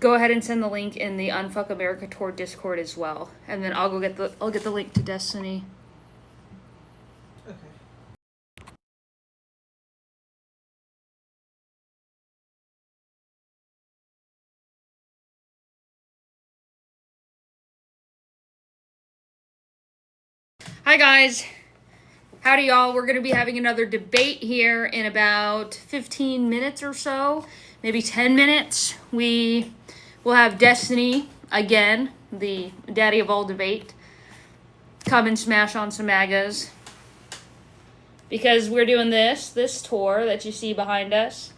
go ahead and send the link in the Unfuck America Tour Discord as well, and then I'll get the link to Destiny. Okay. Hi guys, howdy y'all. We're going to be having another debate here in about 15 minutes or so, maybe 10 minutes. We will have Destiny again, the daddy of all debate, come and smash on some MAGAs, because we're doing this tour that you see behind us.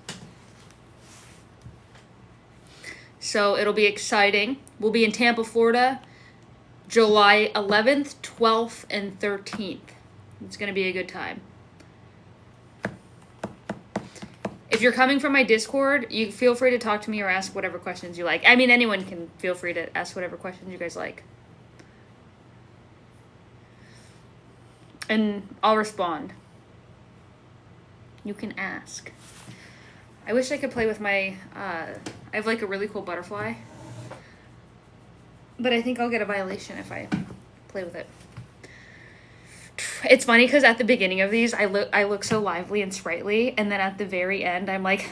So it'll be exciting. We'll be in Tampa, Florida, July 11th, 12th, and 13th. It's going to be a good time. If you're coming from my Discord, you feel free to talk to me or ask whatever questions you like. I mean, anyone can feel free to ask whatever questions you guys like. And I'll respond. You can ask. I wish I could play with my... I have like a really cool butterfly. But I think I'll get a violation if I play with it. It's funny because at the beginning of these, I look so lively and sprightly, and then at the very end, I'm like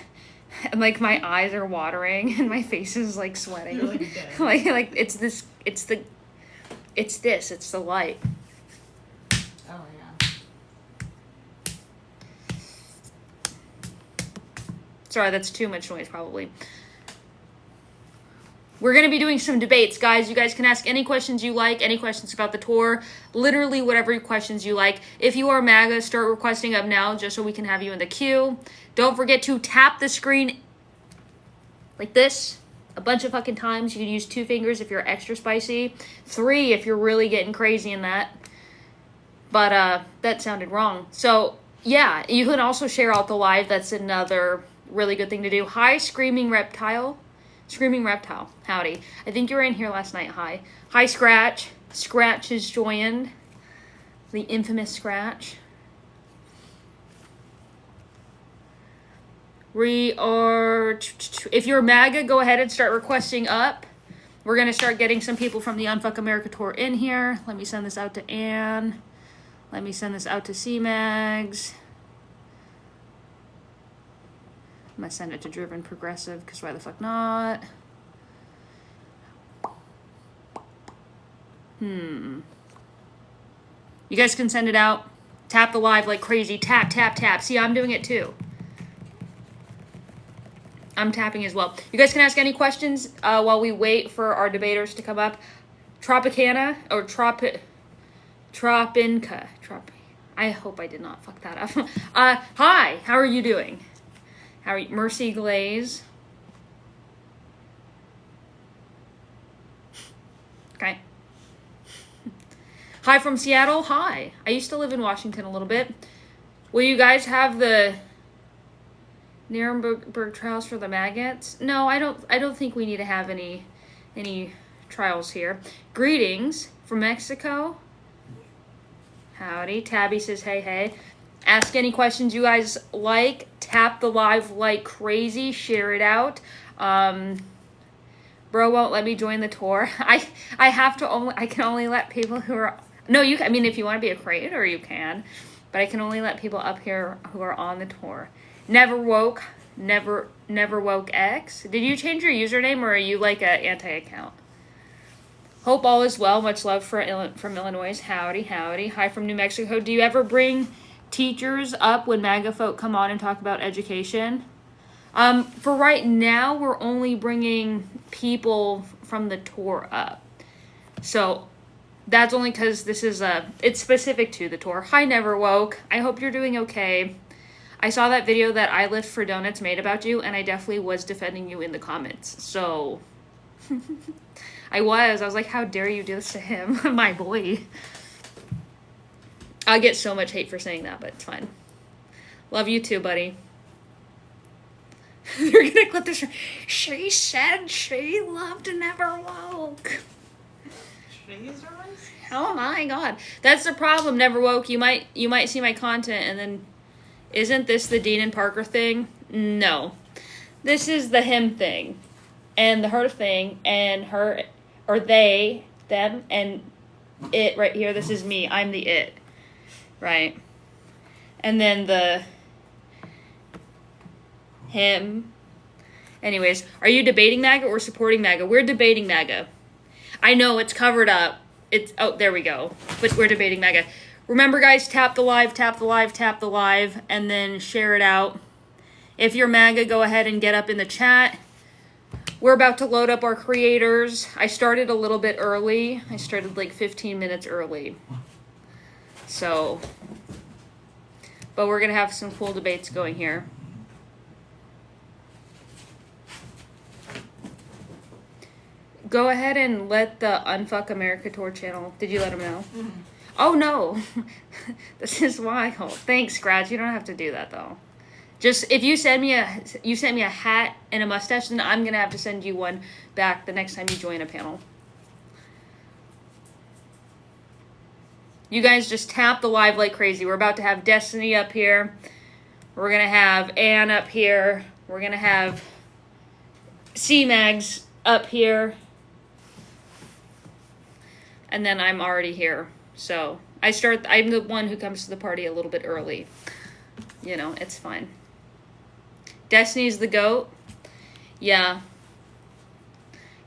my eyes are watering and my face is like sweating. like it's the light. Oh yeah. Sorry, that's too much noise probably. We're going to be doing some debates, guys. You guys can ask any questions you like, any questions about the tour, literally whatever questions you like. If you are MAGA, start requesting up now just so we can have you in the queue. Don't forget to tap the screen like this a bunch of fucking times. You can use 2 fingers if you're extra spicy, 3 if you're really getting crazy in that. But that sounded wrong. So, yeah, you can also share out the live. That's another really good thing to do. Hi, Screaming Reptile. Screaming Reptile, howdy. I think you were in here last night. Hi. Hi, Scratch. Scratch has joined. The infamous Scratch. We are... If you're MAGA, go ahead and start requesting up. We're going to start getting some people from the Unfuck America Tour in here. Let me send this out to Anne. Let me send this out to C-Mags. I'm going to send it to Driven Progressive, because why the fuck not? You guys can send it out. Tap the live like crazy. Tap, tap, tap. See, I'm doing it too. I'm tapping as well. You guys can ask any questions while we wait for our debaters to come up. Tropicana, or Tropinka. I hope I did not fuck that up. Hi, how are you doing? How are you? Mercy Glaze. Okay. Hi from Seattle. Hi. I used to live in Washington a little bit. Will you guys have the Nuremberg trials for the maggots? No, I don't think we need to have any trials here. Greetings from Mexico. Howdy. Tabby says hey hey. Ask any questions you guys like. Tap the live like crazy. Share it out. Bro won't let me join the tour. I can only let people who are... No, I mean, if you want to be a creator, you can. But I can only let people up here who are on the tour. Never woke X. Did you change your username, or are you like an anti-account? Hope all is well. Much love from Illinois. Howdy, howdy. Hi from New Mexico. Do you ever bring teachers up when MAGA folk come on and talk about education? For right now, we're only bringing people from the tour up. So that's only because this is it's specific to the tour. Hi, Never Woke. I hope you're doing okay. I saw that video that I Lift for Donuts made about you, and I definitely was defending you in the comments. So I was like, how dare you do this to him, my boy. I get so much hate for saying that, but it's fine. Love you too, buddy. They're gonna clip this. She said she loved Never Woke. Oh my god. That's the problem, Never Woke. You might see my content and then... Isn't this the Dean and Parker thing? No. This is the him thing. and the her thing, and her, or they, them, and it right here. This is me. I'm the it. Right? And then the him. Anyways, are you debating MAGA or supporting MAGA? We're debating MAGA. I know it's covered up. It's, oh, there we go. But we're debating MAGA. Remember, guys, tap the live, tap the live, tap the live, and then share it out. If you're MAGA, go ahead and get up in the chat. We're about to load up our creators. I started a little bit early. I started like 15 minutes early. So, but we're going to have some cool debates going here. Go ahead and let the Unfuck America Tour channel. Did you let them know? Mm-hmm. Oh, no. This is wild. Thanks, Scratch. You don't have to do that, though. Just, if you sent me a hat and a mustache, then I'm going to have to send you one back the next time you join a panel. You guys just tap the live like crazy. We're about to have Destiny up here. We're going to have Ann up here. We're going to have C-Mags up here. And then I'm already here. So I'm the one who comes to the party a little bit early. You know, it's fine. Destiny's the GOAT. Yeah.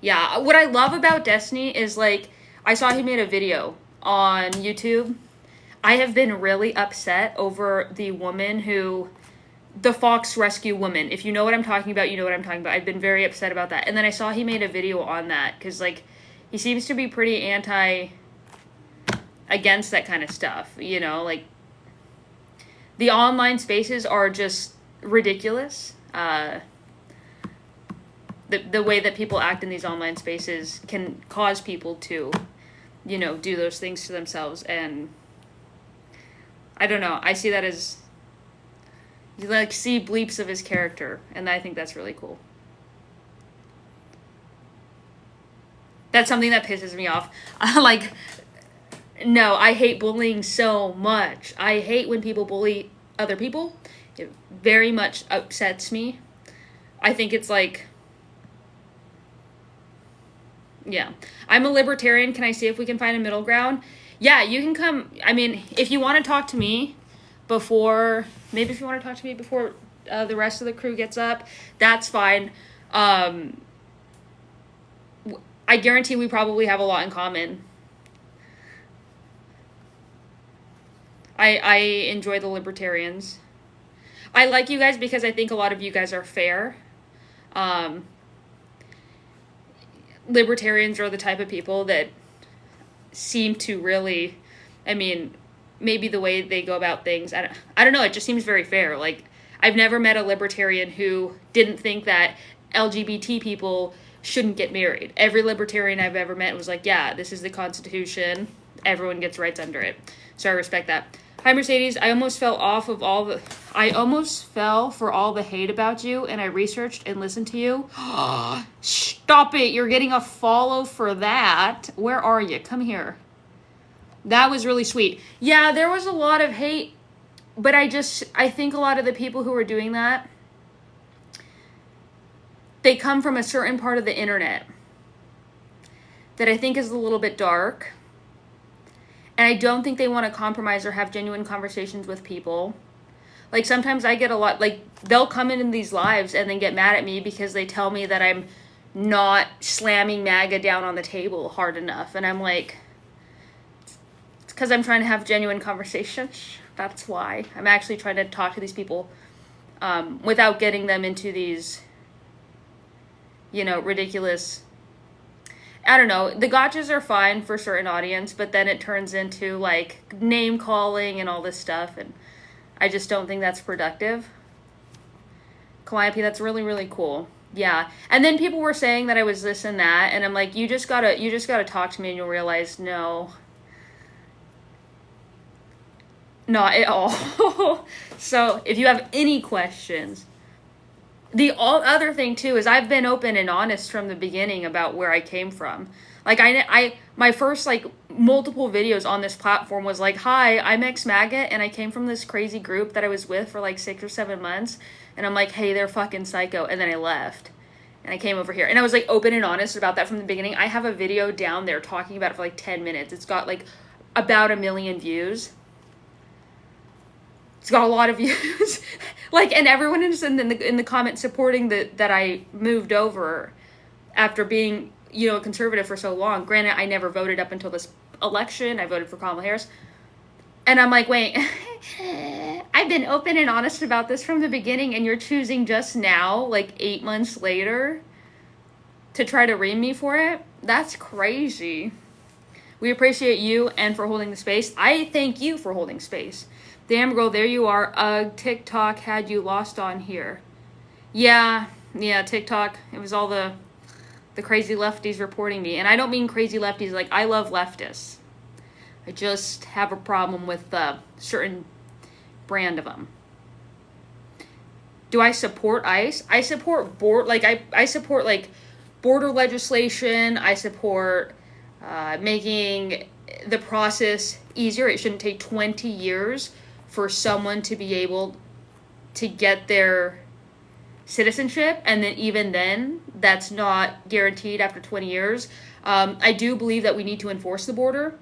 Yeah. What I love about Destiny is, like, I saw he made a video on YouTube. I have been really upset over the Fox Rescue woman. If you know what I'm talking about, you know what I'm talking about. I've been very upset about that. And then I saw he made a video on that because, like, he seems to be pretty against that kind of stuff, you know, like, the online spaces are just ridiculous. The way that people act in these online spaces can cause people to, you know, do those things to themselves, and I don't know, I see that as, you, like, see bleeps of his character, and I think that's really cool. That's something that pisses me off. Like, no, I hate bullying so much. I hate when people bully other people. It very much upsets me. I think it's like, yeah. I'm a libertarian. Can I see if we can find a middle ground? Yeah, you can come. I mean, if you want to talk to me before, maybe if you want to talk to me before the rest of the crew gets up, that's fine. I guarantee we probably have a lot in common. I enjoy the libertarians. I like you guys because I think a lot of you guys are fair. Libertarians are the type of people that seem to really, I mean, maybe the way they go about things, I don't know, it just seems very fair. Like, I've never met a libertarian who didn't think that LGBT people shouldn't get married. Every libertarian I've ever met was like, yeah, this is the Constitution. Everyone gets rights under it. So I respect that. Hi, Mercedes. I almost fell for all the hate about you, and I researched and listened to you. Stop it. You're getting a follow for that. Where are you? Come here. That was really sweet. Yeah, there was a lot of hate, but I think a lot of the people who are doing that, they come from a certain part of the internet that I think is a little bit dark. And I don't think they want to compromise or have genuine conversations with people. Like, sometimes I get a lot, like, they'll come in these lives and then get mad at me because they tell me that I'm not slamming MAGA down on the table hard enough. And I'm like, it's because I'm trying to have genuine conversations. That's why. I'm actually trying to talk to these people without getting them into these, you know, ridiculous, I don't know, the gotchas are fine for certain audience, but then it turns into, like, name calling and all this stuff, and I just don't think that's productive. Calliope, that's really, really cool. Yeah. And then people were saying that I was this and that, and I'm like, you just gotta talk to me and you'll realize, no. Not at all. So, if you have any questions, the other thing, too, is I've been open and honest from the beginning about where I came from. Like, my first, like, multiple videos on this platform was like, hi, I'm ex-MAGA, and I came from this crazy group that I was with for, like, 6 or 7 months, and I'm like, hey, they're fucking psycho, and then I left. And I came over here and I was like open and honest about that from the beginning. I have a video down there talking about it for like 10 minutes. It's got like about 1 million views. It's got a lot of views. Like, and everyone is in the comments supporting that I moved over after being, you know, a conservative for so long. Granted, I never voted up until this election. I voted for Kamala Harris. And I'm like, wait, I've been open and honest about this from the beginning, and you're choosing just now, like 8 months later, to try to ream me for it? That's crazy. We appreciate you and for holding the space. I thank you for holding space. Damn girl, there you are. TikTok had you lost on here. Yeah, TikTok. It was all the crazy lefties reporting me. And I don't mean crazy lefties, like I love leftists. I just have a problem with a certain brand of them. Do I support ICE? I support I support like border legislation. I support making the process easier. It shouldn't take 20 years for someone to be able to get their citizenship, and then even then, that's not guaranteed after 20 years. I do believe that we need to enforce the border.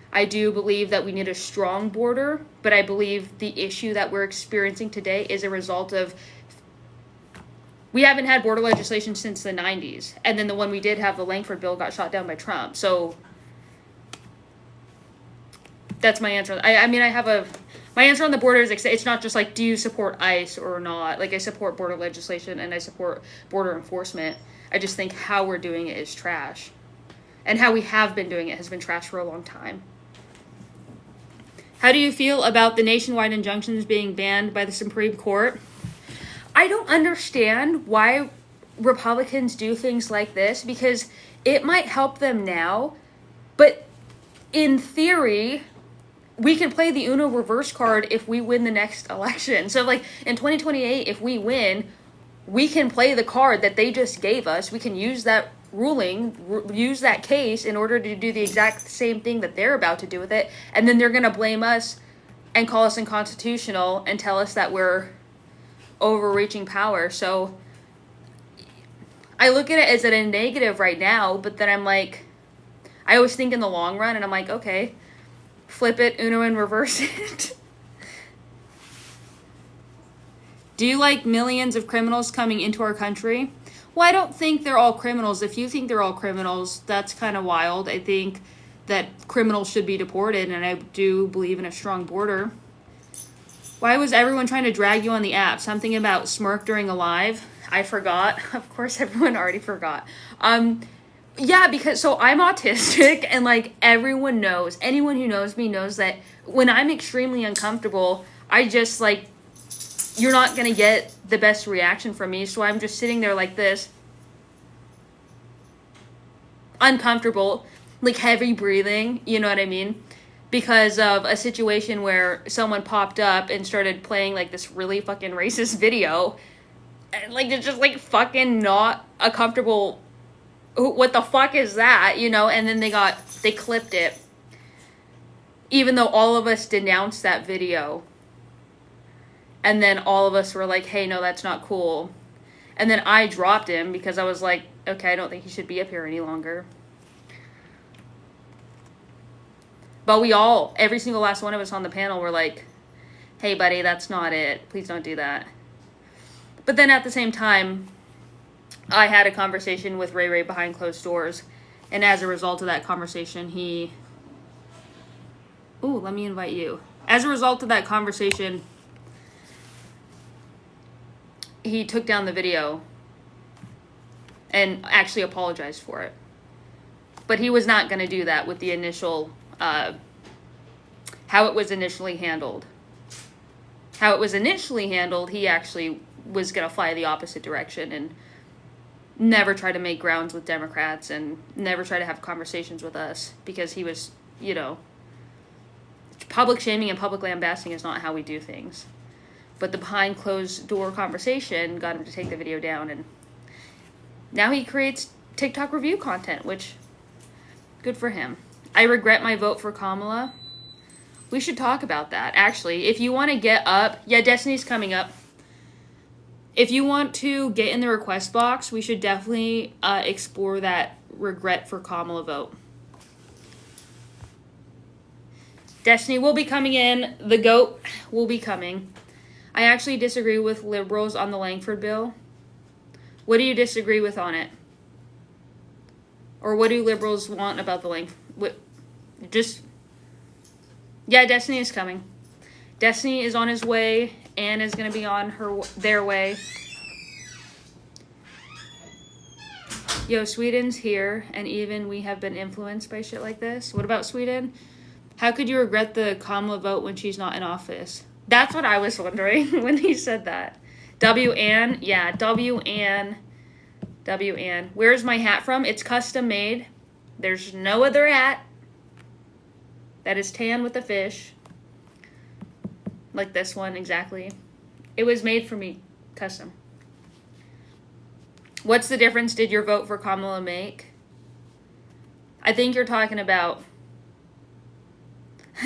I do believe that we need a strong border, but I believe the issue that we're experiencing today is a result of we haven't had border legislation since the 90s. And then the one we did have, the Langford bill, got shot down by Trump. So that's my answer. I mean, my answer on the border is it's not just like, do you support ICE or not? Like, I support border legislation and I support border enforcement. I just think how we're doing it is trash. And how we have been doing it has been trash for a long time. How do you feel about the nationwide injunctions being banned by the Supreme Court? I don't understand why Republicans do things like this, because it might help them now, but in theory, we can play the Uno reverse card if we win the next election. So like in 2028, if we win, we can play the card that they just gave us. We can use that use that case in order to do the exact same thing that they're about to do with it. And then they're going to blame us and call us unconstitutional and tell us that we're overreaching power. So I look at it as a negative right now, but then I'm like, I always think in the long run, and I'm like, okay, flip it, Uno, and reverse it. Do you like millions of criminals coming into our country? Well, I don't think they're all criminals. If you think they're all criminals, that's kind of wild. I think that criminals should be deported, and I do believe in a strong border. Why was everyone trying to drag you on the app? Something about smirk during a live? I forgot. Of course, everyone already forgot. Yeah, because so I'm autistic, and like everyone knows, anyone who knows me knows that when I'm extremely uncomfortable, I just like, you're not going to get the best reaction from me. So I'm just sitting there like this, uncomfortable, like heavy breathing, you know what I mean? Because of a situation where someone popped up and started playing like this really fucking racist video. And like, it's just like fucking not a comfortable, what the fuck is that, you know? And then they clipped it. Even though all of us denounced that video. And then all of us were like, hey, no, that's not cool. And then I dropped him because I was like, okay, I don't think he should be up here any longer. But we all, every single last one of us on the panel were like, hey, buddy, that's not it. Please don't do that. But then at the same time, I had a conversation with Ray Ray behind closed doors. And as a result of that conversation, ooh, let me invite you. As a result of that conversation, he took down the video and actually apologized for it. But he was not going to do that with the initial, how it was initially handled. How it was initially handled, he actually was going to fly the opposite direction and never try to make grounds with Democrats and never try to have conversations with us because he was, you know, public shaming and public lambasting is not how we do things. But the behind closed door conversation got him to take the video down, and now he creates TikTok review content, which, good for him. I regret my vote for Kamala. We should talk about that, actually. If you want to get up, yeah, Destiny's coming up. If you want to get in the request box, we should definitely explore that regret for Kamala vote. Destiny will be coming in. The GOAT will be coming. I actually disagree with liberals on the Langford bill. What do you disagree with on it? Or what do liberals want about the Langford? Yeah, Destiny is coming. Destiny is on his way. Anne is going to be on their way. Yo, Sweden's here, and even we have been influenced by shit like this. What about Sweden? How could you regret the Kamala vote when she's not in office? That's what I was wondering when he said that. W. Ann. Yeah, W. Ann. W. Ann. Where's my hat from? It's custom made. There's no other hat that is tan with a fish. Like this one, exactly. It was made for me. Custom. What's the difference did your vote for Kamala make? I think you're talking about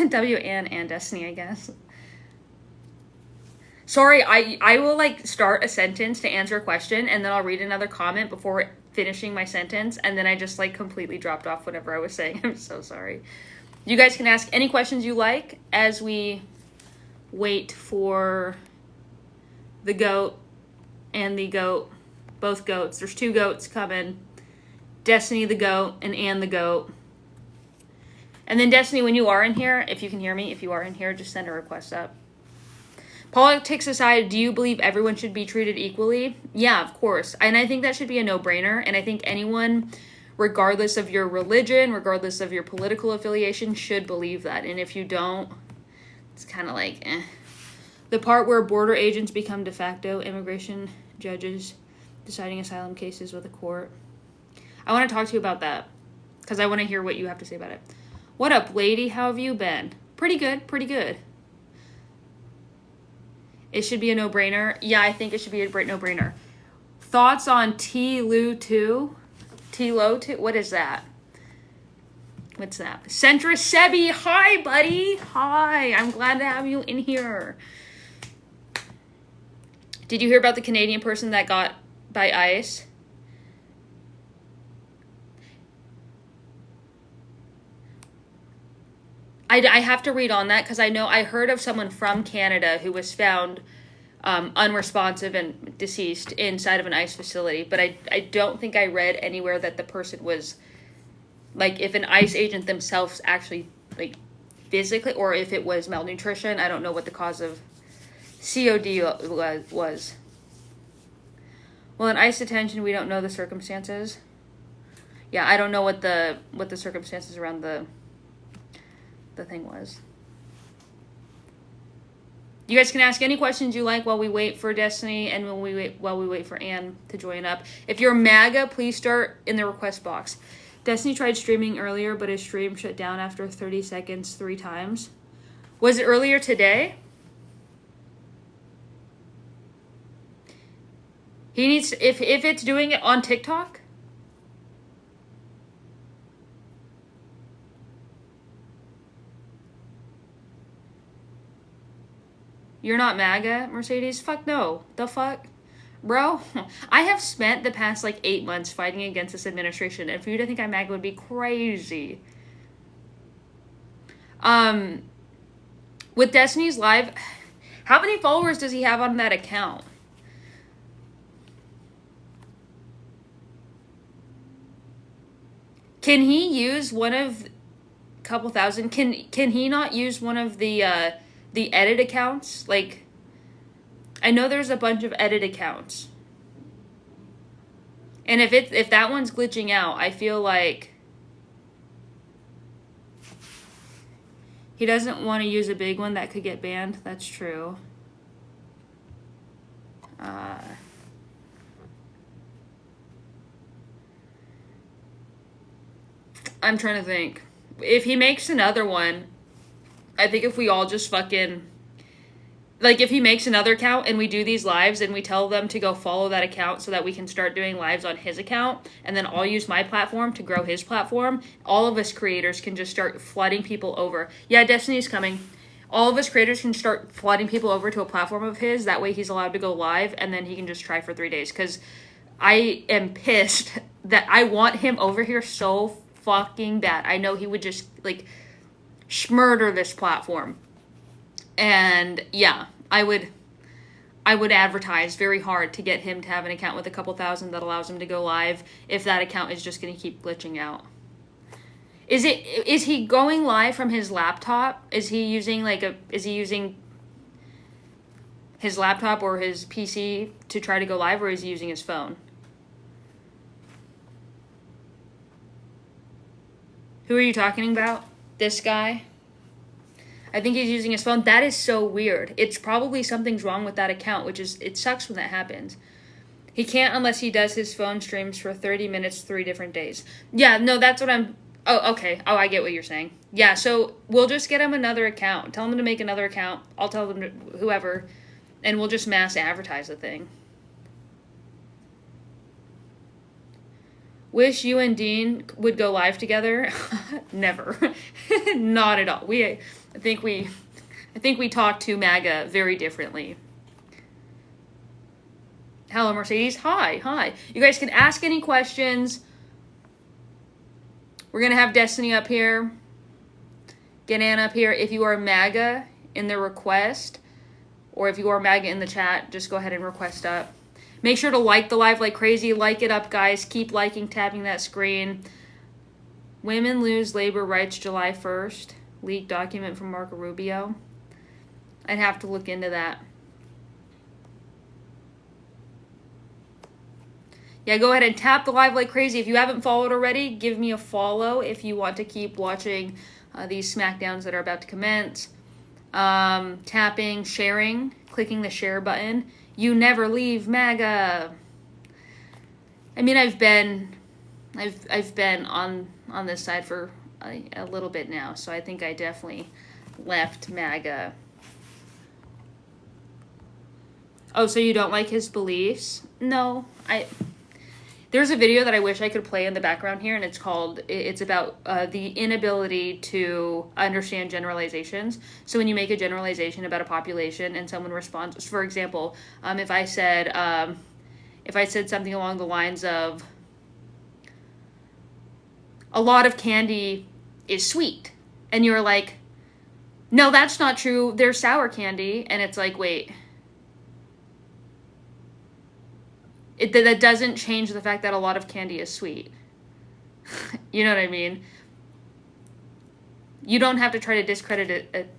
W. Ann and Destiny, I guess. Sorry, I will like start a sentence to answer a question and then I'll read another comment before finishing my sentence and then I just like completely dropped off whatever I was saying. I'm so sorry. You guys can ask any questions you like as we wait for the GOAT and the GOAT. Both GOATs. There's two GOATs coming. Destiny the GOAT and Ann the GOAT. And then Destiny, when you are in here, if you can hear me, if you are in here, just send a request up. Politics aside, do you believe everyone should be treated equally? Yeah, of course. And I think that should be a no-brainer. And I think anyone, regardless of your religion, regardless of your political affiliation, should believe that. And if you don't, it's kind of like, eh. The part where border agents become de facto immigration judges deciding asylum cases with a court. I want to talk to you about that because I want to hear what you have to say about it. What up, lady? How have you been? Pretty good, pretty good. It should be a no-brainer. Yeah, I think it should be a no-brainer. Thoughts on T-Lo 2? T-Lo 2? What is that? What's that? Centrist Sebi. Hi, buddy. Hi. I'm glad to have you in here. Did you hear about the Canadian person that got by ICE? I have to read on that because I heard of someone from Canada who was found unresponsive and deceased inside of an ICE facility. But I don't think I read anywhere that the person was, like, if an ICE agent themselves actually, like, physically, or if it was malnutrition. I don't know what the cause of COD was. Well, in ICE detention, we don't know the circumstances. Yeah, I don't know what the circumstances around the thing was. You guys can ask any questions you like while we wait for Destiny and while we wait for Anne to join up. If you're MAGA, please start in the request box. Destiny tried streaming earlier, but his stream shut down after 30 seconds 3 times. Was it earlier today? He needs to, if it's doing it on TikTok. You're not MAGA, Mercedes? Fuck no. The fuck? Bro, I have spent the past, 8 months fighting against this administration, and for you to think I'm MAGA would be crazy. With Destiny's Live, how many followers does he have on that account? Can he use one of couple thousand? Can he not use one of the edit accounts? Like, I know there's a bunch of edit accounts. And if that one's glitching out, I feel like he doesn't want to use a big one that could get banned. That's true. I'm trying to think. If he makes another one, I think if we all just fucking, if he makes another account and we do these lives and we tell them to go follow that account so that we can start doing lives on his account, and then I'll use my platform to grow his platform, all of us creators can just start flooding people over. Yeah, Destiny's coming. all of us creators can start flooding people over to a platform of his. That way he's allowed to go live, and then he can just try for 3 days. Because I am pissed that I want him over here so fucking bad. I know he would just, like, murder this platform. And yeah, I would advertise very hard to get him to have an account with a couple thousand that allows him to go live if that account is just going to keep glitching out. Is he going live from his laptop? Is he using his laptop or his PC to try to go live, or is he using his phone? Who are you talking about? This guy? I think he's using his phone. That is so weird. It's probably something's wrong with that account, it sucks when that happens. He can't unless he does his phone streams for 30 minutes, 3 different days. Yeah, no, that's what I'm... Oh, okay. Oh, I get what you're saying. Yeah, so we'll just get him another account. Tell him to make another account. I'll tell them to whoever, and we'll just mass advertise the thing. Wish you and Dean would go live together. Never. Not at all. I think we talk to MAGA very differently. Hello, Mercedes. Hi. You guys can ask any questions. We're going to have Destiny up here. Get Ann up here. If you are MAGA in the request, or if you are MAGA in the chat, just go ahead and request up. Make sure to like the live like crazy. Like it up, guys. Keep liking, tapping that screen. Women lose labor rights July 1st. Leaked document from Marco Rubio. I'd have to look into that. Yeah, go ahead and tap the live like crazy. If you haven't followed already, give me a follow if you want to keep watching these SmackDowns that are about to commence. Tapping, sharing, clicking the share button. You never leave MAGA. I mean, I've been on this side for a little bit now, so I think I definitely left MAGA. Oh, so you don't like his beliefs? No, There's a video that I wish I could play in the background here, and it's about the inability to understand generalizations. So when you make a generalization about a population and someone responds, for example, if I said something along the lines of, a lot of candy is sweet, and you're like, no, that's not true, there's sour candy, and it's like, wait. That doesn't change the fact that a lot of candy is sweet. You know what I mean? You don't have to try to discredit it.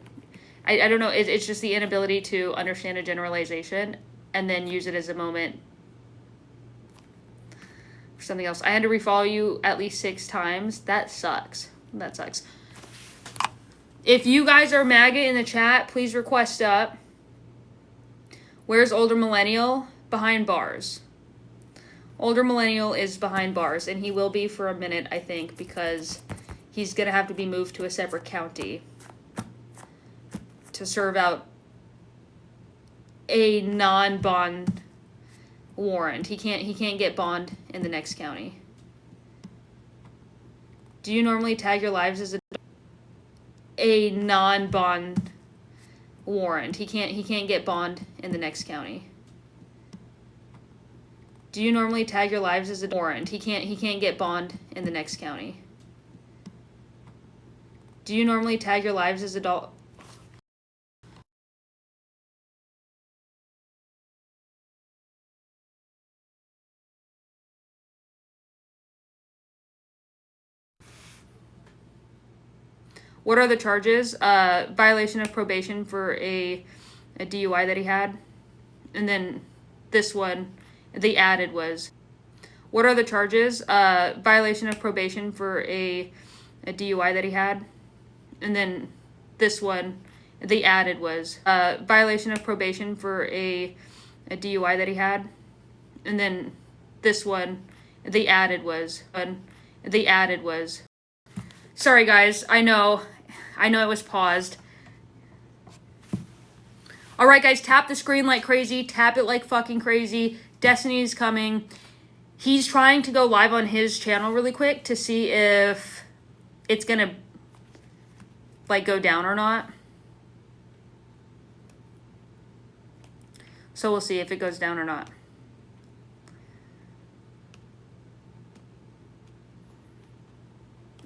I don't know. It's just the inability to understand a generalization and then use it as a moment for something else. I had to refollow you at least 6 times. That sucks. If you guys are MAGA in the chat, please request up. Where's older millennial? Behind bars. Older millennial is behind bars, and he will be for a minute, I think, because he's going to have to be moved to a separate county to serve out a non-bond warrant. He can't get bond in the next county. Do you normally tag your lives as a non-bond warrant? He can't get bond in the next county. Do you normally tag your lives as a warrant? He can't get bond in the next county. Do you normally tag your lives as adult? What are the charges? Violation of probation for a DUI that he had. And then this one, the added was, what are the charges? Violation of probation for a DUI that he had. And then this one, the added was, violation of probation for a DUI that he had. And then this one, the added was, sorry guys, I know it was paused. Alright guys, tap the screen like crazy, tap it like fucking crazy. Destiny's coming. He's trying to go live on his channel really quick to see if it's gonna, like, go down or not. So we'll see if it goes down or not.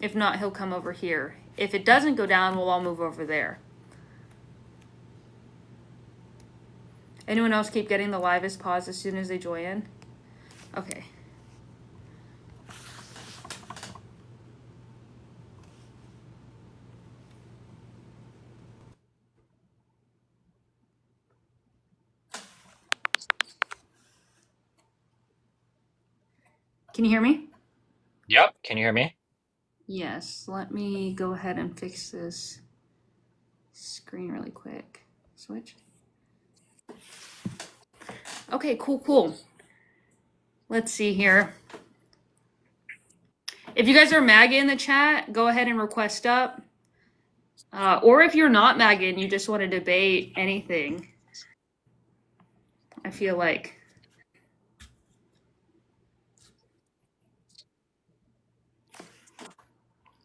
If not, he'll come over here. If it doesn't go down, we'll all move over there. Anyone else keep getting the live is paused as soon as they join in? Okay. Can you hear me? Yep. Can you hear me? Yes. Let me go ahead and fix this screen really quick. Switch. Okay, cool. Let's see here. If you guys are MAGA in the chat, go ahead and request up. Or if you're not MAGA and you just want to debate anything, I feel like.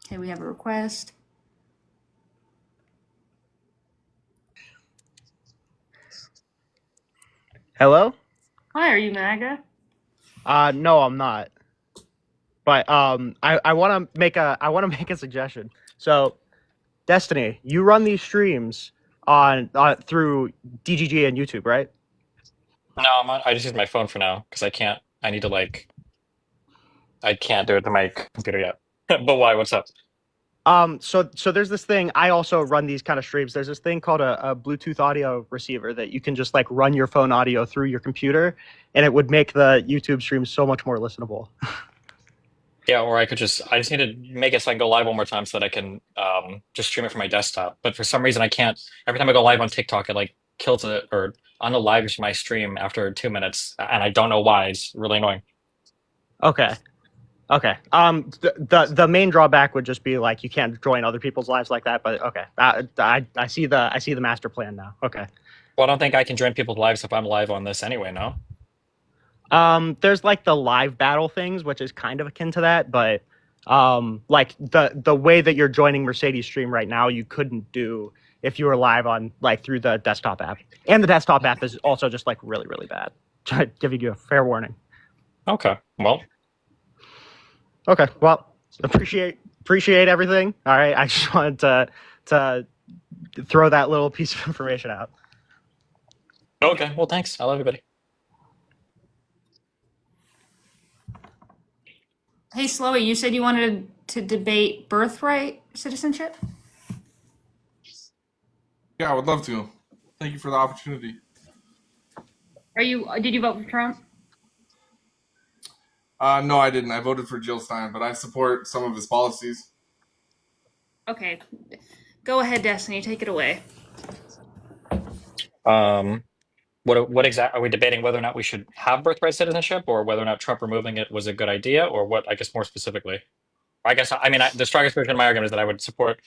Okay, we have a request. Hello? Hi, are you MAGA? No, I'm not. But I want to make a suggestion. So, Destiny, you run these streams on through DGG and YouTube, right? No, I just use my phone for now because I can't. I need to I can't do it to my computer yet. But why? What's up? So there's this thing. I also run these kind of streams. There's this thing called a Bluetooth audio receiver that you can just like run your phone audio through your computer, and it would make the YouTube stream so much more listenable. Yeah, or I just need to make it so I can go live one more time so that I can just stream it from my desktop. But for some reason I can't. Every time I go live on TikTok, it like kills it or on the live my stream after 2 minutes, and I don't know why. It's really annoying. Okay. The main drawback would just be like you can't join other people's lives like that. But okay, I see the master plan now. Okay. Well, I don't think I can join people's lives if I'm live on this anyway. No. There's like the live battle things, which is kind of akin to that, but like the way that you're joining Mercedes stream right now, you couldn't do if you were live on like through the desktop app. And the desktop app is also just like really, really bad. Giving you a fair warning. Okay. Well. Okay. Well, appreciate everything. All right. I just wanted to throw that little piece of information out. Okay. Well, thanks. I love everybody. Hey, Slowy, you said you wanted to debate birthright citizenship? Yeah, I would love to. Thank you for the opportunity. Did you vote for Trump? No, I didn't. I voted for Jill Stein, but I support some of his policies. Okay. Go ahead, Destiny. Take it away. What exactly are we debating? Whether or not we should have birthright citizenship, or whether or not Trump removing it was a good idea, or what? I guess more specifically, I guess the strongest version of my argument is that I would support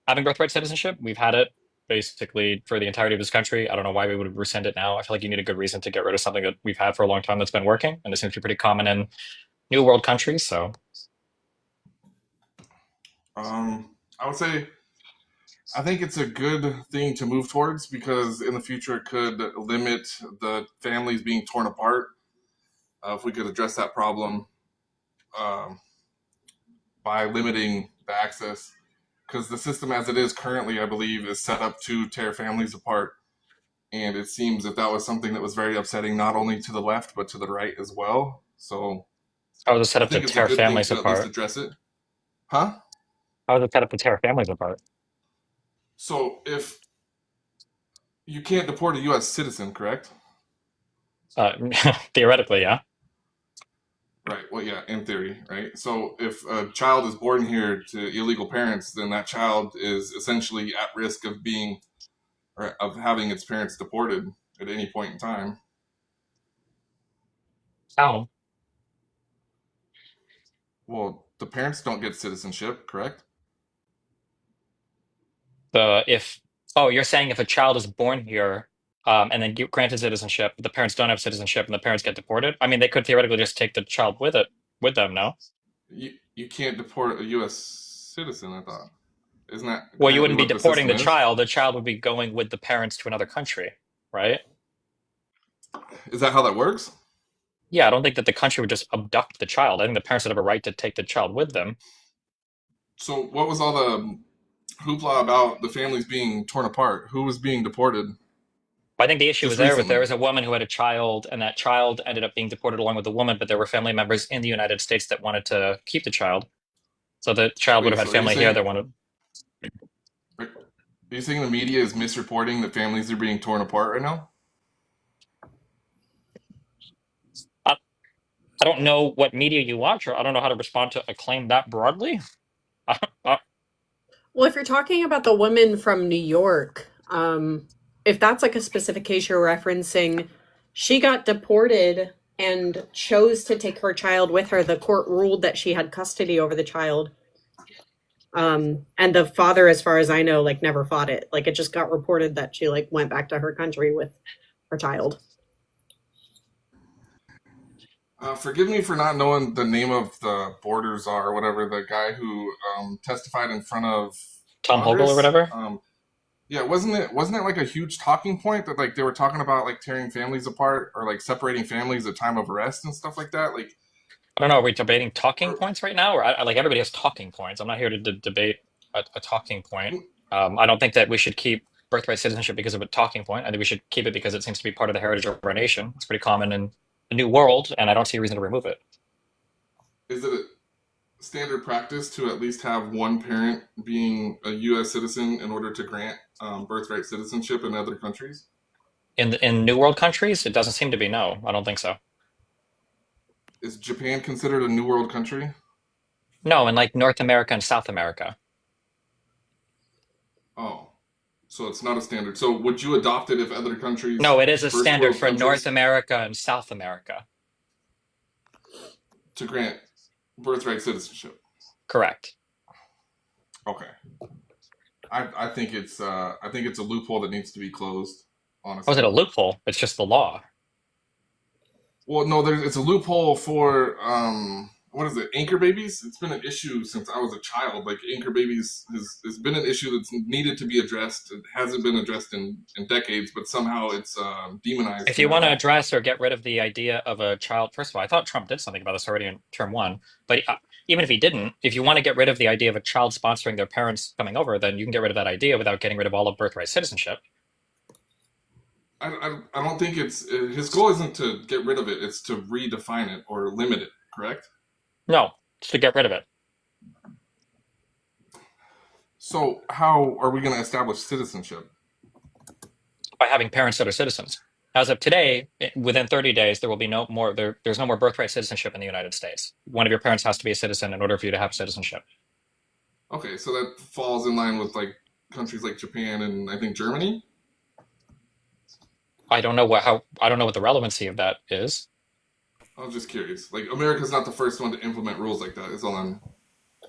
having birthright citizenship. We've had it basically for the entirety of this country. I don't know why we would rescind it now. I feel like you need a good reason to get rid of something that we've had for a long time that's been working, and it seems to be pretty common in New World countries. So, I would say I think it's a good thing to move towards because in the future it could limit the families being torn apart. If we could address that problem by limiting the access, because the system as it is currently, I believe, is set up to tear families apart. And it seems that was something that was very upsetting, not only to the left, but to the right as well. So how was it set I up to think it's a tear good thing families to at least apart? address it. Huh? How was it set up to tear families apart? So if you can't deport a U.S. citizen, correct? Theoretically, yeah. Right. Well, yeah, in theory, right? So if a child is born here to illegal parents, then that child is essentially at risk of being or of having its parents deported at any point in time. How? Well, the parents don't get citizenship, correct? You're saying if a child is born here, and then granted citizenship, but the parents don't have citizenship and the parents get deported. I mean, they could theoretically just take the child with them. No. You can't deport a U.S. citizen. I thought, isn't that Well, you currently wouldn't be what the deporting system the is? child. The child would be going with the parents to another country, right? Is that how that works? Yeah, I don't think that the country would just abduct the child. I think the parents would have a right to take the child with them. So what was all the hoopla about the families being torn apart? Who was being deported But I think the issue was just there recently? was a woman who had a child, and that child ended up being deported along with the woman, but there were family members in the United States that wanted to keep the child. So the child would Wait, have had so are you family here saying that wanted. are you saying the media is misreporting that families are being torn apart right now? I, I don't know what media you watch, or I don't know how to respond to a claim that broadly. I, Well, if you're talking about the woman from New York, if that's like a specific case you're referencing, she got deported and chose to take her child with her. The court ruled that she had custody over the child. And the father, as far as I know, like never fought it. Like it just got reported that she like went back to her country with her child. Forgive me for not knowing the name of the border czar or whatever, the guy who testified in front of Tom Hogle or Congress. whatever. Yeah, wasn't it like a huge talking point that like they were talking about like tearing families apart or like separating families at time of arrest and stuff like that? Like, I don't know. Are we debating talking points right now, or like everybody has talking points? I'm not here to debate a talking point. I don't think that we should keep birthright citizenship because of a talking point. I think we should keep it because it seems to be part of the heritage of our nation. It's pretty common in the New World, and I don't see a reason to remove it. is it a standard practice to at least have one parent being a U.S. citizen in order to grant birthright citizenship in other countries? In New World countries, it doesn't seem to be. No, I don't think so. Is Japan considered a New World country? No, in like North America and South America. Oh, so it's not a standard. So would you adopt it if other countries, No, it is a first standard world for North countries, America and South America. to grant birthright citizenship? Correct. Okay. I think it's a loophole that needs to be closed. How is Honestly. it a loophole? It's just the law. Well, no, it's a loophole for what is it? Anchor babies. It's been an issue since I was a child. Like anchor babies has been an issue that's needed to be addressed. It hasn't been addressed in decades, but somehow it's demonized If you want to now. address or get rid of the idea of a child, first of all, I thought Trump did something about this already in term one. But even if he didn't, if you want to get rid of the idea of a child sponsoring their parents coming over, then you can get rid of that idea without getting rid of all of birthright citizenship. I don't think it's his goal isn't to get rid of it. It's to redefine it or limit it. Correct. No, it's to get rid of it. So how are we going to establish citizenship? By having parents that are citizens. As of today, within 30 days, there will be no more. There's no more birthright citizenship in the United States. One of your parents has to be a citizen in order for you to have citizenship. Okay, so that falls in line with like countries like Japan and I think Germany. I don't know what the relevancy of that is. I was just curious. Like America's not the first one to implement rules like that. Is all I'm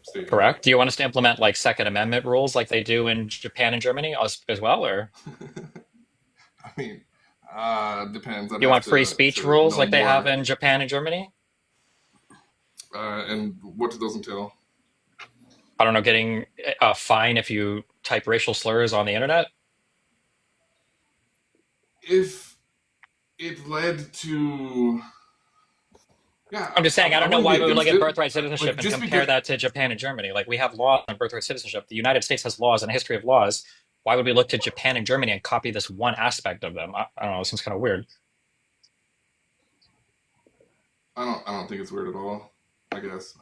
stating. Correct. Do you want us to implement like Second Amendment rules like they do in Japan and Germany as well, or I mean, depends. I'd you have want free speech to rules know like they have more. in Japan and Germany? And what do those entail? I don't know, getting a fine if you type racial slurs on the internet. If it led to, yeah, I'm just saying, I I don't know wouldn't why be we would look against at it. birthright citizenship Like and just compare because, that to Japan and Germany. Like we have laws on birthright citizenship. The United States has laws and a history of laws. Why would we look to Japan and Germany and copy this one aspect of them? I don't know. It seems kind of weird. I don't think it's weird at all. I guess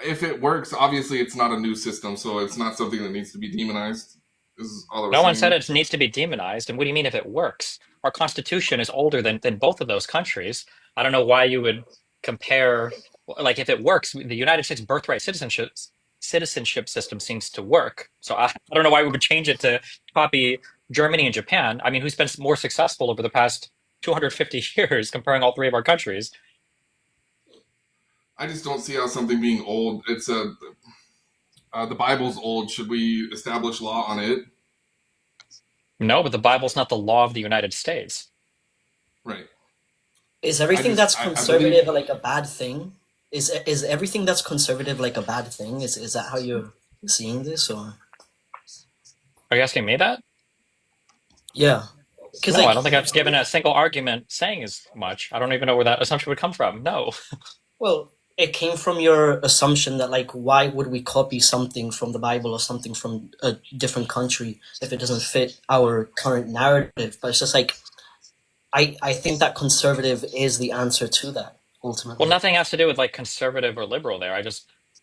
if it works, obviously it's not a new system, so it's not something that needs to be demonized. This is all I was No one said saying. it needs to be demonized. And what do you mean if it works? Our constitution is older than both of those countries. I don't know why you would compare, like if it works, the United States birthright citizenship system seems to work. So I don't know why we would change it to copy Germany and Japan. I mean, who's been more successful over the past 250 years comparing all three of our countries? I just don't see how something being old. It's a the Bible's old. Should we establish law on it? No, but the Bible's not the law of the United States. Right. Is I everything just that's I believe conservative like a bad thing? Is everything that's conservative like a bad thing? Is that how you're seeing this or Are you asking me that? yeah. because No, I like, don't think I've given a single argument saying as much. I don't even know where that assumption would come from. No. well, it came from your assumption that like, why would we copy something from the Bible or something from a different country if it doesn't fit our current narrative? But it's just like, I think that conservative is the answer to that ultimately. Well, nothing has to do with like conservative or liberal there.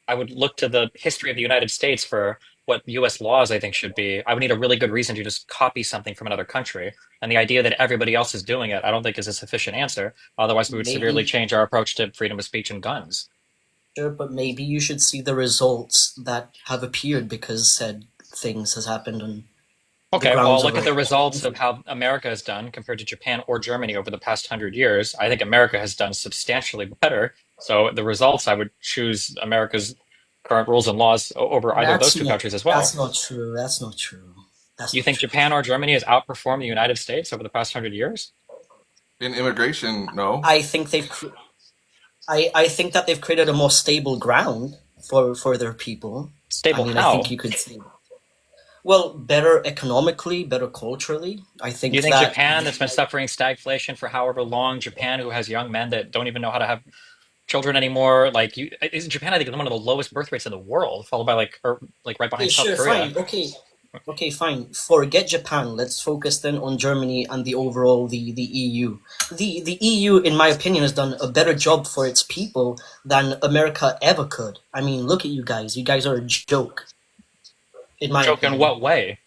I would look to the history of the United States for what US laws I think should be. I would need a really good reason to just copy something from another country. And the idea that everybody else is doing it, I don't think is a sufficient answer. Otherwise, we would severely Maybe, change our approach to freedom of speech and guns. sure, but maybe you should see the results that have appeared because said things has happened on the Okay, well, grounds of look at the a results of country. how America has done compared to Japan or Germany over the past 100 years. I think America has done substantially better. So the results, I would choose America's current rules and laws over either of those two countries as well. That's not true. That's not true. That's You not think true. Japan or Germany has outperformed the United States over the past 100 years? In immigration, no. I think I think that they've created a more stable ground for their people. I Stable mean, I think how? you could say, well, better economically, better culturally. I Do you think think that, Japan, that's been suffering stagflation for however long, Japan, who has young men that don't even know how to have children anymore, like you, is Japan, I think, one of the lowest birth rates in the world, followed by like right okay, behind South sure, Korea. fine, okay, fine. Forget Japan. Let's focus then on Germany and the overall the EU. The EU, in my opinion, has done a better job for its people than America ever could. I mean, look at you guys. You guys are a joke, in my Joke in opinion. what way?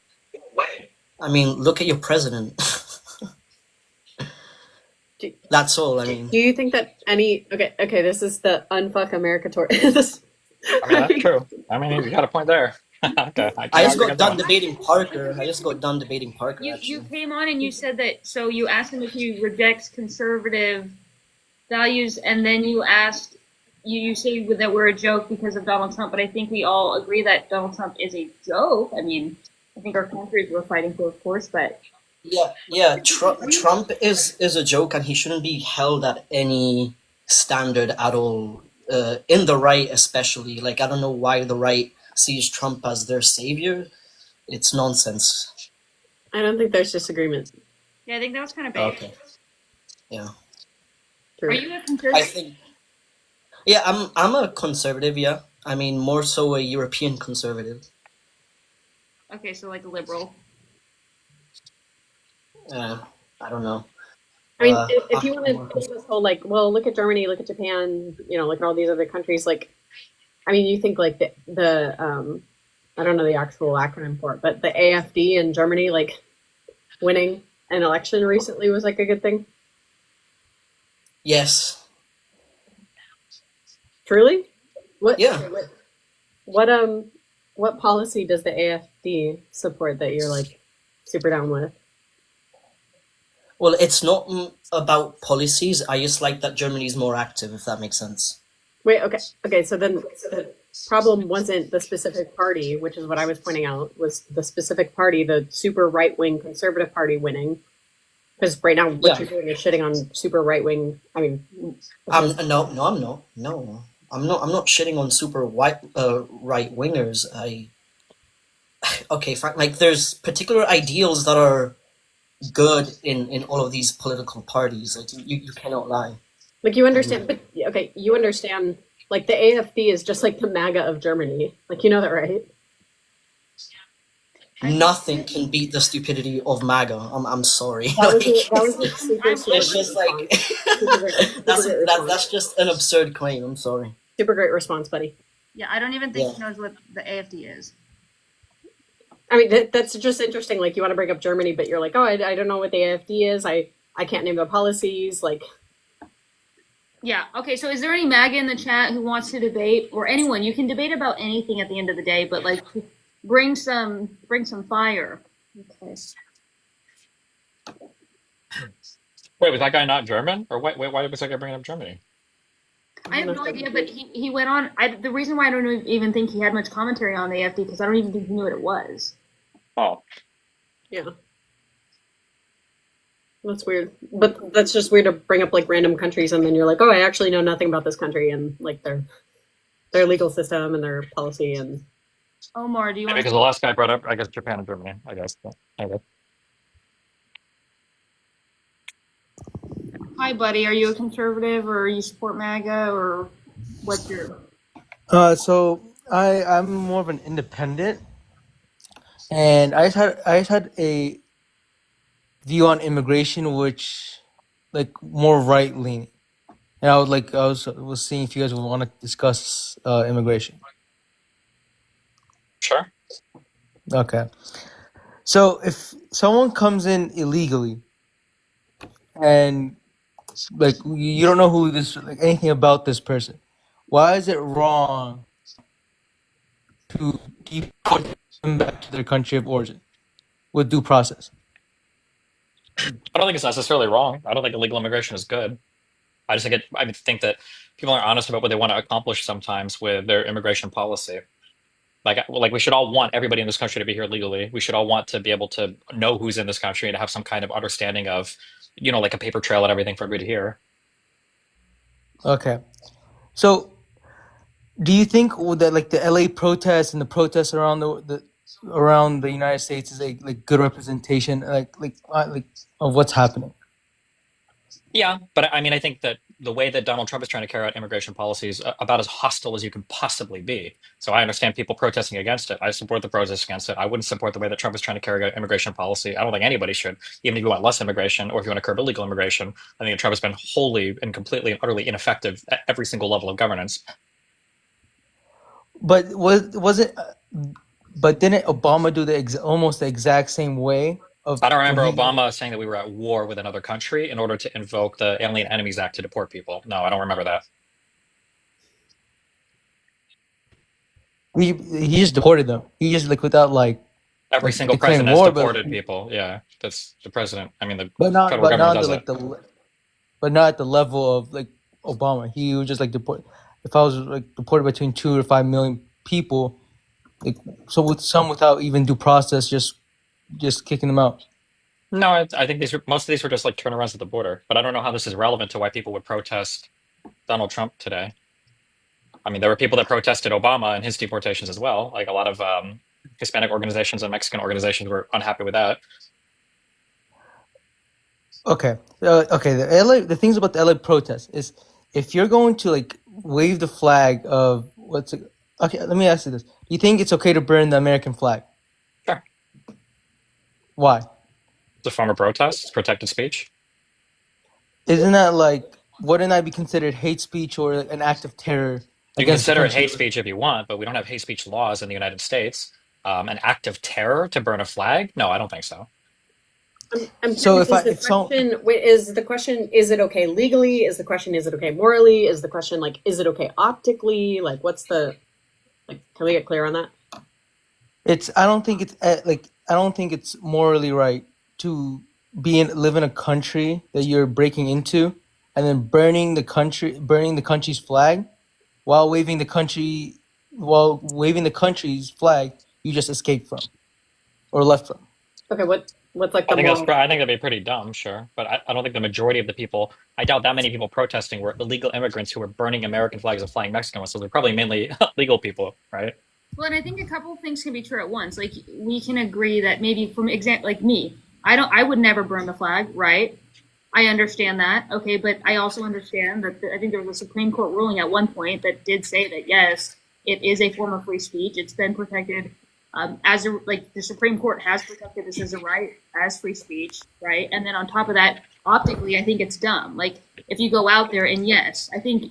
I mean, look at your president. Do, That's all. I do mean, you think that any okay, this is the unfuck America tour. This, I mean, that's true. I mean, you got a point there. Okay, I I can't just argue got against that done one. debating Parker. I just got done debating Parker, You actually. came on and you said that, so you asked him if he rejects conservative values, and then you asked, you say that we're a joke because of Donald Trump, but I think we all agree that Donald Trump is a joke. I mean, I think our country is worth fighting for, of course, but Yeah. Trump is a joke, and he shouldn't be held at any standard at all. In the right, especially. Like, I don't know why the right sees Trump as their savior. It's nonsense. I don't think there's disagreement. yeah, I think that was kind of big. Okay. Yeah. Are True. you a I conservative? think. Yeah, I'm a conservative. Yeah. I mean, more so a European conservative. Okay, so like a liberal. I don't know. I mean, Uh, if you want to more do this whole like, well, look at Germany, look at Japan, look at all these other countries. Like, I mean, you think like the I don't know the actual acronym for it, but the AfD in Germany, like winning an election recently was like a good thing. Yes. Truly, what? Yeah. What policy does the AfD support that you're like super down with? Well, it's not about policies. I just like that Germany is more active, if that makes sense. Wait, okay. So then the problem wasn't the specific party, which is what I was pointing out, was the specific party, the super right wing conservative party winning. Because right now, what Yeah. you're doing is shitting on super right wing. I mean, No, I'm not. No, I'm not shitting on super right wingers. Okay, fine. Like, there's particular ideals that are good in all of these political parties. Like, you cannot lie. like you understand, but okay, you understand. Like the AfD is just like the MAGA of Germany. Like you know that, right? Nothing can beat the stupidity of MAGA. I'm sorry. That was a super, I'm- super It's just like that's just an absurd claim. I'm sorry. super great response, buddy. Yeah, I don't even think Yeah. he knows what the AfD is. I mean, that's just interesting. Like, you want to bring up Germany, but you're like, oh, I don't know what the AfD is. I can't name the policies. Like, Yeah. Okay. So, is there any MAGA in the chat who wants to debate, or anyone? You can debate about anything at the end of the day, but like, bring some fire. Okay. Wait, was that guy not German? Or why was that guy bringing up Germany? I have no idea, but he went on. The reason why I don't even think he had much commentary on the AfD because I don't even think he knew what it was. Oh, yeah. That's weird. But that's just weird to bring up like random countries and then you're like, oh, I actually know nothing about this country and like their legal system and their policy and Omar, do you yeah, want because the last guy brought up, I guess, Japan and Germany. I guess. But anyway. Hi, buddy. Are you a conservative or you support MAGA or what's your? So I'm more of an independent, and I just had a view on immigration which like more right leaning, and I was seeing if you guys would want to discuss immigration. Sure. Okay, so if someone comes in illegally and like you don't know who this like anything about this person, why is it wrong to deport them back to their country of origin with due process? I don't think it's necessarily wrong. I don't think illegal immigration is good. I think that people aren't honest about what they want to accomplish sometimes with their immigration policy. Like we should all want everybody in this country to be here legally. We should all want to be able to know who's in this country and to have some kind of understanding of, like a paper trail and everything for everybody to hear. Okay, so do you think that like the LA protests and the protests around the United States is a like good representation like of what's happening? Yeah, but I mean, I think that the way that Donald Trump is trying to carry out immigration policy is about as hostile as you can possibly be. So I understand people protesting against it. I support the protests against it. I wouldn't support the way that Trump is trying to carry out immigration policy. I don't think anybody should, even if you want less immigration or if you want to curb illegal immigration. I think that Trump has been wholly and completely and utterly ineffective at every single level of governance. But was it? But didn't Obama do almost the exact same way of I don't when remember he? Obama saying that we were at war with another country in order to invoke the Alien Enemies Act to deport people. No, I don't remember that. He just deported them. He just like without Every like single declaring president has war, deported people. Yeah, that's the president. I mean, the but not federal but government not the does it. like the but not at the level of like Obama. He was just like deport. If I was like deported between 2 to 5 million people, like so with some without even due process, just kicking them out. No, I think most of these were just like turnarounds at the border. But I don't know how this is relevant to why people would protest Donald Trump today. I mean, there were people that protested Obama and his deportations as well. Like a lot of Hispanic organizations and Mexican organizations were unhappy with that. Okay, okay. The things about the LA protest is if you're going to like wave the flag of what's it? Okay, let me ask you this: do you think it's okay to burn the American flag? Sure, Why? it's a form of protest. It's protected speech. Isn't that like wouldn't that be considered hate speech or like, an act of terror You can against the consider it country? hate speech if you want, but we don't have hate speech laws in the United States. An act of terror to burn a flag? No, I don't think so. I'm So curious, is the if so, question, is the question, is it okay legally? Is the question, is it okay morally? Is the question like, is it okay optically? Like, what's the, like, can we get clear on that? it's I don't think it's I don't think it's morally right to live in a country that you're breaking into and then burning the country's flag while while waving the country's flag you just escaped from or left from. Okay, what's like I the think moral? I think that'd be pretty dumb, sure, but I don't think the majority of the people. I doubt that many people protesting were illegal immigrants who were burning American flags and flying Mexican ones. So they're probably mainly legal people, right? Well, and I think a couple of things can be true at once. Like we can agree that maybe, from example, like me, I would never burn the flag, right? I understand that, okay, but I also understand that I think there was a Supreme Court ruling at one point that did say that yes, it is a form of free speech. It's been protected as a like the Supreme Court has protected this as a right as free speech, right? And then on top of that, optically, I think it's dumb. Like if you go out there and yes, I think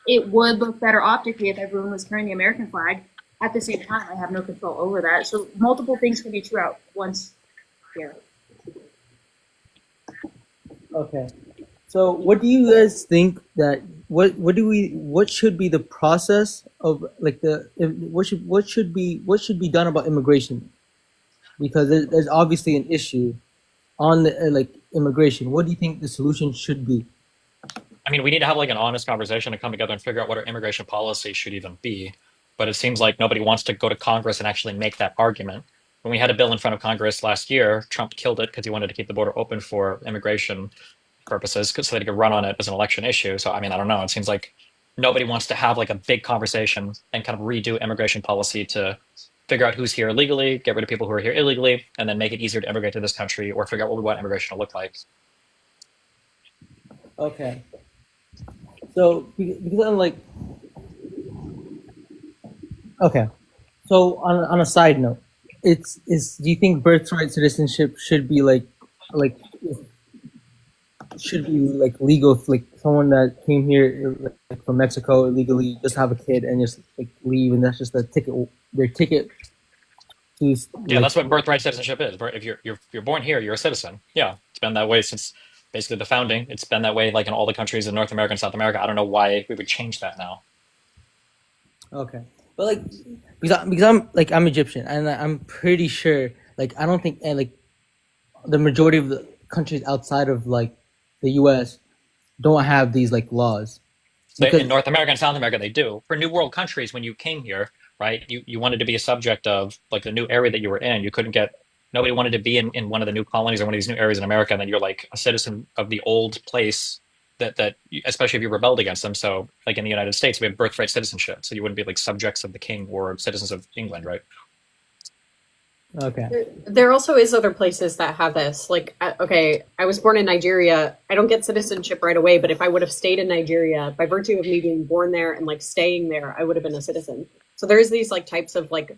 it would look better optically if everyone was carrying the American flag. At the same time, I have no control over that. So multiple things can be true at once here. Okay. So what do you guys think that what should be the process of like what should be done about immigration? Because there's obviously an issue on the like immigration. What do you think the solution should be? I mean, we need to have like an honest conversation to come together and figure out what our immigration policy should even be. But it seems like nobody wants to go to Congress and actually make that argument. When we had a bill in front of Congress last year, Trump killed it because he wanted to keep the border open for immigration purposes, so that he could run on it as an election issue. So, I mean, I don't know. It seems like nobody wants to have like a big conversation and kind of redo immigration policy to figure out who's here illegally, get rid of people who are here illegally, and then make it easier to immigrate to this country or figure out what we want immigration to look like. Okay. So because I'm like, okay. So on a side note, do you think birthright citizenship should be like should be like legal if, like someone that came here like from Mexico illegally just have a kid and just like leave and that's just a ticket their ticket to Yeah, like that's what birthright citizenship is. If you're born here, you're a citizen. Yeah, it's been that way since basically the founding. It's been that way like in all the countries in North America and South America. I don't know why we would change that now. okay, but like because I'm like I'm Egyptian and I'm pretty sure like I don't think and like the majority of the countries outside of like the U.S. don't have these like laws So in because North America and South America, they do. For New World countries, when you came here, right, you wanted to be a subject of like the new area that you were in. You couldn't get, nobody wanted to be in one of the new colonies or one of these new areas in America. And then you're like a citizen of the old place especially if you rebelled against them. So like in the United States, we have birthright citizenship. So you wouldn't be like subjects of the king or citizens of England, right? okay. There also is other places that have this. Like, okay, I was born in Nigeria. I don't get citizenship right away, but if I would have stayed in Nigeria, by virtue of me being born there and like staying there, I would have been a citizen. So there's these like types of like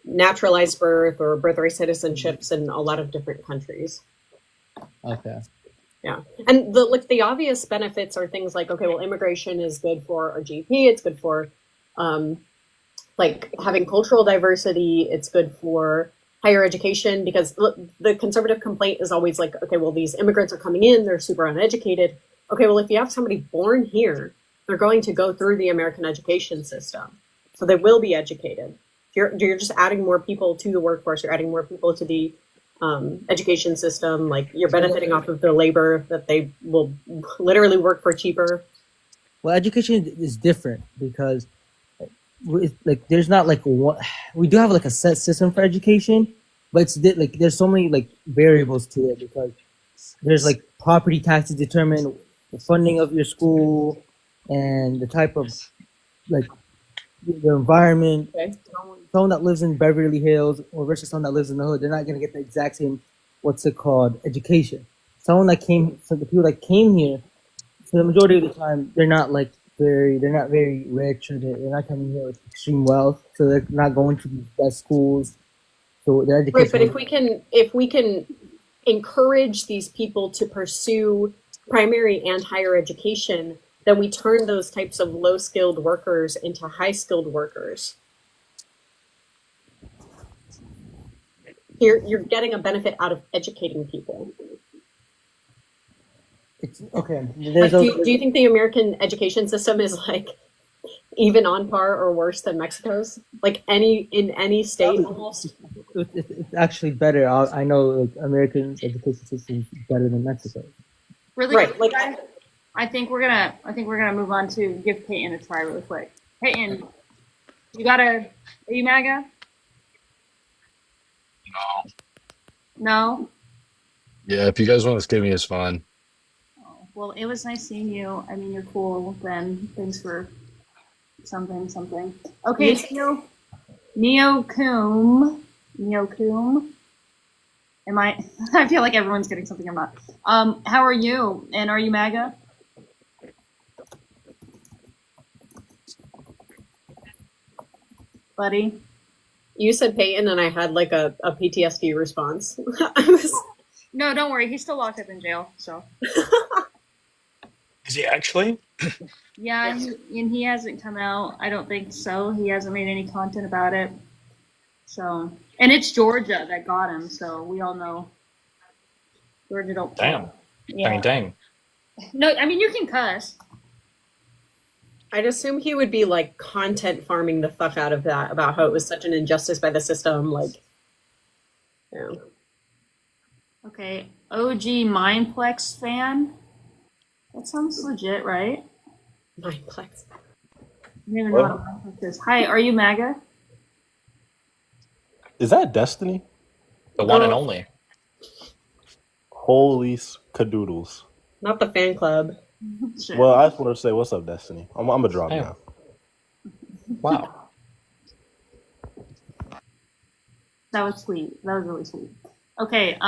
naturalized birth or birthright citizenships in a lot of different countries. Okay. Yeah. And the obvious benefits are things like, okay, well, immigration is good for our GDP. It's good for like having cultural diversity. It's good for higher education because the conservative complaint is always like, okay, well, these immigrants are coming in, they're super uneducated. Okay, well, if you have somebody born here, they're going to go through the American education system. So they will be educated. You're just adding more people to the workforce. You're adding more people to the education system. Like you're benefiting off of their labor that they will literally work for cheaper. Well, education is different because like there's not like one, we do have like a set system for education, but it's like there's so many like variables to it because there's like property taxes determine the funding of your school and the type of like the environment. Okay. Someone that lives in Beverly Hills or versus someone that lives in the hood, they're not gonna get the exact same what's it called education. The people that came here, for the majority of the time, they're not very rich or they're not coming here with extreme wealth, so they're not going to the best schools. So their education. Right, but if we can encourage these people to pursue primary and higher education, then we turn those types of low-skilled workers into high-skilled workers. You're getting a benefit out of educating people. It's okay. Like, do you think the American education system is like even on par or worse than Mexico's? Like in any state almost? It's actually better. I know like American education system is better than Mexico. Really Right, quick, like- guys, I think we're gonna move on to give Peyton a try really quick. Peyton, are you MAGA? No. No? Yeah, if you guys want to skip me, it's fine. Oh, well, it was nice seeing you. I mean, you're cool, Ben. Thanks for something. Okay, Neokum. Am I? I feel like everyone's getting something I'm not. How are you? And are you MAGA? Buddy? You said Peyton, and I had like a PTSD response. I was No, don't worry. He's still locked up in jail, so. Is he actually? Yeah, and he hasn't come out. I don't think so. He hasn't made any content about it. So, and it's Georgia that got him. So we all know Georgia don't. Damn. Yeah. I mean, dang. No, I mean you can cuss. I'd assume he would be like content farming the fuck out of that about how it was such an injustice by the system. Like, yeah. Okay, OG Mindplex fan. That sounds legit, right? Mindplex. I don't even know what a Mindplex is. Hi, are you MAGA? Is that Destiny? The one and only. Holy cadoodles. Not the fan club. Shit. Well, I just want to say, what's up, Destiny? I'm a drop Hey. now. Wow. That was sweet. That was really sweet. Okay,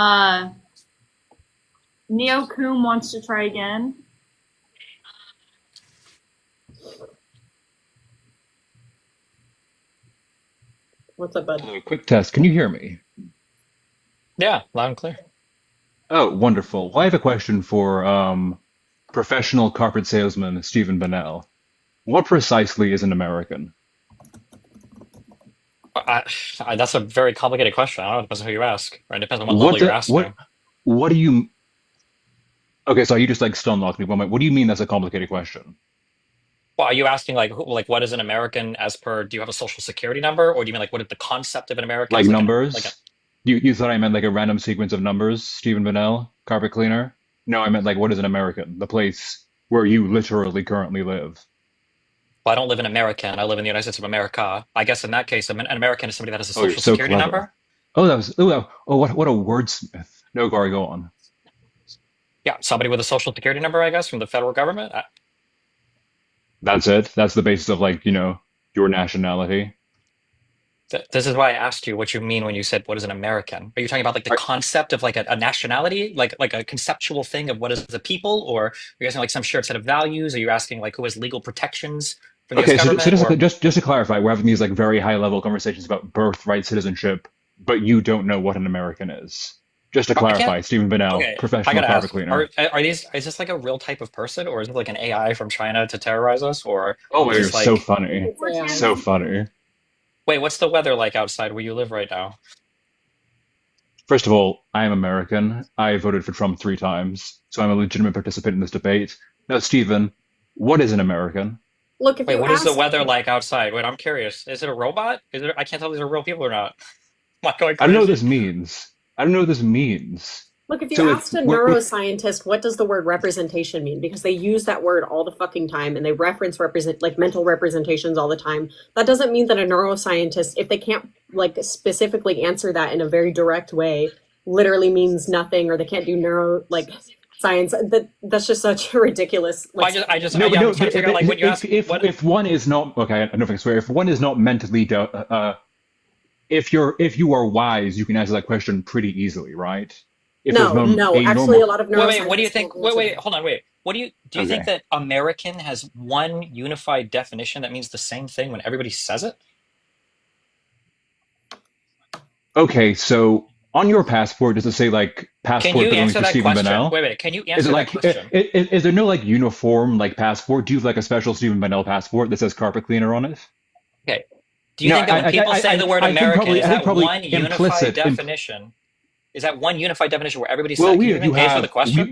Neo Coom wants to try again. What's up, bud? Hello, quick test. Can you hear me? Yeah, loud and clear. Oh, wonderful. Well, I have a question for professional carpet salesman Stephen Bennell. What precisely is an American? That's a very complicated question. I don't know. It depends on who you ask, right? It depends on what What level you're do, asking. what do you? Okay, so you just like stun locked me. What do you mean that's a complicated question? Well, are you asking like what is an American as per? Do you have a social security number, or do you mean like what is the concept of an American Like is like a numbers? You thought I meant like a random sequence of numbers, Stephen Bennell, carpet cleaner? No, I meant like what is an American? The place where you literally currently live. Well, I don't live in America, and I live in the United States of America. I guess in that case, an American is somebody that has a Oh, you're social so security clever. number. Oh, that was what a wordsmith. No, Gary, go on. Yeah, somebody with a social security number, I guess, from the federal government. That's it. That's the basis of like, your nationality. This is why I asked you what you mean when you said what is an American. Are you talking about like the Are- concept of like a nationality, like a conceptual thing of what is a people, or are you asking like some shared set of values? Are you asking like who has legal protections from the U.S. Okay, so government? just Or just to clarify, we're having these like very high level conversations about birthright citizenship, but you don't know what an American is. Just to I can't. clarify, Stephen Bennell, Okay, I professional gotta carpet ask: cleaner. are these? Is this like a real type of person, or is it like an AI from China to terrorize us, or Oh my, is you're this so like? funny. It's AI. So funny. Wait, what's the weather like outside where you live right now? First of all, I am American. I voted for Trump 3 times, so I'm a legitimate participant in this debate. Now, Stephen, what is an American? Look, if Wait, you what is the ask, weather like outside? Wait, I'm curious. Is it a robot? Is it? I can't tell if these are real people or not. Am I going I don't know what crazy? this means. I don't know what this means. look, if you So asked a neuroscientist, what does the word representation mean? Because they use that word all the fucking time and they reference represent like mental representations all the time. That doesn't mean that a neuroscientist, if they can't like specifically answer that in a very direct way, literally means nothing, or they can't do neuro like science. That's just such a ridiculous Well, like. no, but yeah, I'm no, trying to figure out like when you ask what. if one is not okay, I don't know if I can swear. If one is not mentally, if you are wise, you can answer that question pretty easily, right? If there's No, no, a actually, a normal, lot of Wait, what do you neuroscientists think? won't answer Wait, that. hold on, wait. What do you think okay, that American has one unified definition that means the same thing when everybody says it? okay, so on your passport, does it say like Can passport you belonging answer to that Stephen question? Bennell? Wait, can you Is it answer that like question? is there no like uniform like passport? Do you have like a special Stephen Bennell passport that says carpet cleaner on it? Okay. Do you No, think that when people say the word I think American, probably is that one unified implicit. definition? Is that one unified definition where everybody Well, said? Can you even answer the question?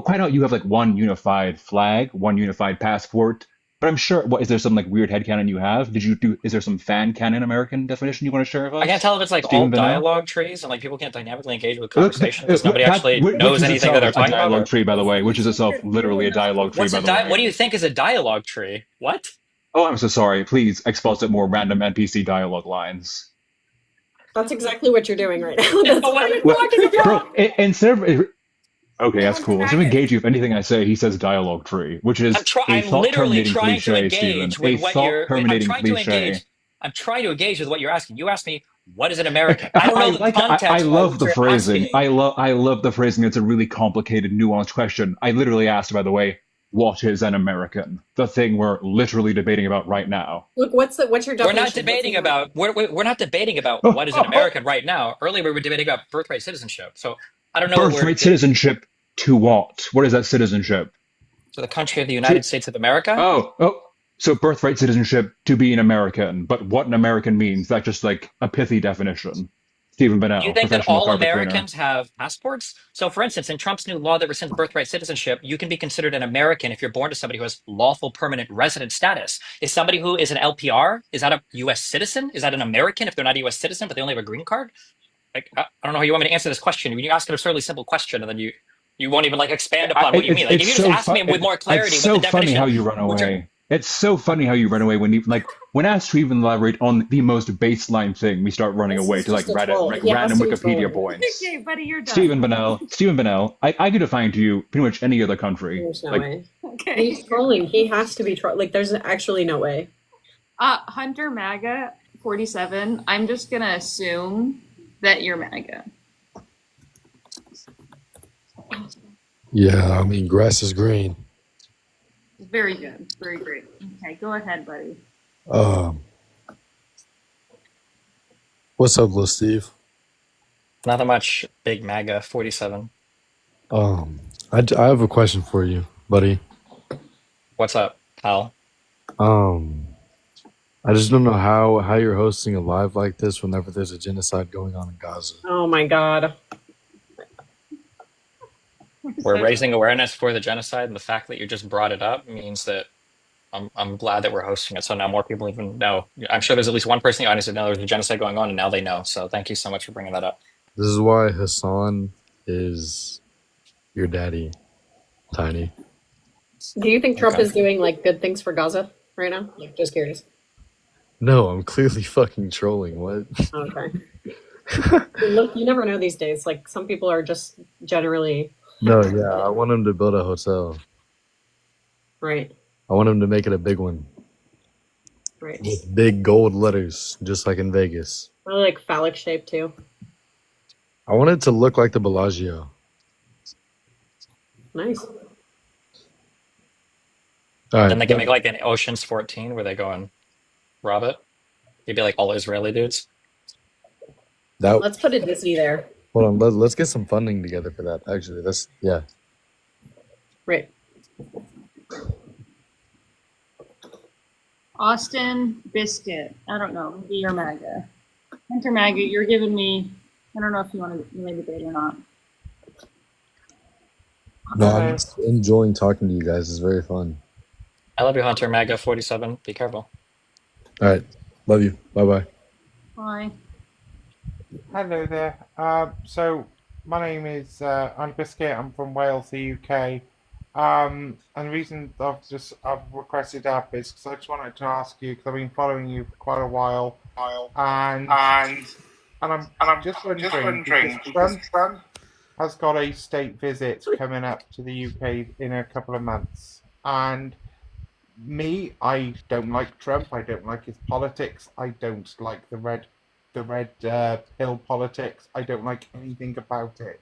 quite out you have like one unified flag, one unified passport. But I'm sure. What is there some like weird headcanon you have? Did you do? Is there some fan canon American definition you want to share with I can't us, tell if it's like all Stephen Bennell? dialogue trees and like people can't dynamically engage with Look, conversation because nobody actually which knows is anything that itself they're a talking about. dialogue Or tree, by the way. Which is itself literally a dialogue tree, by the what way. do you think is a dialogue tree? What? Oh, I'm so sorry. Please exposit more random NPC dialogue lines. That's exactly what you're doing right now. That's What are you Well, talking bro, about? instead of okay, that's cool. Instead of engage you with anything I say, he says dialogue tree, which is a I'm literally thought-terminating trying to cliche, Stephen. engage A with what you're. I'm thought-terminating trying to cliche. engage. I'm trying to engage with what you're asking. You asked me what is an American. I don't know the I context by love which the you're phrasing. asking. I love the phrasing. It's a really complicated, nuanced question. I literally asked, by the way, what is an American? The thing we're literally debating about right now. Look, what's your We're not definition? What's debating an American? about we're not debating about Oh, what is an oh, oh. American right now. Earlier we were debating about birthright citizenship. So I don't know what we're Birthright citizenship to what? What is that citizenship? to the country of the To United States of America. oh. So birthright citizenship to be an American, but what an American means, that's just like a pithy definition. Stephen Do you Bennell, think that professional all carpet cleaner. Americans have passports? So, for instance, in Trump's new law that rescinds birthright citizenship, you can be considered an American if you're born to somebody who has lawful permanent resident status. Is somebody who is an LPR, is that a U.S. citizen? Is that an American if they're not a U.S. citizen, but they only have a green card? Like, I don't know how you want me to answer this question. When you ask an absurdly simple question and then you won't even like expand upon what you mean. Like, if you just ask me with more clarity It's what the so funny definition, how you run what you're, away. It's so funny how you run away when you like when asked to even elaborate on the most baseline thing, we start running This away is to like just a troll. He has random to be Wikipedia trolling. points. Okay, buddy, you're done. Stephen Bennell, I could define to you pretty much any other country. There's no Like way. Okay. He's trolling. He has to be trolling. Like, there's actually no way. Hunter MAGA 47. I'm just gonna assume that you're MAGA. Yeah, I mean, grass is green. Very good. Very great. Okay, go ahead, buddy. Um, What's up, Lil Steve? Not much. Big MAGA 47. Um, I have a question for you, buddy. What's up, pal? Um, I just don't know how you're hosting a live like this whenever there's a genocide going on in Gaza. Oh my god. We're raising awareness for the genocide, and the fact that you just brought it up means that I'm glad that we're hosting it. So now more people even know. I'm sure there's at least one person in the audience that knows there's a genocide going on, and now they know. So thank you so much for bringing that up. This is why Hassan is your daddy, Tiny. Do you think Trump Okay. is doing like good things for Gaza right now? Like, just curious. No, I'm clearly fucking trolling. What? Okay. Look, you never know these days. Like, some people are just generally No, yeah, I want him to build a hotel. right. I want him to make it a big one Right. with big gold letters, just like in Vegas. Really like phallic shape too. I want it to look like the Bellagio. Nice. All right. Then they can make like an Ocean's 14 where they go and rob it. It'd be like all Israeli dudes. That Let's put a Disney there. hold on. Let's get some funding together for that. Actually, that's yeah. Right. Austin Biscuit. I don't know. Maybe you're MAGA. Hunter MAGA, you're giving me. I don't know if you want to really debate or not. No, I'm just enjoying talking to you guys. It's very fun. I love you, Hunter MAGA 47. Be careful. All right, love you. Bye bye. Bye. Hello there. So my name is Andy Biscuit. I'm from Wales, the UK. And the reason I've requested up is because I just wanted to ask you, because I've been following you for quite a while, and I'm just wondering because Trump has got a state visit coming up to the UK in a couple of months, and I don't like Trump. I don't like his politics. I don't like the red pill politics. I don't like anything about it.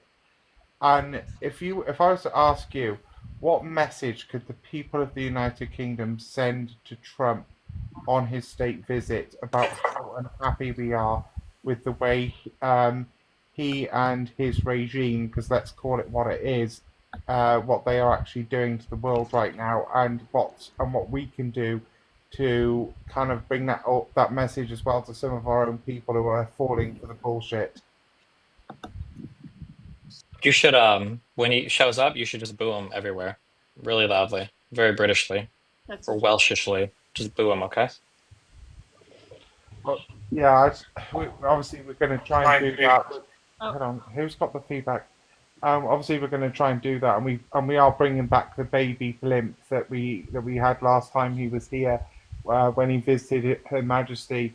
And if I was to ask you, what message could the people of the United Kingdom send to Trump on his state visit about how unhappy we are with the way he and his regime, because let's call it what it is, what they are actually doing to the world right now, and what we can do to kind of bring that message as well to some of our own people who are falling for the bullshit. You should when he shows up, you should just boo him everywhere, really loudly, very Britishly That's or Welshishly. Just boo him, okay? But yeah, obviously we're going to try and do that. Oh. Hold on, who's got the feedback? Obviously we're going to try and do that, and we are bringing back the baby blimp that we had last time he was here, when he visited Her Majesty.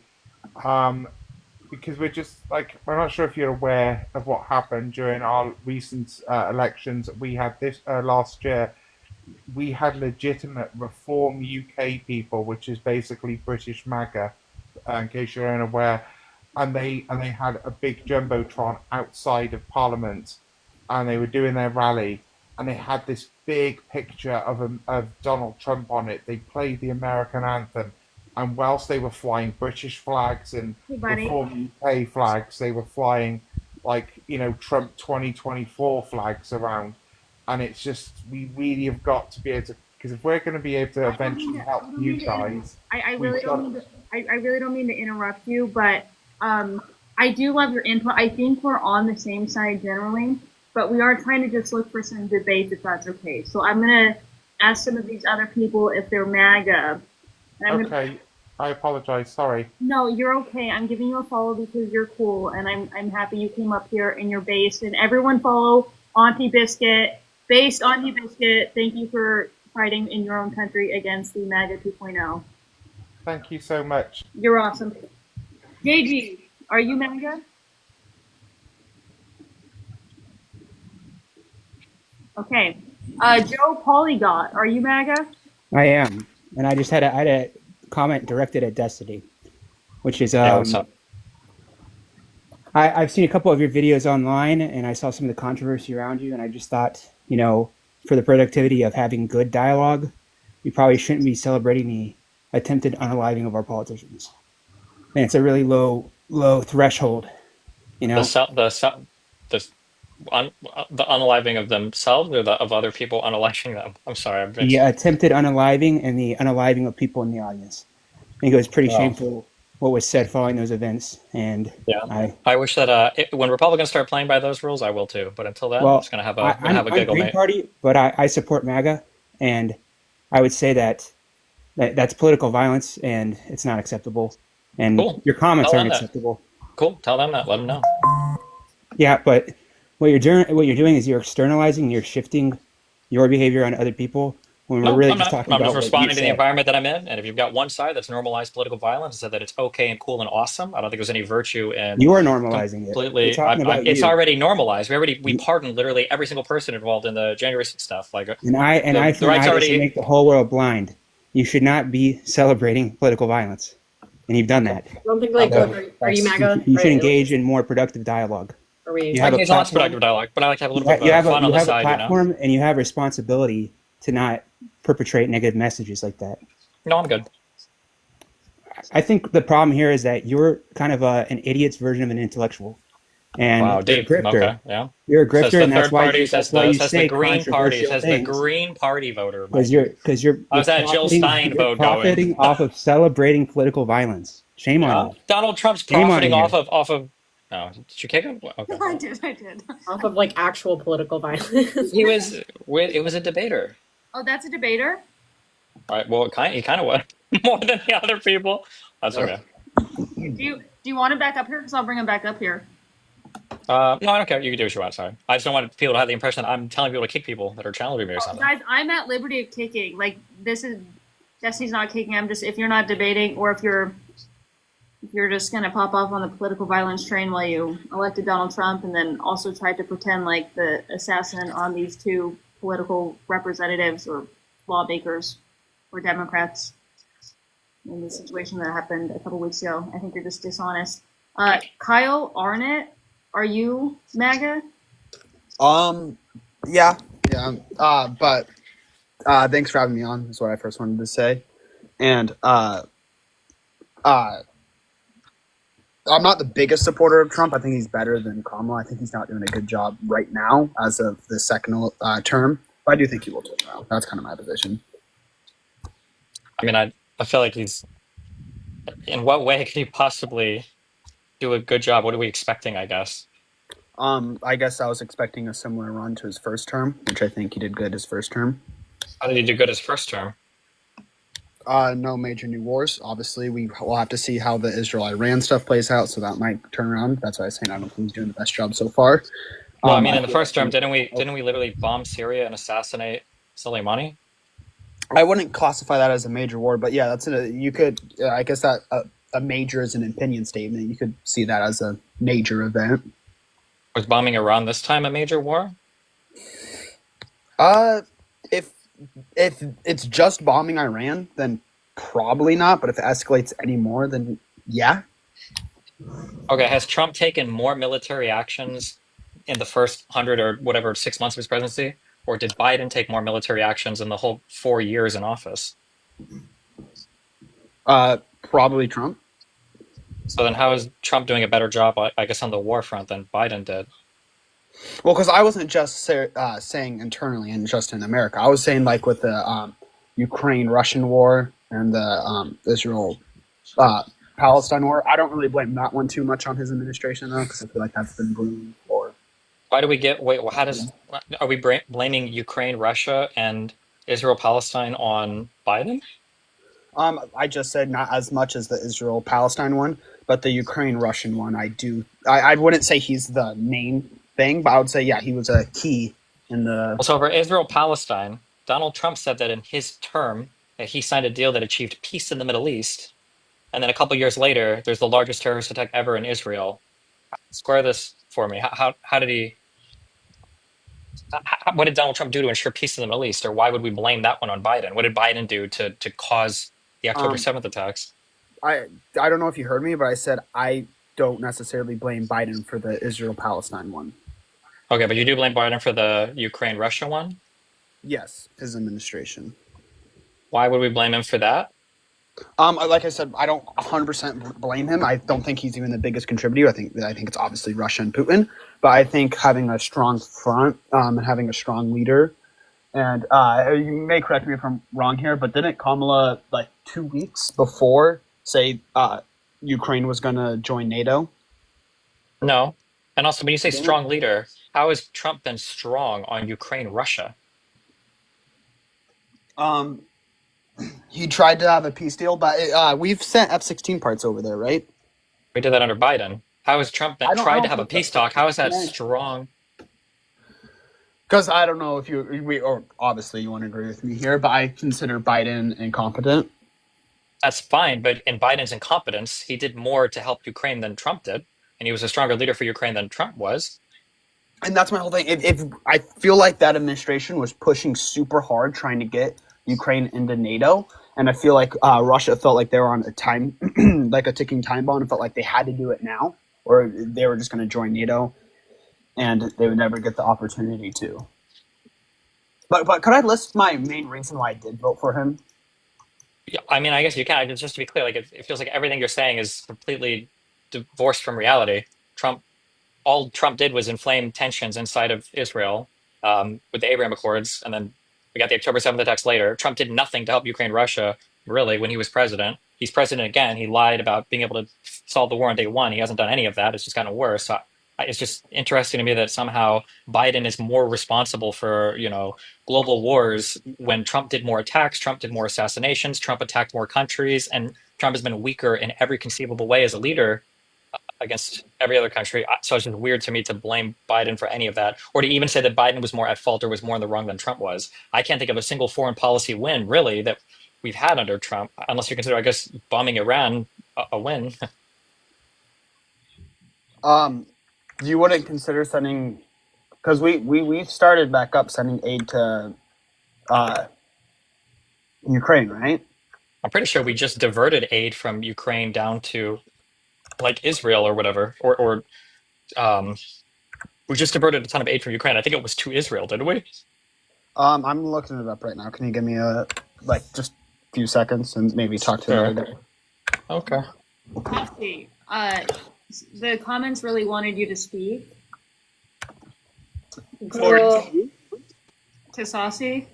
Because we're not sure if you're aware of what happened during our recent elections we had this last year. We had legitimate Reform UK people, which is basically British MAGA, in case you're unaware, and they had a big jumbotron outside of Parliament, and they were doing their rally, and they had this big picture of Donald Trump on it. They played the American anthem. And whilst they were flying British flags and Reform UK flags, they were flying Trump 2024 flags around. And it's just, we really have got to be able to, because if we're going to be able to eventually help you guys, I really don't mean to interrupt you, but I do love your input. I think we're on the same side generally, but we are trying to just look for some debates if that's okay. So I'm gonna ask some of these other people if they're MAGA. Okay, I apologize. Sorry. No, you're okay. I'm giving you a follow because you're cool, and I'm happy you came up here and you're based. And everyone follow Auntie Biscuit, based Auntie Biscuit. Thank you for fighting in your own country against the MAGA 2.0. Thank you so much. You're awesome. JG, are you MAGA? Okay. Joe Polygot, are you MAGA? I am, and I had a comment directed at Destiny, which is what's up? I've seen a couple of your videos online, and I saw some of the controversy around you, and I just thought, for the productivity of having good dialogue, we probably shouldn't be celebrating the attempted unaliving of our politicians. And it's a really low low threshold. You The know, the the unaliving of themselves or of other people unaliving them. I'm sorry, I've the mixed. attempted unaliving and the unaliving of people in the audience. I think it was pretty Oh, shameful what was said following those events, and yeah. I I wish that when Republicans start playing by those rules, I will too. But until then, I'm well, just gonna have I, a I'm giggle, Green mate. Party, but I support MAGA, and I would say that's political violence, and it's not acceptable. And Cool. your comments Tell aren't them that. acceptable. Cool. Tell them that. Let them know. Yeah, but what you're doing is you're externalizing, you're shifting your behavior on other people when we're No, really I'm just not. talking I'm just about what you responding to the said. environment that I'm in. And if you've got one side that's normalized political violence and said that it's okay and cool and awesome, I don't think there's any virtue in You are normalizing it. We're completely. talking about It's you. already normalized. We You- pardoned literally every single person involved in the January 6th stuff. Like An eye the for an right's eye doesn't already. make the whole world blind. You should not be celebrating political violence, and you've done that. I don't think I'm like good. look, are you That's MAGA? you should Right? engage in more productive dialogue. Are we? You I have a engage in lots of platform. productive dialogue, but I like to have a little bit of fun on You the have a side. platform, and you have responsibility to not perpetrate negative messages like that. No, I'm good. I think the problem here is that you're kind of an idiot's version of an intellectual, and Wow, you're a deep. Okay, grifter. yeah. You're a Says grifter, the and third party. that's why you Says the say Green Party. controversial Says the things. Green Party voter, Because Mike. you're How's that Jill Stein you're vote going? profiting off of celebrating political violence. Shame on Yeah, you. Donald Trump's Shame on profiting you. off of. Oh, did you kick him? Okay. I did. I did. Off of like actual political violence. He was. It was a debater. Oh, that's a debater. All right. Well, he kind of was more than the other people. That's okay. Do you want him back up here? Because I'll bring him back up here. No, I don't care. You can do what you want. Sorry. I just don't want people to have the impression that I'm telling people to kick people that are challenging me or Oh, something. guys, I'm at liberty of kicking. Like this is Destiny's not kicking. I'm just if you're not debating or if you're just gonna pop off on the political violence train while you elected Donald Trump and then also tried to pretend like the assassin on these two political representatives or lawmakers or Democrats in the situation that happened a couple weeks ago. I think you're just dishonest. Kyle Arnett, are you MAGA? Yeah, yeah. But thanks for having me on. Is what I first wanted to say. And I'm not the biggest supporter of Trump. I think he's better than Kamala. I think he's not doing a good job right now as of the second term. But I do think he will do it well. That's kind of my position. I mean, I feel like he's. In what way could he possibly do a good job? What are we expecting? I guess. I guess I was expecting a similar run to his first term, which I think he did good his first term. How did he do good his first term? No major new wars. Obviously, we'll have to see how the Israel-Iran stuff plays out, so that might turn around. That's why I was saying I don't think he's doing the best job so far. Well, I mean, in the feel first like term, didn't we literally bomb Syria and assassinate Soleimani? I wouldn't classify that as a major war, but yeah, you could. I guess that a major is an opinion statement. You could see that as a major event. Was bombing Iran this time a major war? If it's just bombing Iran, then probably not. But if it escalates any more, then yeah. Okay, has Trump taken more military actions in the first 100 or whatever 6 months of his presidency, or did Biden take more military actions in the whole 4 years in office? Probably Trump. So then, how is Trump doing a better job, I guess, on the war front than Biden did? Well, because I wasn't just saying internally and just in America. I was saying like with the Ukraine-Russian war and the Israel-Palestine war. I don't really blame that one too much on his administration though, because I feel like that's been brewing for. Why do we get? Wait, how does? Are we blaming Ukraine, Russia, and Israel, Palestine on Biden? I just said not as much as the Israel-Palestine one, but the Ukraine-Russian one, I wouldn't say he's the main thing, but I would say, yeah, he was a key in the... Well, so for Israel, Palestine, Donald Trump said that in his term that he signed a deal that achieved peace in the Middle East, and then a couple years later, there's the largest terrorist attack ever in Israel. Square this for me. How did he? What did Donald Trump do to ensure peace in the Middle East, or why would we blame that one on Biden? What did Biden do to cause the October 7th attacks? I don't know if you heard me, but I said I don't necessarily blame Biden for the Israel-Palestine one. Okay, but you do blame Biden for the Ukraine-Russia one? Yes, his administration. Why would we blame him for that? Like I said, I don't 100% blame him. I don't think he's even the biggest contributor. I think it's obviously Russia and Putin. But I think having a strong front and having a strong leader, and you may correct me if I'm wrong here, but didn't Kamala like 2 weeks before say Ukraine was going to join NATO? No. And also, when you say Didn't it? strong leader, how has Trump been strong on Ukraine, Russia? He tried to have a peace deal, but we've sent F-16 parts over there, right? We did that under Biden. How has Trump I tried to don't have a think peace so. talk? How is that Yeah. strong? Because I don't know if or obviously you want to agree with me here, but I consider Biden incompetent. That's fine, but in Biden's incompetence, he did more to help Ukraine than Trump did, and he was a stronger leader for Ukraine than Trump was. And that's my whole thing. If I feel like that administration was pushing super hard trying to get Ukraine into NATO, and I feel like Russia felt like they were on a time, like a ticking time bomb, and felt like they had to do it now, or they were just going to join NATO, and they would never get the opportunity to. But could I list my main reason why I did vote for him? Yeah, I mean, I guess you can. Just to be clear, like it feels like everything you're saying is completely divorced from reality. All Trump did was inflame tensions inside of Israel with the Abraham Accords, and then we got the October 7th attacks later. Trump did nothing to help Ukraine, Russia, really, when he was president. He's president again. He lied about being able to solve the war on day one. He hasn't done any of that. It's just gotten worse. So it's just interesting to me that somehow Biden is more responsible for, global wars when Trump did more attacks, Trump did more assassinations, Trump attacked more countries, and Trump has been weaker in every conceivable way as a leader against every other country. So it's just weird to me to blame Biden for any of that, or to even say that Biden was more at fault or was more in the wrong than Trump was. I can't think of a single foreign policy win, really, that we've had under Trump, unless you consider, I guess, bombing Iran a win. You wouldn't consider sending, because we've started back up sending aid to Ukraine, right? I'm pretty sure we just diverted aid from Ukraine down to like Israel or whatever, or we just diverted a ton of aid from Ukraine. I think it was to Israel, didn't we? I'm looking it up right now. Can you give me just a few seconds and maybe talk to another day? Okay. Cassie, the comments really wanted you to speak. Sorry. To Saucy.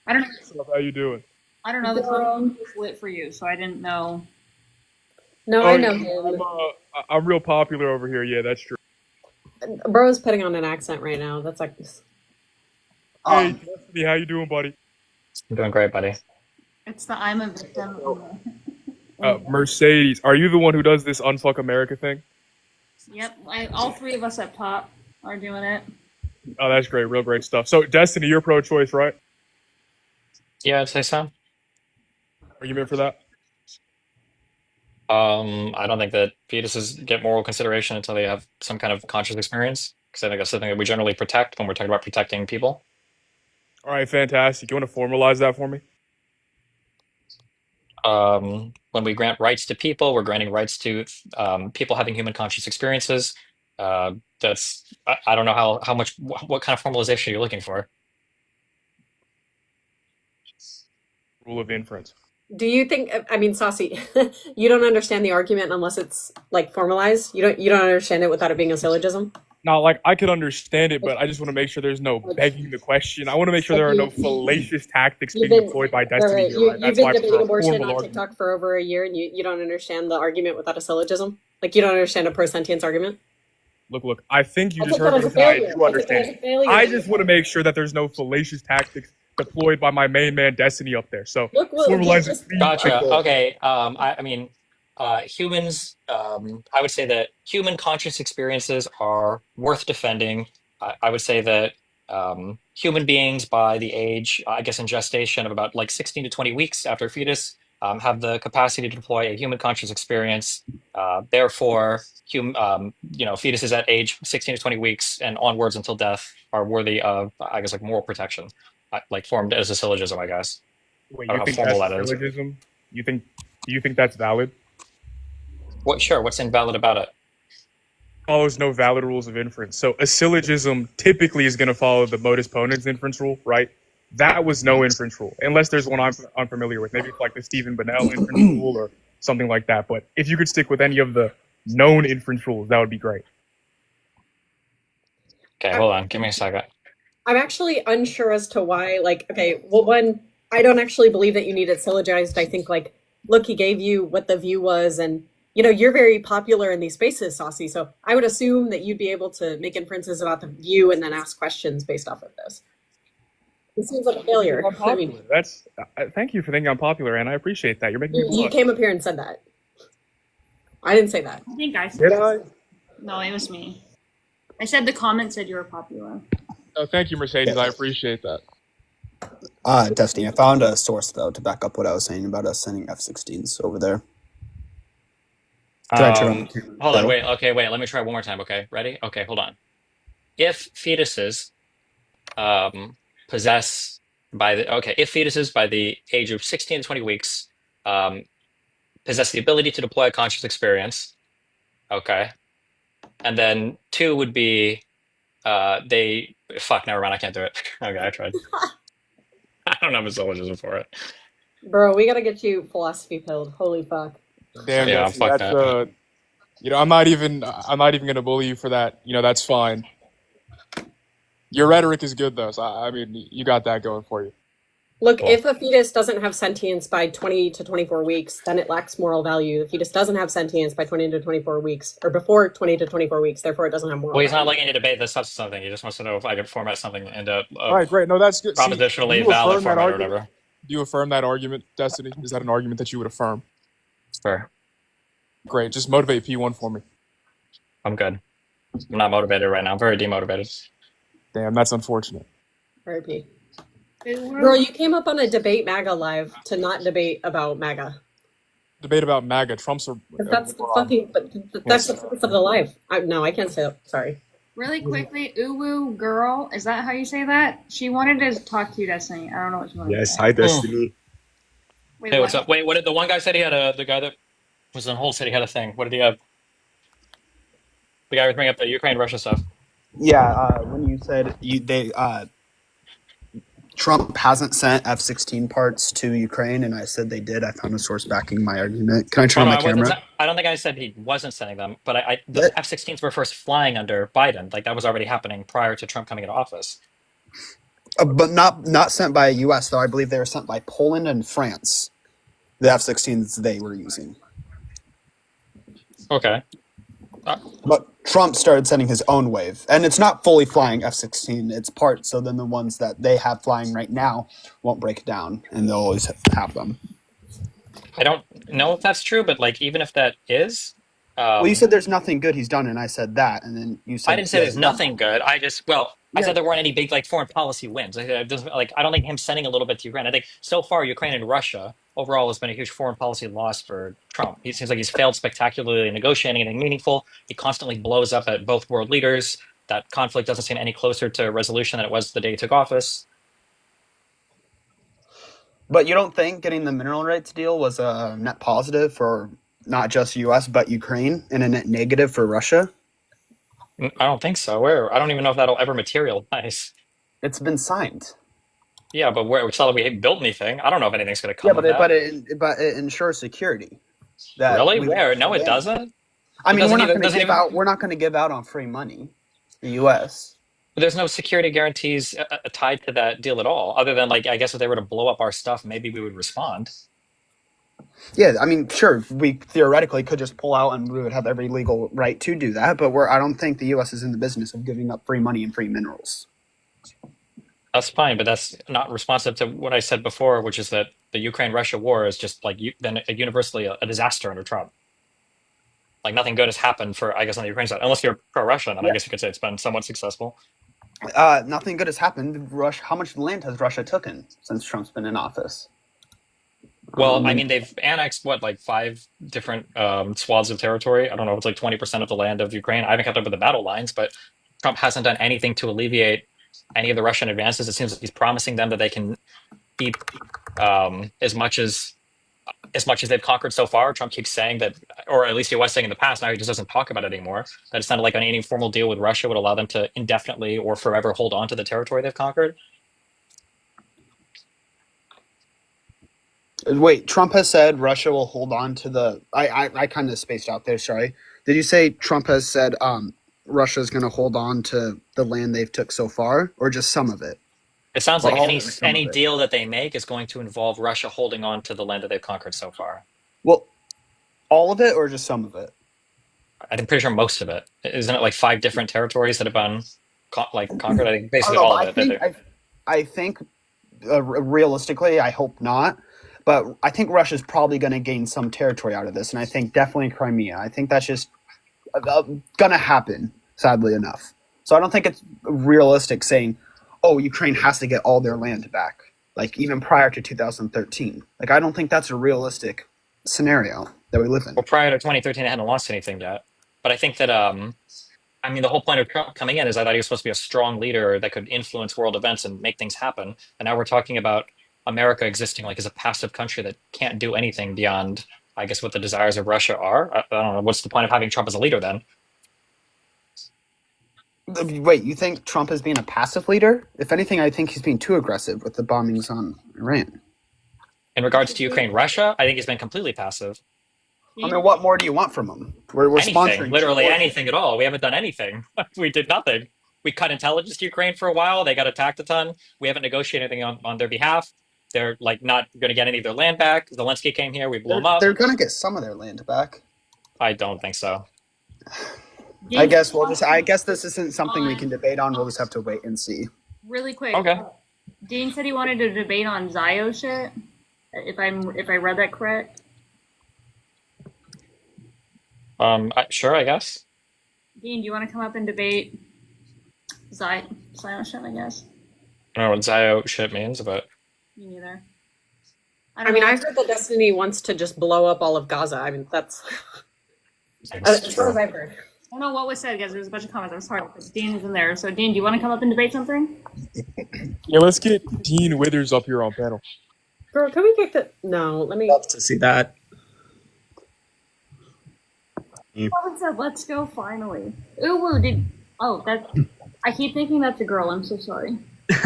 I don't know. What's up? How you doing? I don't know. The comment was lit for you, so I didn't know. No, I know him. I'm real popular over here. Yeah, that's true. Bro's putting on an accent right now. That's like. Hey, Destiny, how you doing, buddy? I'm doing great, buddy. It's the I'm a victim. Mercedes, are you the one who does this Unfuck America thing? Yep, all three of us up top are doing it. Oh, that's great. Real great stuff. So, Destiny, you're pro-choice, right? Yeah, I'd say so. Argument for that? I don't think that fetuses get moral consideration until they have some kind of conscious experience, because I think that's something that we generally protect when we're talking about protecting people. All right, fantastic. You want to formalize that for me? When we grant rights to people, we're granting rights to people having human conscious experiences. That's I don't know how much what kind of formalization you're looking for. Rule of inference. Do you think? I mean, Saucy, you don't understand the argument unless it's like formalized. You don't understand it without it being a syllogism. No, like I could understand it, but I just want to make sure there's no begging the question. I want to make sure there are no fallacious tactics being deployed by Destiny. Right. Here, right? You've That's been why debating it's a abortion formal on argument. TikTok for over a year, and you don't understand the argument without a syllogism. Like you don't understand a pro-sentience argument. Look, I think you I just took that heard as me a say I failure. do I took that as a understand. failure. I just want to make sure that there's no fallacious tactics deployed by my main man Destiny up there. So Look, well, formalize just- it. please. Gotcha. Okay. I mean, humans. I would say that human conscious experiences are worth defending. I would say that human beings by the age, I guess, in gestation of about like 16 to 20 weeks after fetus, have the capacity to deploy a human conscious experience. Therefore, fetuses at age 16 to 20 weeks and onwards until death are worthy of, I guess, like moral protection, like formed as a syllogism, I guess. Wait, I you don't know think how that's formal that is. syllogism? Do you think that's valid? Sure. What's invalid about it? Follows no valid rules of inference. So a syllogism typically is going to follow the modus ponens inference rule, right? that was no inference rule, unless there's one I'm unfamiliar with. Maybe it's like the Stephen Bonnell inference rule or something like that. But if you could stick with any of the known inference rules, that would be great. Okay, hold on. Give me a second. I'm actually unsure as to why, like, okay, well, one, I don't actually believe that you need it syllogized. I think, like, look, he gave you what the view was, and, you know, you're very popular in these spaces, Saucy, so I would assume that you'd be able to make inferences about the view and then ask questions based off of this. It seems like a failure. I mean, That's thank you for thinking I'm popular, and I appreciate that. You're making me you blush. came up here and said that. I didn't say that. I think I said Did that. I? No, it was me. I said the comment said you were popular. Oh, thank you, Mercedes. I appreciate that. Destiny, I found a source though to back up what I was saying about us sending F-16s over there. Did I turn on the camera? Hold on, No? wait. Okay, wait. Let me try one more time. Okay, ready? Okay, hold on. If fetuses possess if fetuses by the age of 16 to 20 weeks possess the ability to deploy a conscious experience, okay, and then 2 would be never mind, I can't do it. Okay, I tried. I don't have a syllogism for it. Bro, we gotta get you philosophy pilled. Holy fuck. Damn, Yeah, Destiny, fuck that's that. I'm not even gonna bully you for that. That's fine. Your rhetoric is good though, so I mean, you got that going for you. Look, Cool. if a fetus doesn't have sentience by 20 to 24 weeks, then it lacks moral value. The fetus doesn't have sentience by 20 to 24 weeks, or before 20 to 24 weeks, therefore it doesn't have moral Well, he's not value. looking to debate the substance of something. He just wants to know if I can format something into a All right, great. No, that's good. See, do propositionally you valid affirm that format or argument? whatever. Do you affirm that argument, Destiny? Is that an argument that you would affirm? Sure, Great. Just motivate P1 for me. I'm good. I'm not motivated right now. I'm very demotivated. Damn, that's unfortunate. R.I.P. It Bro, was- you came up on a debate MAGA live to not debate about MAGA. Debate about MAGA. Trump's a But that's the fucking, but that's the purpose of the live. No, I can't say that. Sorry. Really quickly, Uwu girl, is that how you say that? She wanted to talk to you, Destiny. I don't know what you want to Yes, say. hi Destiny. Wait, Hey, what? what's up? Wait, what did the one guy said he had the guy that was on hold said he had a thing. What did he have? The guy was bringing up the Ukraine Russia stuff. Yeah, when you said Trump hasn't sent F-16 parts to Ukraine, and I said they did. I found a source backing my argument. Can I turn Oh, on no, my I wasn't. camera? I don't think I said he wasn't sending them, but the What? F-16s were first flying under Biden. Like that was already happening prior to Trump coming into office. But not sent by U.S. though. I believe they were sent by Poland and France. The F-16s they were using. Okay. But Trump started sending his own wave, and it's not fully flying F-16. It's parts. So then the ones that they have flying right now won't break down, and they'll always have them. I don't know if that's true, but like even if that is, Well, you said there's nothing good he's done, and I said that, and then you said I didn't say he there's hasn't done nothing that. good. I said there weren't any big like foreign policy wins. I don't think him sending a little bit to Ukraine. I think so far Ukraine and Russia overall has been a huge foreign policy loss for Trump. He seems like he's failed spectacularly in negotiating anything meaningful. He constantly blows up at both world leaders. That conflict doesn't seem any closer to resolution than it was the day he took office. But you don't think getting the mineral rights deal was a net positive for not just U.S. but Ukraine, and a net negative for Russia? I don't think so. Where? I don't even know if that'll ever materialize. It's been signed. Yeah, but where? It's not like we haven't built anything. I don't know if anything's going to Yeah, come of that. but it ensures security. That Really? we Where? won't No, it win. doesn't. I It mean, doesn't we're not even. going to Doesn't give even. out. We're not going to give out on free money. The U.S. There's no security guarantees tied to that deal at all, other than like I guess if they were to blow up our stuff, maybe we would respond. Yeah, I mean, sure, we theoretically could just pull out, and we would have every legal right to do that. But I don't think the U.S. is in the business of giving up free money and free minerals. That's fine, but that's not responsive to what I said before, which is that the Ukraine-Russia war is just like been universally a disaster under Trump. Like nothing good has happened for, I guess, on the Ukraine side, unless you're pro-Russian, and I Yeah. guess you could say it's been somewhat successful. Nothing good has happened. Russia. How much land has Russia taken since Trump's been in office? Well, I mean, they've annexed what, like 5 different swaths of territory. I don't know if it's like 20% of the land of Ukraine. I haven't kept up with the battle lines, but Trump hasn't done anything to alleviate any of the Russian advances. It seems like he's promising them that they can keep as much as they've conquered so far. Trump keeps saying that, or at least he was saying in the past. Now he just doesn't talk about it anymore. That it's not like any formal deal with Russia would allow them to indefinitely or forever hold on to the territory they've conquered. Wait, Trump has said Russia will hold on to the. I kind of spaced out there. Sorry. Did you say Trump has said Russia's going to hold on to the land they've took so far, or just some of it? It sounds Or like all of it, or some any of it? deal that they make is going to involve Russia holding on to the land that they've conquered so far. Well, all of it, or just some of it? I'm pretty sure most of it. Isn't it like 5 different territories that have been conquered? I think I don't basically know, all but of it. That they, I think realistically, I hope not. But I think Russia's probably going to gain some territory out of this, and I think definitely Crimea. I think that's just going to happen, sadly enough. So I don't think it's realistic saying, "Oh, Ukraine has to get all their land back," like even prior to 2013. Like I don't think that's a realistic scenario that we live in. well, prior to 2013, they hadn't lost anything yet. But I think that I mean, the whole point of Trump coming in is I thought he was supposed to be a strong leader that could influence world events and make things happen. And now we're talking about America existing like as a passive country that can't do anything beyond, I guess, what the desires of Russia are. I don't know. What's the point of having Trump as a leader then? Wait, you think Trump is being a passive leader? If anything, I think he's being too aggressive with the bombings on Iran. In regards to Ukraine, Russia, I think he's been completely passive. I mean, what more do you want from him? We're Anything, sponsoring literally war. anything at all. We haven't done anything. We did nothing. We cut intelligence to Ukraine for a while. They got attacked a ton. We haven't negotiated anything on their behalf. They're like not going to get any of their land back. Zelensky came here. We blew him up. They're going to get some of their land back. I don't think so. I guess I guess this isn't something we can debate on. We'll just have to wait and see. Really quick. Okay. Dean said he wanted to debate on Zio shit. If I read that correct. Sure, I guess. Dean, do you want to come up and debate Zio shit? I guess. I don't know what Zio shit means, but Me neither. I mean, I heard that Destiny wants to just blow up all of Gaza. I mean, that's as far as I've heard. I don't know what was said, guys. There was a bunch of comments. I'm sorry, because Dean is in there. So, Dean, do you want to come up and debate something? Yeah, let's get Dean Withers up here on panel. Girl, can we get the... No, let me... Love to see that. Someone said, let's go, finally. Ooh, I keep thinking that's a girl. I'm so sorry.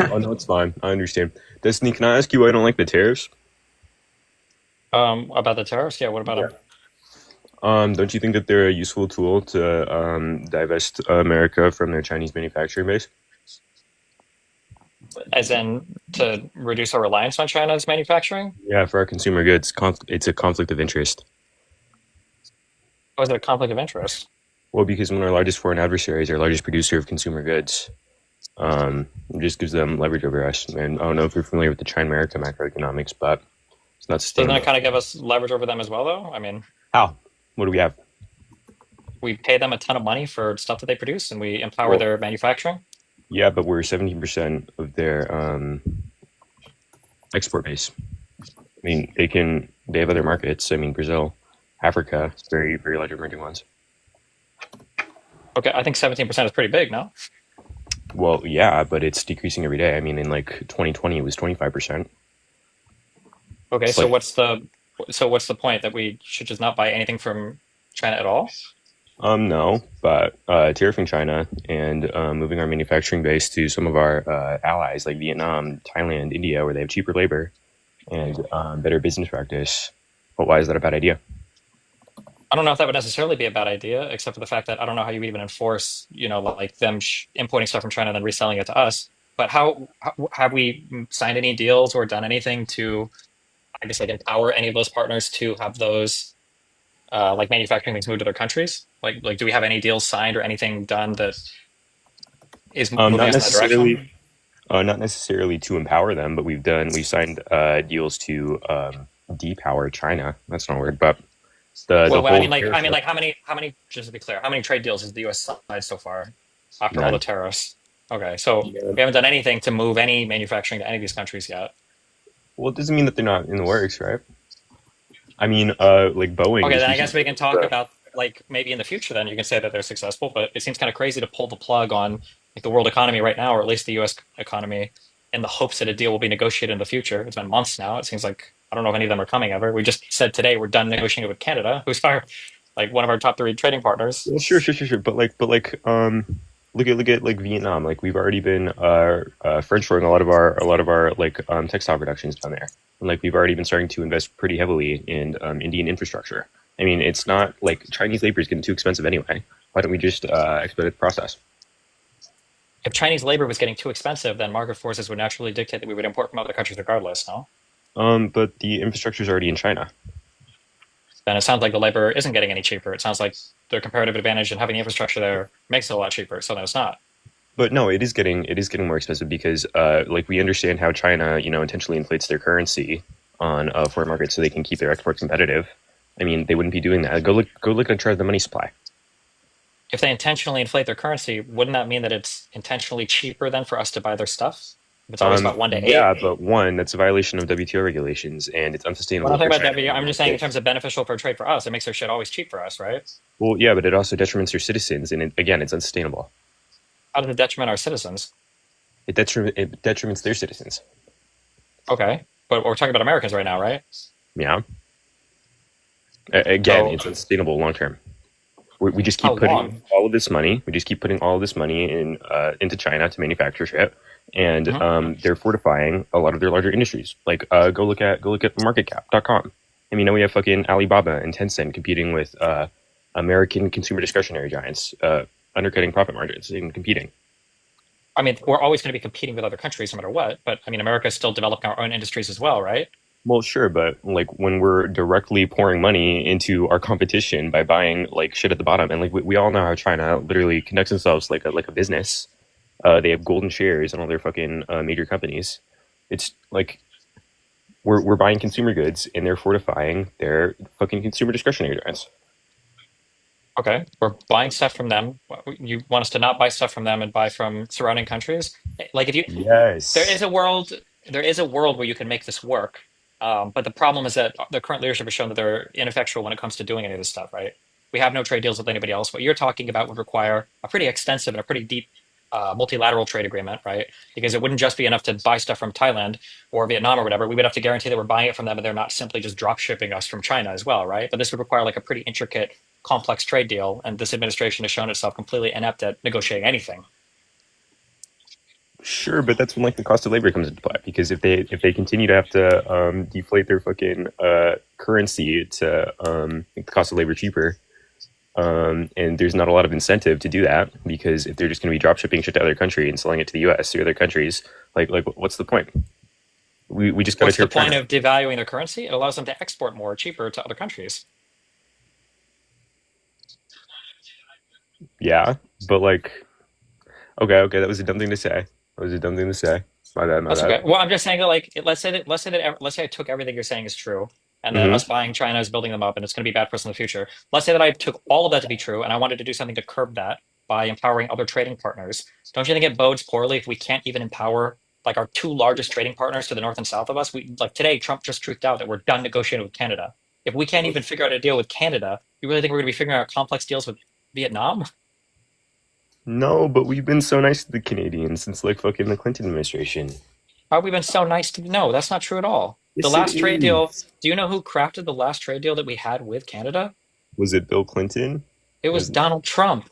Oh no, it's fine. I understand. Destiny, can I ask you why I don't like the tariffs? About the tariffs? Yeah, what about them? Don't you think that they're a useful tool to divest America from their Chinese manufacturing base? As in to reduce our reliance on China's manufacturing? Yeah, for our consumer goods, it's a conflict of interest. Or is it a conflict of interest? Well, because when our largest foreign adversary is our largest producer of consumer goods, it just gives them leverage over us. And I don't know if you're familiar with the China-America macroeconomics, but it's not sustainable. Doesn't that kind of give us leverage over them as well, though? I mean, how? What do we have? We pay them a ton of money for stuff that they produce, and we empower their manufacturing. Yeah, but we're 17% of their export base. I mean, they have other markets. I mean, Brazil, Africa, very, very large emerging ones. Okay, I think 17% is pretty big, no? Well, yeah, but it's decreasing every day. I mean, in like 2020, it was 25%. Okay, It's so like- what's the point that we should just not buy anything from China at all? No, but tariffing China and moving our manufacturing base to some of our allies like Vietnam, Thailand, India, where they have cheaper labor and better business practice. But why is that a bad idea? I don't know if that would necessarily be a bad idea, except for the fact that I don't know how you even enforce, like them importing stuff from China and then reselling it to us. But how have we signed any deals or done anything to, I guess, like empower any of those partners to have those like manufacturing things moved to their countries? Like, do we have any deals signed or anything done that is moving Not us in that direction? not necessarily to empower them, but we've signed deals to depower China. That's not a word, but the Well, whole I mean, tariff- how many? Just to be clear, how many trade deals has the U.S. signed so far after all None. the tariffs? Okay, so we haven't done anything to move any manufacturing to any of these countries yet. Well, it doesn't mean that they're not in the works, right? I mean, like Boeing. Okay, is then I using- guess we can talk about like maybe in the future. Then you can say that they're successful, but it seems kind of crazy to pull the plug on like the world economy right now, or at least the U.S. economy, in the hopes that a deal will be negotiated in the future. It's been months now. It seems like I don't know if any of them are coming ever. We just said today we're done negotiating with Canada, who's one of our top 3 trading partners. Well, sure. But Look at like Vietnam. Like we've already been friendshoring a lot of our like textile productions down there, and like we've already been starting to invest pretty heavily in Indian infrastructure. I mean, it's not like Chinese labor is getting too expensive anyway. Why don't we just expedite the process? If Chinese labor was getting too expensive, then market forces would naturally dictate that we would import from other countries regardless, no? But the infrastructure is already in China. Then it sounds like the labor isn't getting any cheaper. It sounds like the comparative advantage in having the infrastructure there makes it a lot cheaper, so no, it's not. But no, it is getting more expensive because like we understand how China, you know, intentionally inflates their currency on foreign markets so they can keep their exports competitive. I mean, they wouldn't be doing that. Go look at the money supply. If they intentionally inflate their currency, wouldn't that mean that it's intentionally cheaper then for us to buy their stuff? If it's always about 1 to 8. Yeah, but one, that's a violation of WTO regulations, and it's unsustainable. Well, I'm not for talking about China. that. I'm just saying in terms of beneficial for trade for us, it makes their shit always cheap for us, right? Well, yeah, but it also detriments your citizens, and again, it's unsustainable. How does it detriment our citizens? It detriments their citizens. Okay, but we're talking about Americans right now, right? Yeah. Again, So- it's unsustainable long term. We just keep How putting long? all of this money. We just keep putting all of this money into China to manufacture shit, and they're fortifying a lot of their larger industries. Like go look at MarketCap.com. I mean, now we have fucking Alibaba and Tencent competing with American consumer discretionary giants, undercutting profit margins and competing. I mean, we're always going to be competing with other countries no matter what, but I mean, America is still developing our own industries as well, right? Well, sure, but like when we're directly pouring money into our competition by buying like shit at the bottom, and like we all know how China literally conducts themselves like a business. They have golden shares in all their fucking major companies. It's like we're buying consumer goods and they're fortifying their fucking consumer discretionary giants. Okay, we're buying stuff from them. You want us to not buy stuff from them and buy from surrounding countries? Like if you, Yes. there is a world where you can make this work. But the problem is that the current leadership has shown that they're ineffectual when it comes to doing any of this stuff, right? We have no trade deals with anybody else. What you're talking about would require a pretty extensive and a pretty deep multilateral trade agreement, right? Because it wouldn't just be enough to buy stuff from Thailand or Vietnam or whatever. We would have to guarantee that we're buying it from them and they're not simply just drop shipping us from China as well, right? But this would require like a pretty intricate, complex trade deal. And this administration has shown itself completely inept at negotiating anything. Sure, but that's when like the cost of labor comes into play, because if they continue to have to deflate their fucking currency to make the cost of labor cheaper, and there's not a lot of incentive to do that, because if they're just going to be drop shipping shit to other country and selling it to the U.S. or other countries, like what's the point? We just got What's to the point of devaluing their currency? It allows them to export more cheaper to other countries. Yeah, but like, okay, that was a dumb thing to say. My bad. That's okay. Well, I'm just saying that, like, let's say I took everything you're saying is true, and that us buying China is building them up, and it's going to be bad for us in the future. Let's say that I took all of that to be true, and I wanted to do something to curb that by empowering other trading partners. Don't you think it bodes poorly if we can't even empower like our two largest trading partners to the north and south of us? We like today, Trump just truthed out that we're done negotiating with Canada. If we can't even figure out a deal with Canada, you really think we're going to be figuring out complex deals with Vietnam? No, but we've been so nice to the Canadians since like fucking the Clinton administration. How have we been so nice to? No, that's not true at all. Yes, The last it trade deal. is. Do you know who crafted the last trade deal that we had with Canada? Was it Bill Clinton? It was Donald Trump.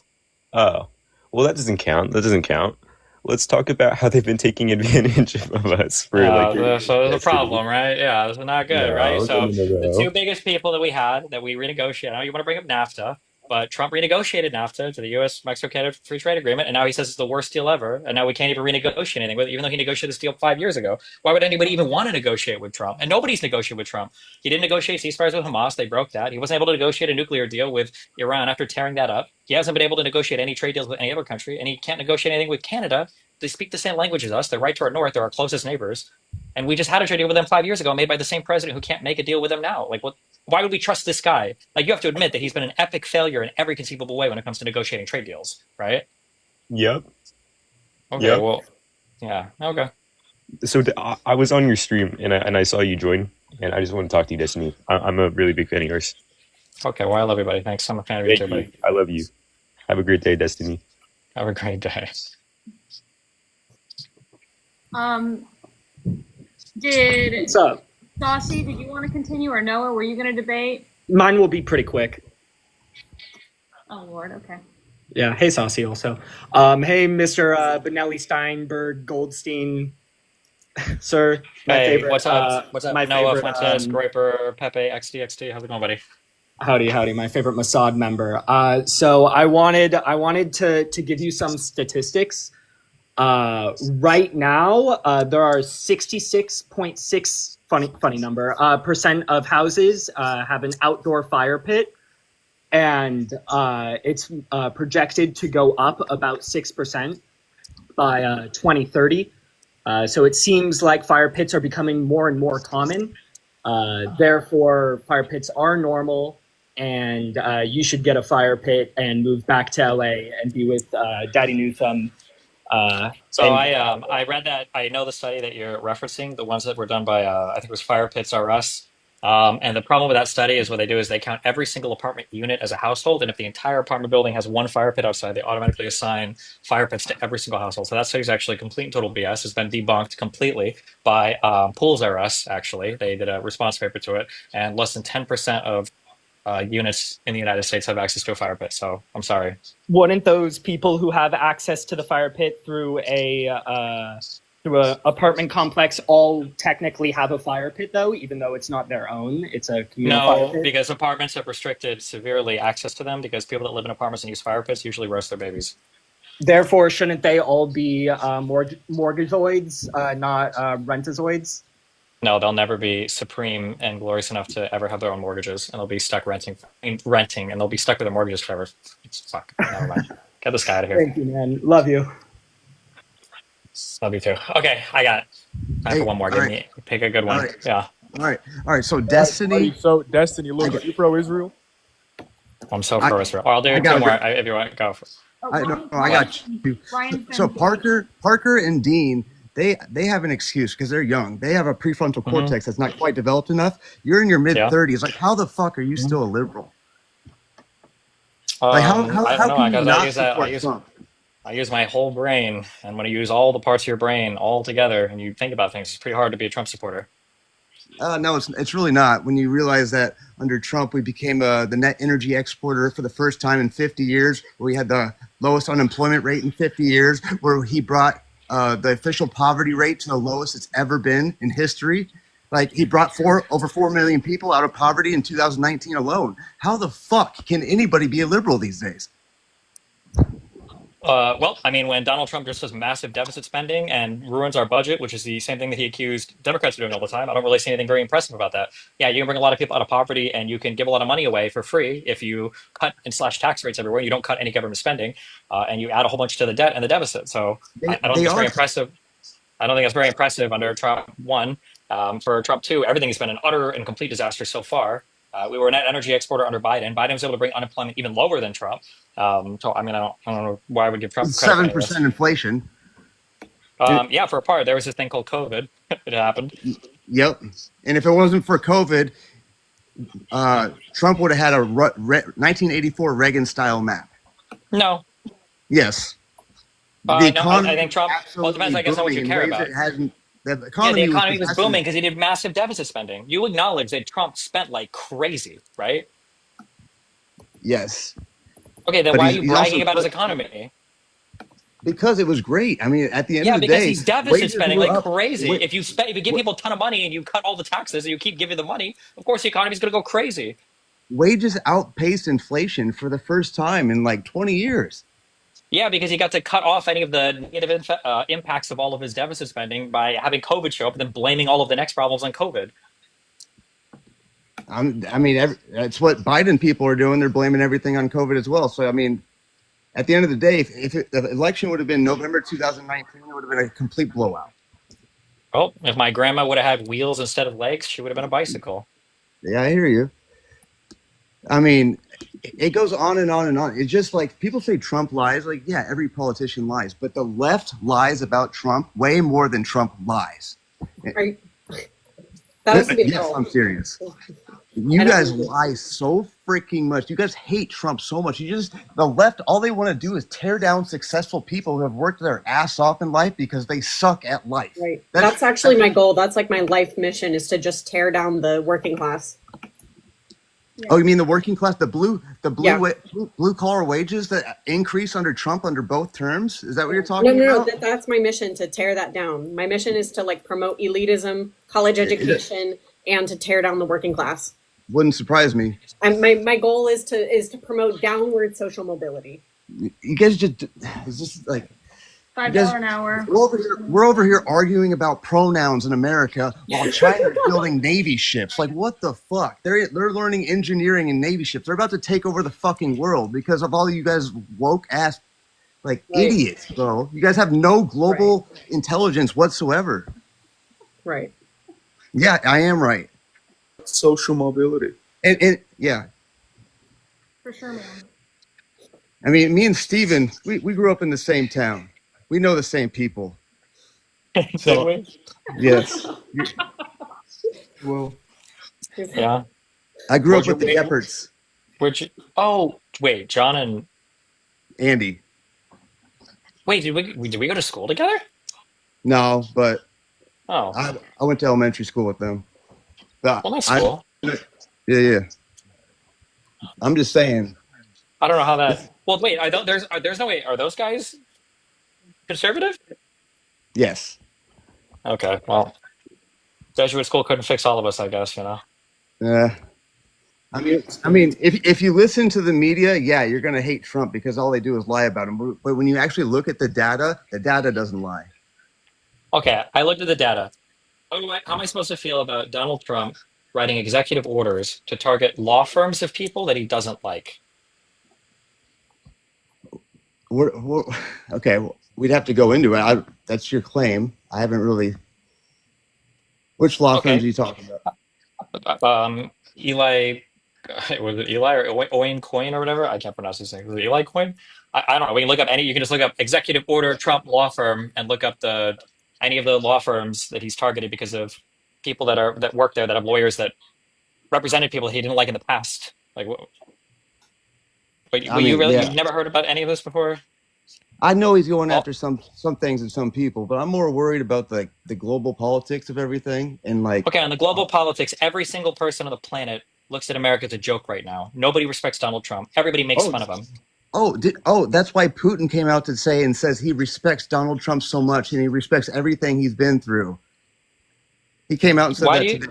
Oh, well, that doesn't count. Let's talk about how they've been taking advantage of us for like. So there's a problem, right? Yeah, this is not good, No, right? So no. the two biggest people that we had that we renegotiated. I know you want to bring up NAFTA, but Trump renegotiated NAFTA to the U.S. Mexico-Canada Free Trade Agreement, and now he says it's the worst deal ever, and now we can't even renegotiate anything with it, even though he negotiated this deal 5 years ago. Why would anybody even want to negotiate with Trump? And nobody's negotiated with Trump. He didn't negotiate ceasefires with Hamas. They broke that. He wasn't able to negotiate a nuclear deal with Iran after tearing that up. He hasn't been able to negotiate any trade deals with any other country, and he can't negotiate anything with Canada. They speak the same language as us. They're right to our north. They're our closest neighbors. And we just had a trade deal with them 5 years ago, made by the same president who can't make a deal with them now. Like, what? Why would we trust this guy? Like, you have to admit that he's been an epic failure in every conceivable way when it comes to negotiating trade deals, right? Yep. Okay, Yep. well, yeah, okay. So I was on your stream and I saw you join, and I just want to talk to you, Destiny. I'm a really big fan of yours. Okay, well, I love you, buddy. Thanks. I'm a fan of you Thank too, you. buddy. I love you. Have a great day, Destiny. Have a great day. Did What's up? Saucy, did you want to continue, or Noah, were you going to debate? Mine will be pretty quick. Oh, Lord, okay. Yeah. Hey, Saucy. Also. Hey, Mr. Benelli Steinberg Goldstein, sir. My Hey, favorite. what's up? What's up? My Noah, favorite. Fuentes, Graper, Pepe, XDXT. How's it going, buddy? Howdy. My favorite Mossad member. So I wanted to give you some statistics. Right now, there are 66.6 funny number percent of houses have an outdoor fire pit, and it's projected to go up about 6% by 2030. So it seems like fire pits are becoming more and more common. Therefore, fire pits are normal, and you should get a fire pit and move back to LA and be with Daddy Newtham. So I read that. I know the study that you're referencing, the ones that were done by I think it was Fire Pits R Us. And the problem with that study is what they do is they count every single apartment unit as a household, and if the entire apartment building has one fire pit outside, they automatically assign fire pits to every single household. So that study is actually complete and total BS. It's been debunked completely by Pools R Us. Actually, they did a response paper to it, and less than 10% of units in the United States have access to a fire pit. So I'm sorry. Wouldn't those people who have access to the fire pit through a apartment complex all technically have a fire pit, though, even though it's not their own? It's a communal fire No, pit. because apartments have restricted severely access to them because people that live in apartments and use fire pits usually roast their babies. Therefore, shouldn't they all be mortgageoids, not rentazoids? No, they'll never be supreme and glorious enough to ever have their own mortgages, and they'll be stuck renting, and they'll be stuck with their mortgages forever. Fuck, never mind. Get this guy out of here. Thank you, man. Love you. Love you too. Okay, I got time for one more. Give me pick a good one. Yeah. All right. So Destiny. So Destiny, look, are you pro-Israel? I'm so pro-Israel. I'll do two more if you want. Go for it. I got you. So Parker and Dean, they have an excuse because they're young. They have a prefrontal cortex that's not quite developed enough. You're in your mid-30s. Like, how the fuck are you still a liberal? I use my whole brain, and when you use all the parts of your brain all together and you think about things, it's pretty hard to be a Trump supporter. No, it's really not. When you realize that under Trump, we became the net energy exporter for the first time in 50 years, where we had the lowest unemployment rate in 50 years, where he brought the official poverty rate to the lowest it's ever been in history. Like, he brought over 4 million people out of poverty in 2019 alone. How the fuck can anybody be a liberal these days? Well, I mean, when Donald Trump just does massive deficit spending and ruins our budget, which is the same thing that he accused Democrats of doing all the time, I don't really see anything very impressive about that. Yeah, you can bring a lot of people out of poverty and you can give a lot of money away for free if you cut and slash tax rates everywhere. You don't cut any government spending, and you add a whole bunch to the debt and the deficit. So I don't think it's very impressive. I don't think it's very impressive under Trump 1. For Trump 2, everything has been an utter and complete disaster so far. We were a net energy exporter under Biden. Biden was able to bring unemployment even lower than Trump. So I mean, I don't know why I would give Trump 7% inflation. Yeah, for a part, there was this thing called COVID. It happened. Yep. And if it wasn't for COVID, Trump would have had a 1984 Reagan-style map. No. Yes. No, I think Trump. Well, it depends, I guess, on what you care about. The economy was booming because he did massive deficit spending. You acknowledge that Trump spent like crazy, right? Yes. Okay, then why are you bragging about his economy? Because it was great. I mean, at the end of the day, because he's deficit spending like crazy. If you give people a ton of money and you cut all the taxes and you keep giving the money, of course the economy is going to go crazy. Wages outpaced inflation for the first time in like 20 years. Yeah, because he got to cut off any of the negative impacts of all of his deficit spending by having COVID show up and then blaming all of the next problems on COVID. I mean, that's what Biden people are doing. They're blaming everything on COVID as well. So, I mean, at the end of the day, if the election would have been November 2019, it would have been a complete blowout. Well, if my grandma would have had wheels instead of legs, she would have been a bicycle. Yeah, I hear you. I mean, it goes on and on and on. It's just like people say Trump lies. Like, yeah, every politician lies. But the left lies about Trump way more than Trump lies. Right. That has to be yes, I'm serious. You guys lie so freaking much. You guys hate Trump so much. The left, all they want to do is tear down successful people who have worked their ass off in life because they suck at life. Right. That's actually my goal. That's like my life mission, is to just tear down the working class. Oh, you mean the working class, the blue Yeah. blue collar wages that increase under Trump under both terms? Is that what you're No, talking no, no. about? That's my mission, to tear that down. My mission is to like promote elitism, college education, and to tear down the working class. Wouldn't surprise me. And my goal is to promote downward social mobility. You guys just it's just like you guys, $5 an hour. we're over here arguing about pronouns in America while China is building Navy ships. Like, what the fuck? They're learning engineering in Navy ships. They're about to take over the fucking world because of all you guys woke ass like idiots, bro. You guys have no global intelligence whatsoever. Right. Yeah, I am right. Social mobility. And yeah, For sure, man. I mean, me and Steven, we grew up in the same town. We know the same people. So, yes. Well, yeah. I grew up Where'd with the you- Epperts. Where'd you? Oh, wait, John and Andy. wait, did we go to school together? No, but Oh, I went to elementary school with them. But well, that's cool. Yeah. I'm just saying. I don't know how that. Well, wait, there's no way. Are those guys conservative? Yes. Okay, well, Jesuit school couldn't fix all of us, I guess. You know. Yeah. I mean, if you listen to the media, yeah, you're gonna hate Trump because all they do is lie about him. But when you actually look at the data doesn't lie. Okay, I looked at the data. How am I supposed to feel about Donald Trump writing executive orders to target law firms of people that he doesn't like? Okay, well, we'd have to go into it. That's your claim. I haven't really. Which law firms are you talking about? Eli, was it Eli or Owen Coin or whatever? I can't pronounce his name. Was it Eli Coin? I don't know. We can look up any. You can just look up executive order Trump law firm and look up any of the law firms that he's targeted because of people that work there that have lawyers that represented people he didn't like in the past. Like, but you've never heard about any of this before? I know he's going after some things and some people, but I'm more worried about the global politics of everything and like. Okay, on the global politics, every single person on the planet looks at America as a joke right now. Nobody respects Donald Trump. Everybody makes fun of him. That's why Putin came out to say and says he respects Donald Trump so much and he respects everything he's been through. He came out and said today.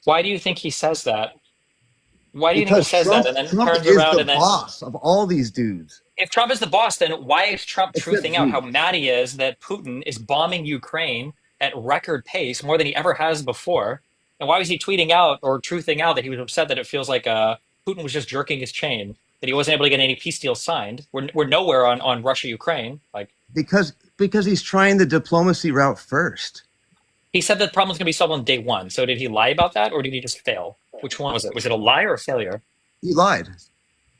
Why do you think he says that? Why do you think he says Trump, that and then Trump turns is around the and then boss of all these dudes. If Trump is the boss, then why is Trump Except truthing out you. how mad he is that Putin is bombing Ukraine at record pace more than he ever has before? And why was he tweeting out or truthing out that he was upset that it feels like Putin was just jerking his chain, that he wasn't able to get any peace deal signed? We're nowhere on Russia-Ukraine. Like Because he's trying the diplomacy route first. he said the problem's going to be solved on day one. So did he lie about that or did he just fail? Which one was it? Was it a lie or a failure? He lied.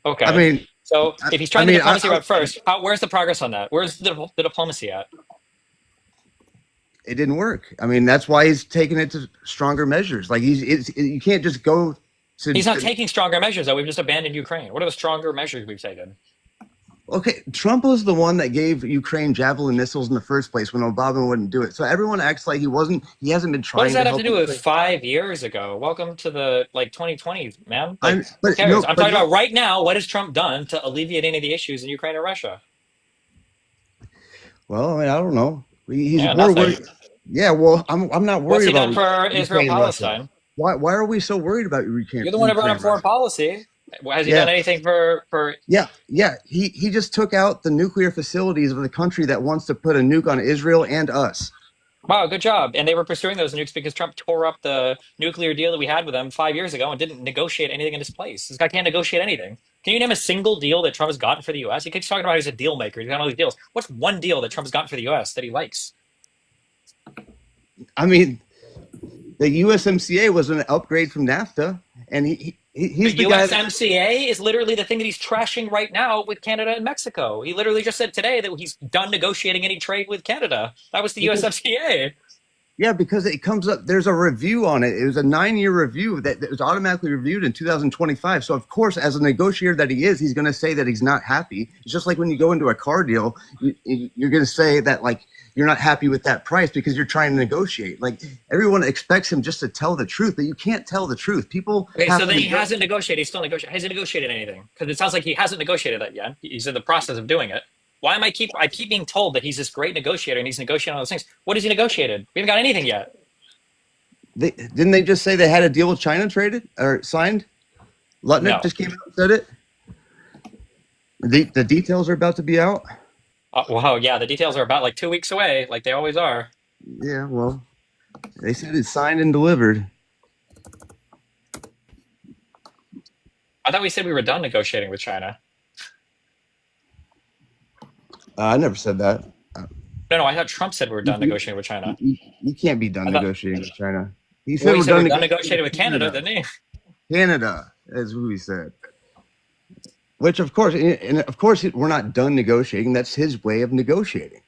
Okay. I mean, so if he's trying the diplomacy route first, where's the progress on that? Where's the diplomacy at? it didn't work. I mean, that's why he's taking it to stronger measures. Like you can't just go to. He's not taking stronger measures, though. We've just abandoned Ukraine. What are the stronger measures we've taken? Okay, Trump was the one that gave Ukraine Javelin missiles in the first place when Obama wouldn't do it. So everyone acts like he hasn't been trying. What does that to have to help do with Ukraine. 5 years ago? Welcome to the 2020s, man. Like, who but cares? no, I'm but talking no- about right now. What has Trump done to alleviate any of the issues in Ukraine and Russia? Well, I mean, I don't know. He's Yeah, more nothing. worried. Yeah, well, I'm not What's worried he about done for Israel Ukraine and Russia. Palestine? Why are we so worried about Ukraine? You're the one who brought Ukraine up foreign Russia? policy. Has he Yeah. done anything for? Yeah. He just took out the nuclear facilities of the country that wants to put a nuke on Israel and us. Wow, good job. And they were pursuing those nukes because Trump tore up the nuclear deal that we had with them 5 years ago and didn't negotiate anything in his place. This guy can't negotiate anything. Can you name a single deal that Trump has gotten for the U.S.? He keeps talking about he's a deal maker. He's got all these deals. What's one deal that Trump's gotten for the U.S. that he likes? I mean, the USMCA was an upgrade from NAFTA, and he's The the guy. That, USMCA is literally the thing that he's trashing right now with Canada and Mexico. He literally just said today that he's done negotiating any trade with Canada. That was the Because- USMCA. Yeah, because it comes up. There's a review on it. It was a 9-year review that was automatically reviewed in 2025. So of course, as a negotiator that he is, he's going to say that he's not happy. It's just like when you go into a car deal, you're going to say that like you're not happy with that price because you're trying to negotiate. Like everyone expects him just to tell the truth, but you can't tell the truth. People. Okay, have so to then he hasn't negotiated. He's still negotiating. Hasn't negotiated anything because it sounds like he hasn't negotiated that yet. He's in the process of doing it. Why am I keep being told that he's this great negotiator and he's negotiating all those things? What has he negotiated? We haven't got anything yet. Didn't they just say they had a deal with China traded or signed? Lutnick No. just came out and said it. The details are about to be out. Wow, yeah, the details are about like 2 weeks away, like they always are. Yeah, well, they said it's signed and delivered. I thought we said we were done negotiating with China. I never said that. No, I thought Trump said we were done negotiating with China. You can't be done I thought- negotiating with China. He Well, he we're said we're done done negotiating with Canada, didn't he? Canada, is who he said. Which, of course, and of course, we're not done negotiating. That's his way of negotiating.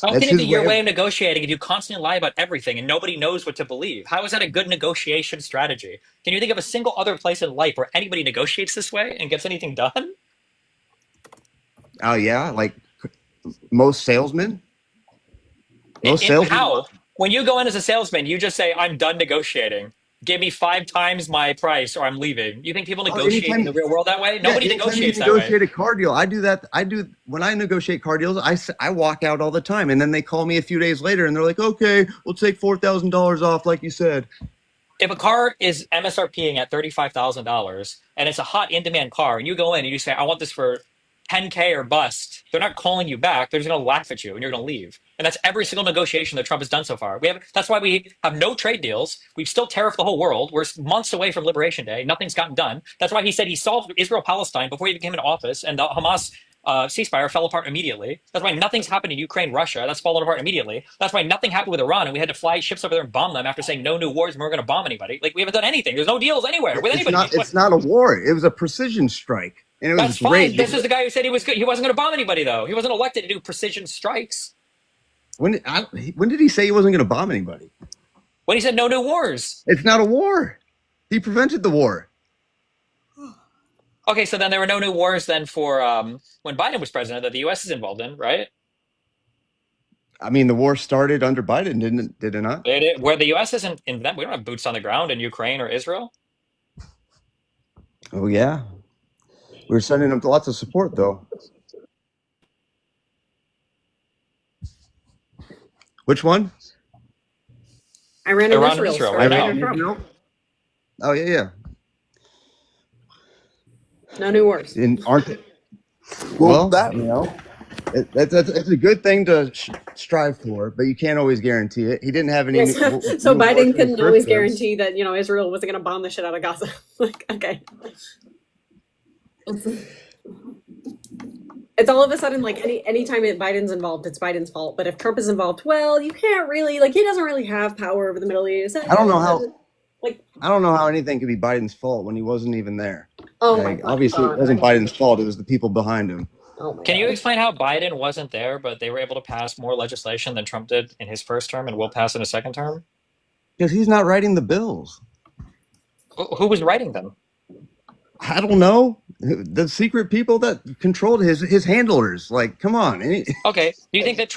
How That's can it be his your way way of negotiating if you constantly lie about everything and nobody knows what to believe? How is that a good negotiation strategy? Can you think of a single other place in life where anybody negotiates this way and gets anything done? Oh yeah, like most salesmen. Most salesmen. How? When you go in as a salesman, you just say, I'm done negotiating. Give me 5 times my price or I'm leaving. You think people negotiate in the real world that way? Nobody anytime negotiates you that way. negotiate a car deal. I do that. When I negotiate car deals. I walk out all the time, and then they call me a few days later, and they're like, "Okay, we'll take $4,000 off, like you said." If a car is MSRPing at $35,000 and it's a hot in-demand car, and you go in and you say, I want this for 10K or bust, they're not calling you back. They're just going to laugh at you and you're going to leave. And that's every single negotiation that Trump has done so far. That's why we have no trade deals. We've still tariffed the whole world. We're months away from Liberation Day. Nothing's gotten done. That's why he said he solved Israel-Palestine before he became in office, and the Hamas ceasefire fell apart immediately. That's why nothing's happened in Ukraine, Russia. That's fallen apart immediately. That's why nothing happened with Iran, and we had to fly ships over there and bomb them after saying no new wars and we're going to bomb anybody. Like, we haven't done anything. There's no deals anywhere with anybody. It's not a war. It was a precision strike, and it was That's great. fine. This is the guy who said he wasn't going to bomb anybody, though. He wasn't elected to do precision strikes. When did he say he wasn't going to bomb anybody? When he said no new wars. It's not a war. He prevented the war. Okay, so then there were no new wars then for when Biden was president that the U.S. is involved in, right? I mean, the war started under Biden, did it not? Where the U.S. isn't in that, we don't have boots on the ground in Ukraine or Israel. Oh yeah, we're sending them lots of support though. Which one? Iran and Israel. right Iran now. and Trump. Oh yeah. No new wars. Aren't they? Well, that it's a good thing to strive for, but you can't always guarantee it. He didn't have any. Yes. So new Biden wars in couldn't his always first guarantee that Israel wasn't going to bomb the shit out of Gaza. Like, okay. It's all of a sudden like anytime Biden's involved, it's Biden's fault. But if Trump is involved, well, you can't really he doesn't really have power over the Middle East. I don't know how anything could be Biden's fault when he wasn't even there. Oh my God. Obviously, it wasn't Biden's fault. It was the people behind him. Can you explain how Biden wasn't there, but they were able to pass more legislation than Trump did in his first term and will pass in his second term? Because he's not writing the bills. Who was writing them? I don't know. The secret people that controlled his handlers. Like, come on. Okay. Do you think that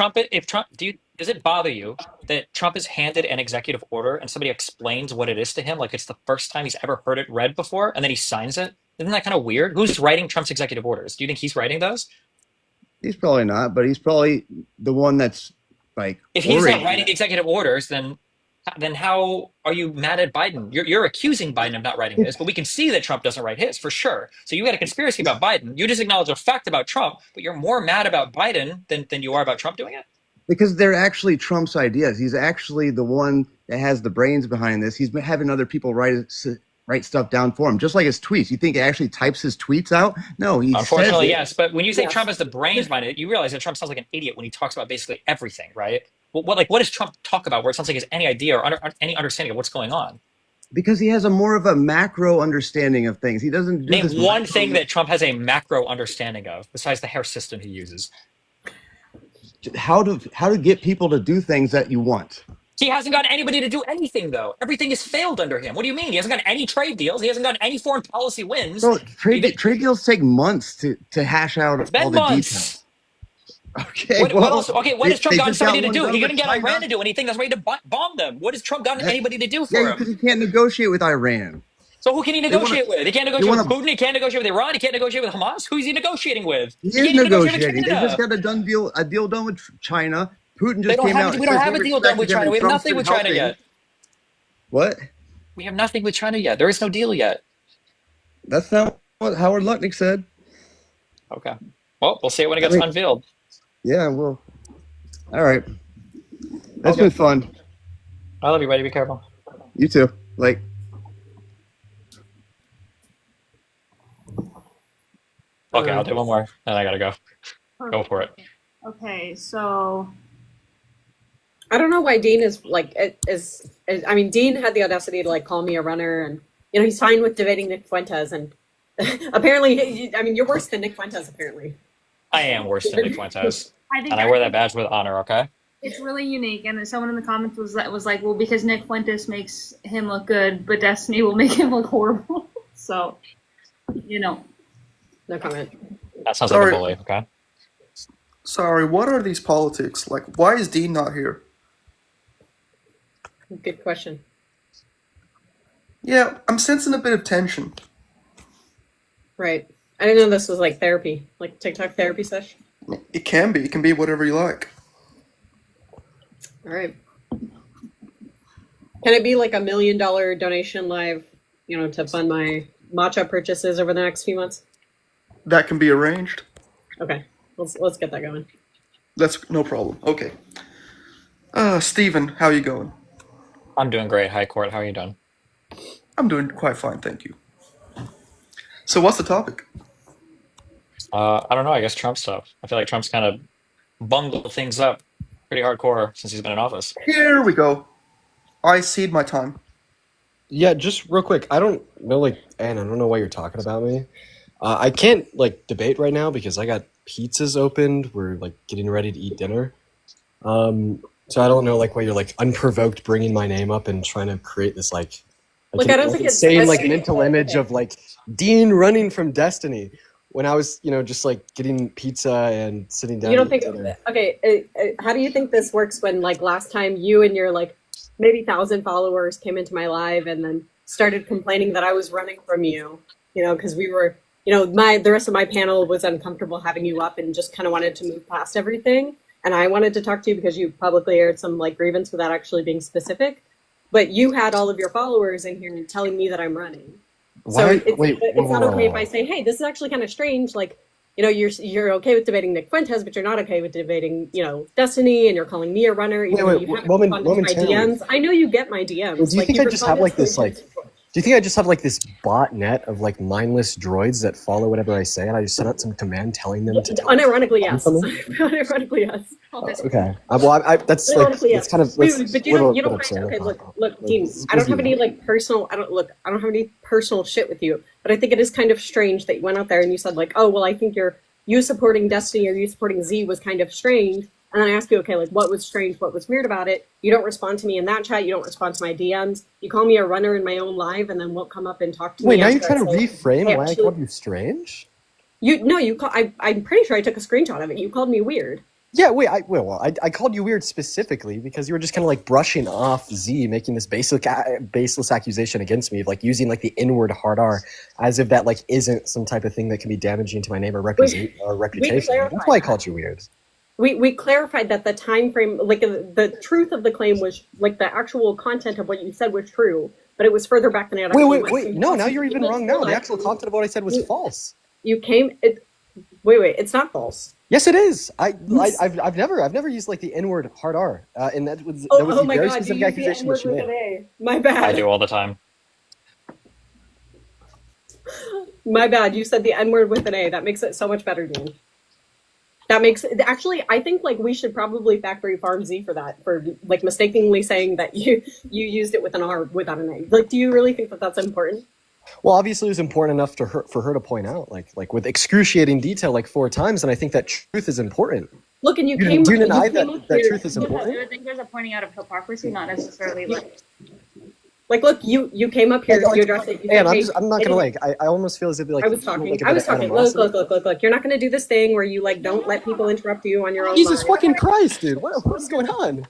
does it bother you that Trump is handed an executive order and somebody explains what it is to him, like it's the first time he's ever heard it read before, and then he signs it? Isn't that kind of weird? Who's writing Trump's executive orders? Do you think he's writing those? He's probably not, but he's probably the one that's like. If he's not writing the executive orders, then how are you mad at Biden? You're accusing Biden of not writing his, but we can see that Trump doesn't write his for sure. So you got a conspiracy about Biden. You just acknowledge a fact about Trump, but you're more mad about Biden than you are about Trump doing it? Because they're actually Trump's ideas. He's actually the one that has the brains behind this. He's been having other people write stuff down for him, just like his tweets. You think he actually types his tweets out? No, he Unfortunately, says yes. But when you say Trump has the brains behind it, you realize that Trump sounds like an idiot when he talks about basically everything, right? What does Trump talk about where it sounds like he has any idea or any understanding of what's going on? Because he has a more of a macro understanding of things. He doesn't do Name this one micro- thing that Trump has a macro understanding of besides the hair system he uses. how to get people to do things that you want. He hasn't gotten anybody to do anything, though. Everything has failed under him. What do you mean? He hasn't gotten any trade deals. He hasn't gotten any foreign policy wins. Bro, trade deals take months to hash out It's all been the months. details. Okay, What well, else? Okay, what has Trump they gotten just got somebody to one do? done He with couldn't get China. Iran to do anything that's ready to bomb them. What has Trump gotten anybody to do for Yeah, him? because he can't negotiate with Iran. So who can he They wanna, negotiate with? He can't they negotiate with wanna. Putin. He can't negotiate with Iran. He can't negotiate with Hamas. Who's he negotiating with? He He is can't even negotiate with negotiating. They just Canada. got a deal done with China. Putin They just don't came have out a, and we don't says have he a deal done with respected him, China. and We have Trump's nothing been with China helping. yet. What? We have nothing with China yet. There is no deal yet. That's not what Howard Lutnick said. Okay. Well, we'll see it when it gets unveiled. Yeah, well, all right. That's Okay. been fun. I love you, buddy. Be careful. You too. Like. Okay, I'll do one more, and I gotta go. Go for it. Okay, so I don't know why Dean is like I mean, Dean had the audacity to like call me a runner, and you know he's fine with debating Nick Fuentes, and apparently, I mean, you're worse than Nick Fuentes. Apparently, I am worse than Nick Fuentes, I think and I wear that badge with honor. Okay. it's really unique. And someone in the comments was like, well, because Nick Fuentes makes him look good, but Destiny will make him look horrible. So, you know, no comment. That sounds like a bully. Okay. Sorry, what are these politics? Like, why is Dean not here? Good question. Yeah, I'm sensing a bit of tension. Right. I didn't know this was like therapy, like TikTok therapy session. It can be. It can be whatever you like. All right. Can it be like $1 million donation live, you know, to fund my matcha purchases over the next few months? That can be arranged. Okay. Let's get that going. That's no problem. Okay. Steven, how you going? I'm doing great. Hi, Court. How are you doing? I'm doing quite fine, thank you. So what's the topic? I don't know. I guess Trump stuff. I feel like Trump's kind of bungled things up pretty hardcore since he's been in office. Here we go. I cede my time. Yeah, just real quick. I don't know, Anne, I don't know why you're talking about me. I can't, debate right now because I got pizzas opened. We're, getting ready to eat dinner. So I don't know, why you're, unprovoked bringing my name up and trying to create this, Look, I don't think it's insane, as- mental image of, Dean running from Destiny when I was, just, getting pizza and sitting down. You don't to eat think? dinner. Okay. How do you think this works when, last time you and your maybe 1,000 followers came into my live and then started complaining that I was running from you? You know, because we were, the rest of my panel was uncomfortable having you up and just kind of wanted to move past everything. And I wanted to talk to you because you publicly aired some grievance without actually being specific. But you had all of your followers in here telling me that I'm running. So Why? it's Wait, not whoa, okay whoa, if I say, hey, this is actually kind of strange. You're okay with debating Nick Fuentes, but you're not okay with debating, Destiny, and you're calling me a runner. Even though you haven't Roman, responded to my DMs. I know you get my DMs. Do you think I you've just have responded this to- Do you think I just have this bot net of mindless droids that follow whatever I say, and I just send out some command telling them to? Unironically, yes. Something? Unironically, yes. Okay. that's Unironically, yes. that's kind of Wait, that's but a you little don't bit find, upsetting. okay, look, Dean, I don't have any personal, I don't have any personal shit with you, but I think it is kind of strange that you went out there and you said oh, well, I think you supporting Destiny or you supporting Z was kind of strange. And then I ask you, okay, what was strange? What was weird about it? You don't respond to me in that chat. You don't respond to my DMs. You call me a runner in my own live and then won't come up and talk to me. Wait, now you're after I trying to say, reframe hey, why I actually- called you strange? I'm pretty sure I took a screenshot of it. You called me weird. Yeah, wait, I called you weird specifically because you were just kind of brushing off Z, making this baseless accusation against me of using the inward hard R as if that isn't some type of thing that can be damaging to my name or reputation. That's why I called you weird. We clarified that the time frame, the truth of the claim was the actual content of what you said was true, but it was further back than it actually was. Wait, no, now you're even wrong now. The actual content of what I said was false. You came, wait, it's not false. Yes, it is. I've never used the N-word hard R, and that was Oh the my very God, you specific use the accusation N-word that she with an made. A. My bad. I do all the time. My bad. You said the N-word with an A. That makes it so much better, Dean. That makes actually. I think we should probably factory farm Z for that, for mistakenly saying that you used it with an R without an A. Do you really think that that's important? Well, obviously, it was important enough for her to point out, with excruciating detail, 4 times, and I think that truth is important. Look, and you Do came. you You deny came up that here. truth is important? I think there's a pointing out of hypocrisy, not necessarily Like, look, you came up here. You addressed it. You And said, hey, I'm not gonna anyway, I almost feel as if like I was you feel talking. like a I bit was of talking. animosity. Look. You're not going to do this thing where you like don't let people interrupt you on your own. Jesus line. fucking Christ, dude! What's going on?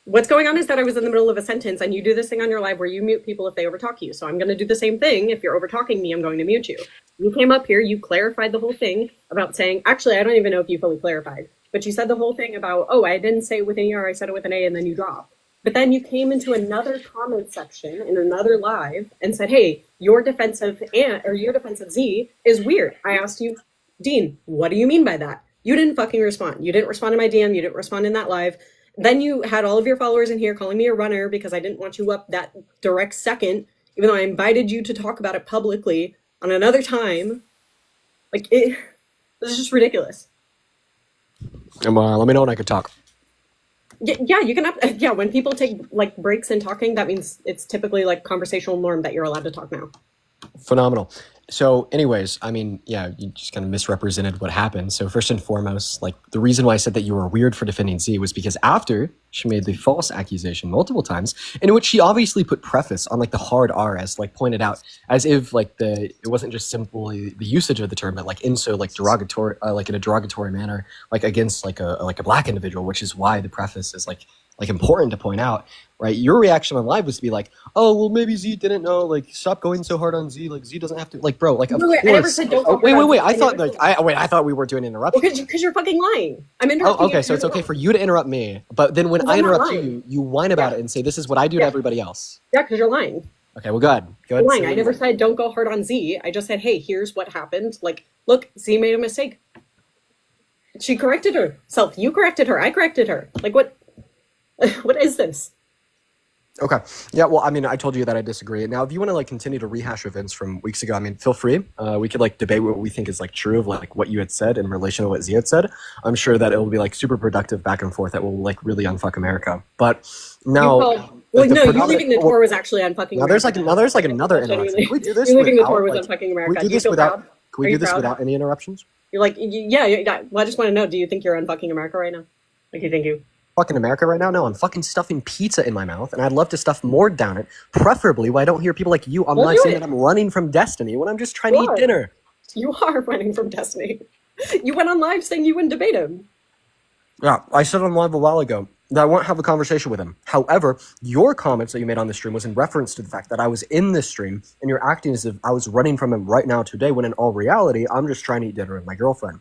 What's going on is that I was in the middle of a sentence, and you do this thing on your live where you mute people if they overtalk you. So I'm going to do the same thing. If you're overtalking me, I'm going to mute you. You came up here, you clarified the whole thing about saying. Actually, I don't even know if you fully clarified, but you said the whole thing about, oh, I didn't say it with an ER, I said it with an A, and then you dropped. But then you came into another comment section in another live and said, hey, your defensive Z is weird. I asked you, Dean, what do you mean by that? You didn't fucking respond. You didn't respond to my DM. You didn't respond in that live. Then you had all of your followers in here calling me a runner because I didn't want you up that direct second, even though I invited you to talk about it publicly on another time. Like, this is just ridiculous. Come on, let me know when I could talk. Yeah, you can. Yeah, when people take like breaks in talking, that means it's typically like conversational norm that you're allowed to talk now. Phenomenal. So, anyways, I mean, yeah, you just kind of misrepresented what happened. So, first and foremost, like the reason why I said that you were weird for defending Z was because after she made the false accusation multiple times, in which she obviously put preface on like the hard R, as like pointed out, as if like it wasn't just simply the usage of the term, but like in so like derogatory, like in a derogatory manner, like against like a black individual, which is why the preface is like important to point out, right? Your reaction on live was to be like, oh, well, maybe Z didn't know, like, stop going so hard on Z, like, Z doesn't have to, like, bro, like, of course. I never said don't go hard wait, on Z. I thought, like, I thought we were doing an interruption. Because you're fucking lying. I'm interrupting. Oh, okay, so it's okay for you to interrupt me, but then when Because I I'm not interrupt lying. you whine about it and say, this is what I do to everybody else. Yeah, because you're lying. Okay, well, good. You're lying. I never said don't go hard on Z. I just said, hey, here's what happened. Like, look, Z made a mistake. She corrected herself. You corrected her. I corrected her. Like, what? What is this? Okay. Yeah, well, I mean, I told you that I disagree. Now, if you want to, like, continue to rehash events from weeks ago, I mean, feel free. We could, like, debate what we think is, like, true of, like, what you had said in relation to what Z had said. I'm sure that it will be, like, super productive back and forth that will, like, really unfuck America. But now... Well, no, you leaving the tour was actually unfucking now, America. there's another interruption. Can we do this You leaving the without, tour was like, unfucking America. Can we do Do you this feel without... proud? Can we Are do you this proud? without any interruptions? You're like, yeah. Well, I just want to know, do you think you're unfucking America right now? Like, you think you... Fucking America right now? No, I'm fucking stuffing pizza in my mouth, and I'd love to stuff more down it. Preferably, why I don't hear people like you online do saying it. that I'm running from Destiny when I'm just trying to You eat are. dinner. You are running from Destiny. You went on live saying you wouldn't debate him. Yeah, I said on live a while ago that I won't have a conversation with him. However, your comments that you made on the stream was in reference to the fact that I was in this stream, and you're acting as if I was running from him right now today, when in all reality, I'm just trying to eat dinner with my girlfriend.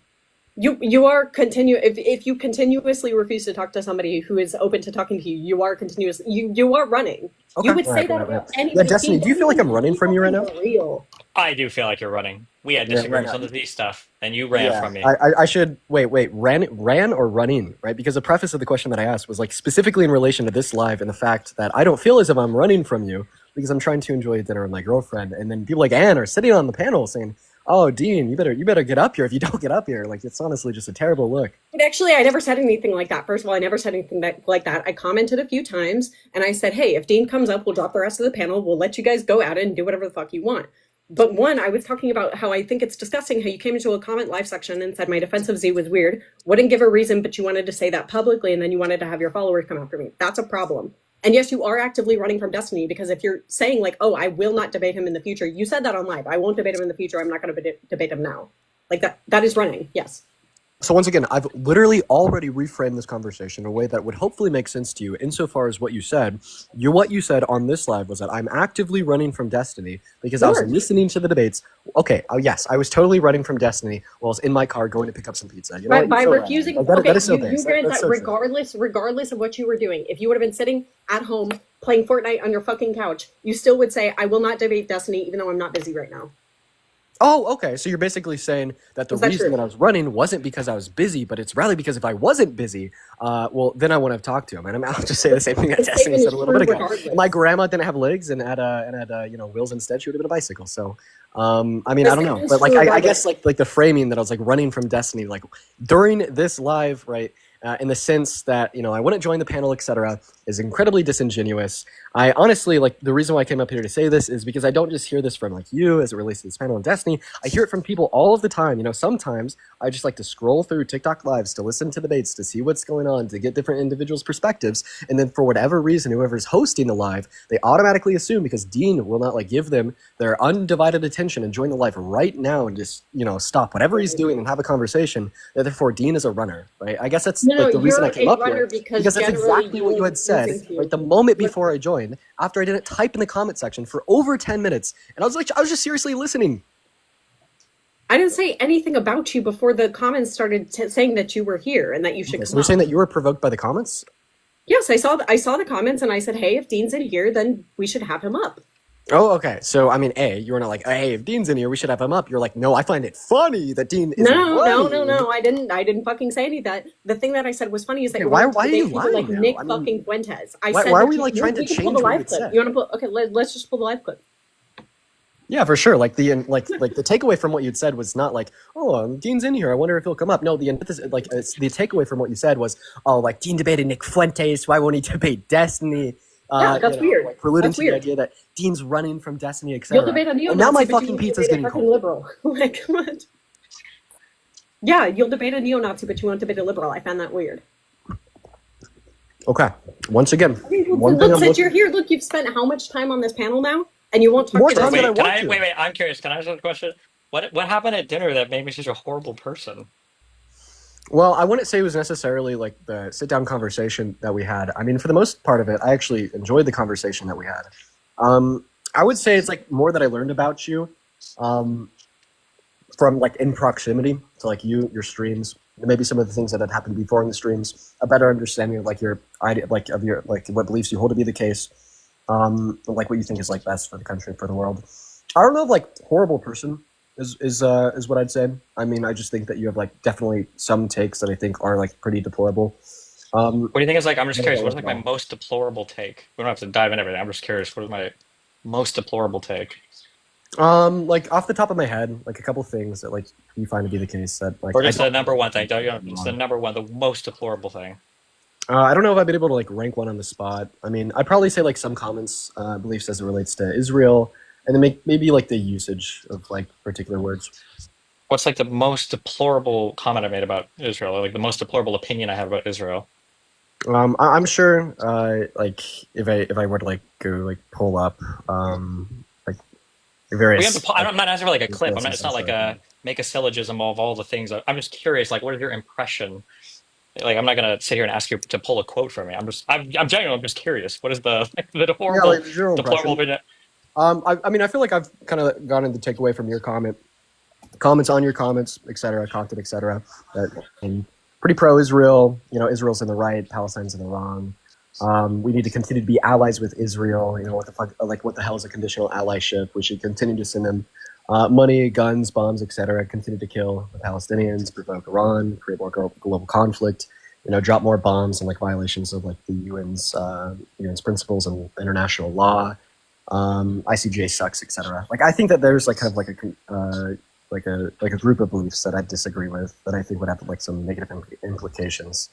You are if you continuously refuse to talk to somebody who is open to talking to you, you are you are running. Okay. You would say Right, that right, about right. anybody. Yeah, Destiny, do you feel like I'm running from you right now? Real. I do feel like you're running. We had Yeah, disagreements right on the Z stuff, and you ran from me. I should wait. Ran or running, right? Because the preface of the question that I asked was like specifically in relation to this live and the fact that I don't feel as if I'm running from you because I'm trying to enjoy dinner with my girlfriend, and then people like Anne are sitting on the panel saying, "Oh, Dean, you better get up here. If you don't get up here, like it's honestly just a terrible look." But actually, I never said anything like that. First of all, I never said anything like that. I commented a few times, and I said, hey, if Dean comes up, we'll drop the rest of the panel. We'll let you guys go at it and do whatever the fuck you want. But one, I was talking about how I think it's disgusting how you came into a comment live section and said my defensive Z was weird. Wouldn't give a reason, but you wanted to say that publicly, and then you wanted to have your followers come after me. That's a problem. And yes, you are actively running from Destiny, because if you're saying like, oh, I will not debate him in the future, you said that on live. I won't debate him in the future. I'm not going to debate him now. Like that is running. Yes. So once again, I've literally already reframed this conversation in a way that would hopefully make sense to you insofar as what you said. What you said on this live was that I'm actively running from Destiny because I was listening to the debates. Okay, yes, I was totally running from Destiny while I was in my car going to pick up some pizza. You know what? By So, refusing, that okay, is so you base. grant That's that so true. regardless of what you were doing, if you would have been sitting at home playing Fortnite on your fucking couch, you still would say, I will not debate Destiny even though I'm not busy right now. Oh, okay. So you're basically saying that the Is that reason true? that I was running wasn't because I was busy, but it's rather because if I wasn't busy, well, then I wouldn't have talked to him. And I'll just say the same thing that The Destiny statement said is a little bit true ago. regardless. My grandma didn't have legs and had wheels instead. She would have been a bicycle. So, I mean, The I don't statement know, is but like true I regardless. guess like the framing that I was like running from Destiny, like during this live, right? in the sense that, you know, I wouldn't join the panel, etc., is incredibly disingenuous. I honestly, like, the reason why I came up here to say this is because I don't just hear this from, like, you as it relates to this panel on Destiny. I hear it from people all of the time. You know, sometimes I just like to scroll through TikTok lives to listen to debates, to see what's going on, to get different individuals' perspectives, and then for whatever reason, whoever's hosting the live, they automatically assume, because Dean will not, like, give them their undivided attention and join the live right now and just, you know, stop whatever he's doing and have a conversation, that therefore Dean is a runner, right? I guess that's like the reason I came up here, because that's exactly what you had said, right? The moment before I joined, after I didn't type in the comment section for over 10 minutes, and I was just seriously listening. I didn't say anything about you before the comments started saying that you were here and that you should Okay, so come you're up. saying that you were provoked by the comments? Yes, I saw the comments and I said, hey, if Dean's in here, then we should have him up. Oh, okay. So, I mean, you were not like, hey, if Dean's in here, we should have him up. You're like, no, I find it funny that Dean is No, I didn't fucking say any of that. The thing that I said was funny is that Okay, you why wanted to are you debate people lying like now? Nick I mean, fucking Fuentes. I why said are that we, like, trying to we can change pull the what you live had clip. said? You want to put? Okay, let's just pull the live clip. Yeah, for sure. Like the takeaway from what you'd said was not like, oh, Dean's in here, I wonder if he'll come up. No, the takeaway from what you said was, oh, like Dean debated Nick Fuentes, why won't he debate Destiny? Yeah, that's weird. Like alluding That's to weird. the idea that Dean's running from Destiny, You'll etc. debate a And neo-Nazi, now my but fucking you won't pizza's debate a getting fucking cold. liberal. Like, what? Yeah, you'll debate a neo-Nazi, but you won't debate a liberal. I found that weird. Okay. Once again, I mean, one thing look, I'm since looking you're here, look, you've spent how much time on this panel now, and you won't talk more to time this. than I Wait, can want I to. wait? I'm curious. Can I ask a question? What happened at dinner that made me such a horrible person? Well, I wouldn't say it was necessarily like the sit-down conversation that we had. I mean, for the most part of it, I actually enjoyed the conversation that we had. I would say it's like more that I learned about you, from like in proximity to like your streams, and maybe some of the things that had happened before in the streams, a better understanding of like your idea, like of your like what beliefs you hold to be the case, like what you think is like best for the country, for the world. I don't know if like horrible person is what I'd say. I mean, I just think that you have like definitely some takes that I think are like pretty deplorable. What do you think is like? I'm just Yeah, curious. yeah, What's like my yeah. most deplorable take? We don't have to dive in everything. I'm just curious. What is my most deplorable take? Like off the top of my head, like a couple things that like you find to be the case that like Or I just the don't. number one thing? Don't you know? It's the number one, the most deplorable thing. I don't know if I've been able to like rank one on the spot. I mean, I'd probably say like some comments, beliefs as it relates to Israel, and then maybe like the usage of like particular words. What's like the most deplorable comment I made about Israel? Or, like the most deplorable opinion I have about Israel? I'm sure, like if I were to like go like pull up, like We have various. to. I'm not asking for like a clip. Yes, It's not like essentially. a make a syllogism of all the things. I'm just curious. Like, what is your impression? Like, I'm not gonna sit here and ask you to pull a quote from me. I'm genuine. I'm just curious. What is the the Yeah, horrible, like general deplorable impression. opinion? I mean, I feel like I've kind of gotten the takeaway from your comments on your comments, etc., content, etc. That I'm pretty pro-Israel. You know, Israel's in the right, Palestine's in the wrong. We need to continue to be allies with Israel. You know, what the fuck, like what the hell is a conditional allyship? We should continue to send them money, guns, bombs, etc. Continue to kill the Palestinians, provoke Iran, create more global conflict. You know, drop more bombs and like violations of like the UN's principles and international law. ICJ sucks, etc. Like I think that there's like kind of like a group of beliefs that I disagree with that I think would have like some negative implications,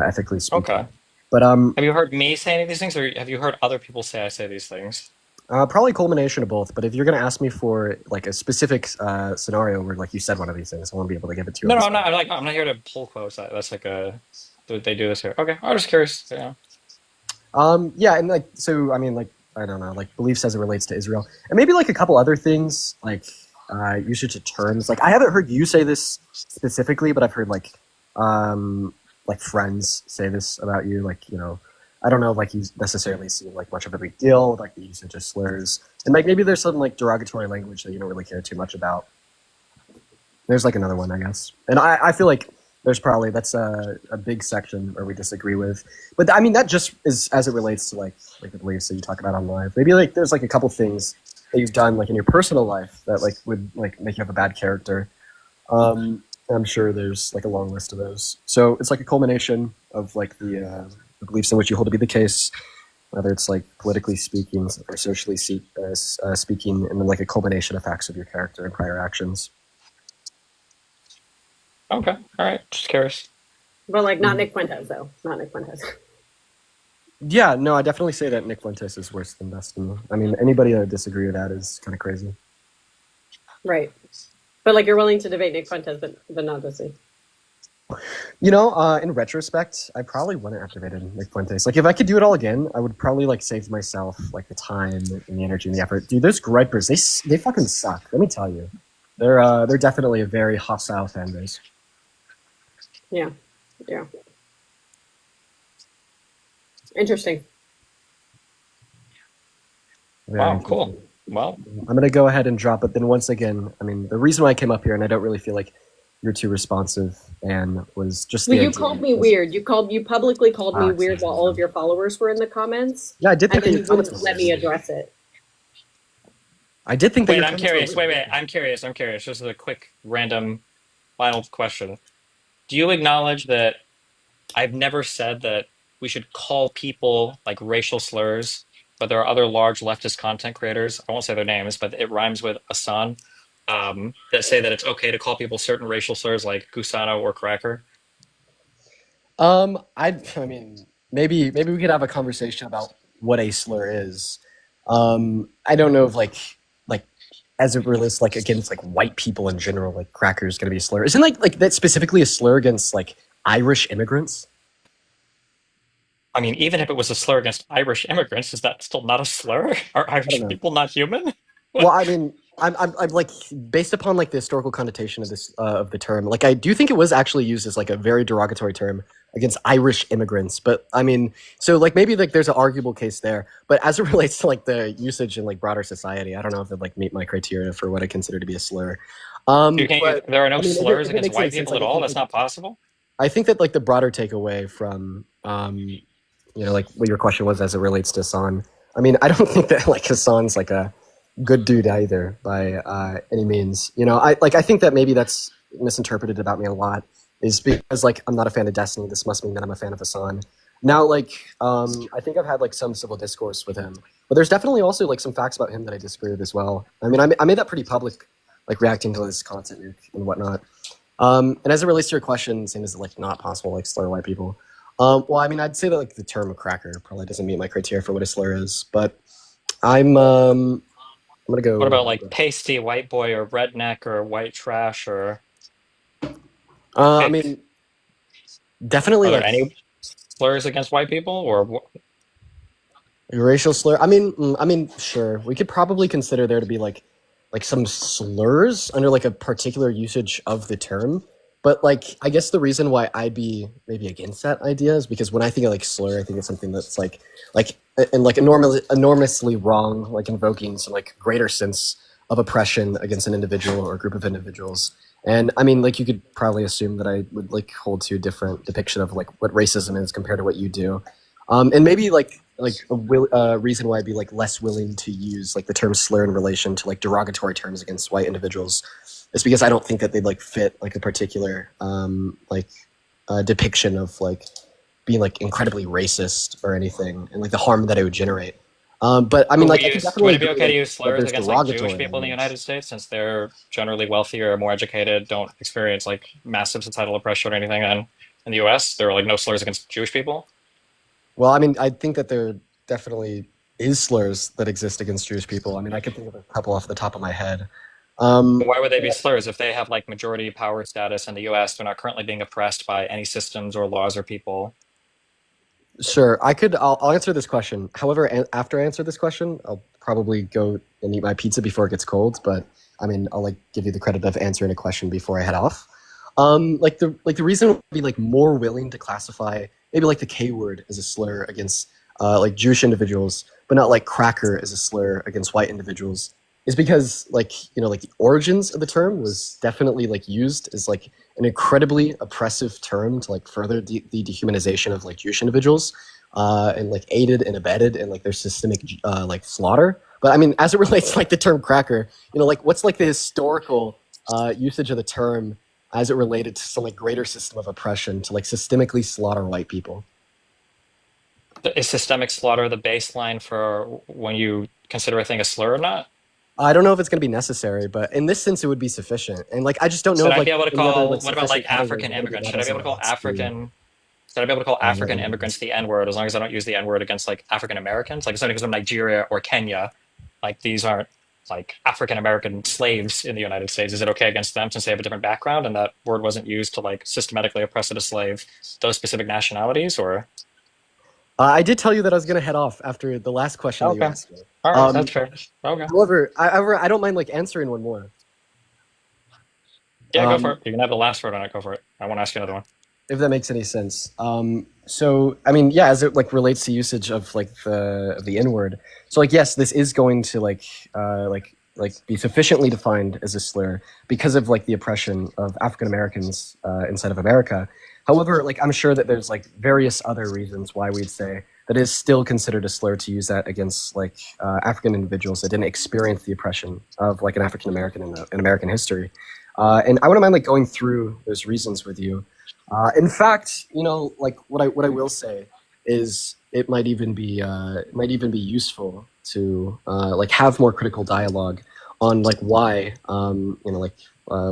ethically speaking. Okay. But Have you heard me say any of these things, or have you heard other people say I say these things? probably a culmination of both. But if you're gonna ask me for like a specific scenario where like you said one of these things, I want to be able to give it to you. No, on no, the spot. I'm not here to pull quotes. That's like they do this here. Okay, I'm just curious. Yeah. Yeah, and like so, I mean, like I don't know, like beliefs as it relates to Israel, and maybe like a couple other things, like usage of terms. Like I haven't heard you say this specifically, but I've heard like friends say this about you. Like you know, I don't know, if, like you necessarily seem like much of a big deal, like the usage of slurs, and like maybe there's some like derogatory language that you don't really care too much about. There's like another one, I guess, and I feel like. There's probably that's a big section where we disagree with, but I mean that just is as it relates to like the beliefs that you talk about on live. Maybe like there's like a couple things that you've done like in your personal life that like would like make you have a bad character. I'm sure there's like a long list of those. So it's like a culmination of like the beliefs in which you hold to be the case, whether it's like politically speaking or socially speaking, and then like a culmination of facts of your character and prior actions. Okay. All right. Just curious. But like not Nick Fuentes though. Not Nick Fuentes. Yeah, no, I definitely say that Nick Fuentes is worse than Destiny. I mean, anybody that would disagree with that is kind of crazy. Right. But like you're willing to debate Nick Fuentes, but not Destiny. You know, in retrospect, I probably wouldn't have debated Nick Fuentes. Like, if I could do it all again, I would probably like save myself like the time and the energy and the effort. Dude, those gripers, they fucking suck. Let me tell you, they're definitely a very hostile fan base. Yeah. Yeah. Interesting. Wow, cool. Well, I'm gonna go ahead and drop it. Then once again, I mean, the reason why I came up here, and I don't really feel like you're too responsive, and was just. Well, the you idea called me was- weird. You publicly called me Ah, weird while all of your followers were in the comments. Yeah, I did think and that then your you comments wouldn't were let me address it. I did think that. wait, your I'm comments were curious. weird. Wait, I'm curious. Just a quick, random, final question. Do you acknowledge that I've never said that we should call people like racial slurs, but there are other large leftist content creators, I won't say their names, but it rhymes with Asan, that say that it's okay to call people certain racial slurs like Gusano or Cracker? I mean, maybe we could have a conversation about what a slur is. I don't know if like as it relates like against like white people in general, like cracker is going to be a slur. Isn't like that specifically a slur against like Irish immigrants? I mean, even if it was a slur against Irish immigrants, is that still not a slur? Are Irish know. people not human? Well, I mean, I'm like based upon like the historical connotation of this of the term. Like, I do think it was actually used as like a very derogatory term against Irish immigrants. But I mean, so like maybe like there's an arguable case there. But as it relates to like the usage in like broader society, I don't know if it like meet my criteria for what I consider to be a slur. There are no I mean, if it- slurs if it against makes white any sense, people like, at I all? think That's not possible? I think that like the broader takeaway from you know, like what your question was as it relates to Hassan. I mean, I don't think that like Hassan's like a good dude either by any means. You know, I think that maybe that's misinterpreted about me a lot. Is because like I'm not a fan of Destiny. This must mean that I'm a fan of Hassan. Now, like I think I've had like some civil discourse with him, but there's definitely also like some facts about him that I disagree with as well. I mean, I made that pretty public, like reacting to this content nuke and whatnot. And as it relates to your question, saying is it like not possible like slur white people? Well, I mean, I'd say that like the term cracker probably doesn't meet my criteria for what a slur is, but I'm gonna go. What about like pasty white boy or redneck or white trash or? I mean, definitely Are there like any slurs against white people or? racial slur. I mean, sure, we could probably consider there to be like some slurs under like a particular usage of the term. But like, I guess the reason why I'd be maybe against that idea is because when I think of like slur, I think it's something that's like and like enormously wrong, like invoking some like greater sense of oppression against an individual or a group of individuals. And I mean, like you could probably assume that I would like hold to a different depiction of like what racism is compared to what you do. And maybe like a reason why I'd be like less willing to use like the term slur in relation to like derogatory terms against white individuals is because I don't think that they'd like fit like a particular depiction of like being like incredibly racist or anything and like the harm that it would generate. But I mean, like, I could definitely would it be agree, okay to like, use that slurs there's against like Jewish derogatory people in the elements. United States since they're generally wealthier, more educated, don't experience like massive societal oppression or anything? And in the U.S., there are like no slurs against Jewish people. Well, I mean, I think that there definitely is slurs that exist against Jewish people. I mean, I could think of a couple off the top of my head. Why would they be slurs if they have like majority power status in the U.S.? They're not currently being oppressed by any systems or laws or people. Sure, I'll answer this question. However, after I answer this question, I'll probably go and eat my pizza before it gets cold. But I mean, I'll like give you the credit of answering a question before I head off. Like the reason I'd be like more willing to classify maybe like the K word as a slur against like Jewish individuals, but not like cracker as a slur against white individuals, is because like, you know, like the origins of the term was definitely like used as like an incredibly oppressive term to like further the dehumanization of like Jewish individuals and like aided and abetted in like their systemic like slaughter. But I mean, as it relates to like the term cracker, you know, like what's like the historical usage of the term as it related to some like greater system of oppression to like systemically slaughter white people? Is systemic slaughter the baseline for when you consider a thing a slur or not? I don't know if it's going to be necessary, but in this sense, it would be sufficient. And like, I just don't know Should if I like be able to any other call, like what about like sufficient categories African are going to be immigrants? let Should I us be able to call allowed to Should I be able to call let African them immigrants use. the N word as long as I don't use the N word against like African Americans? Like if somebody comes from Nigeria or Kenya, like these aren't like African American slaves in the United States. Is it okay against them since they have a different background and that word wasn't used to like systematically oppress and slave those specific nationalities? Or I did tell you that I was going to head off after the last question that you okay, asked me. all right, that's fair. Okay, However, I don't mind like answering one more. yeah, go for Um, it. You can have the last word on it. Go for it. I want to ask you another one. if that makes any sense. So I mean, yeah, as it like relates to usage of like the N word. So like, yes, this is going to like be sufficiently defined as a slur because of like the oppression of African Americans inside of America. However, like I'm sure that there's like various other reasons why we'd say that it is still considered a slur to use that against like African individuals that didn't experience the oppression of like an African American in American history. And I wouldn't mind like going through those reasons with you. In fact, you know, like what I will say is it might even be useful to like have more critical dialogue on like why you know like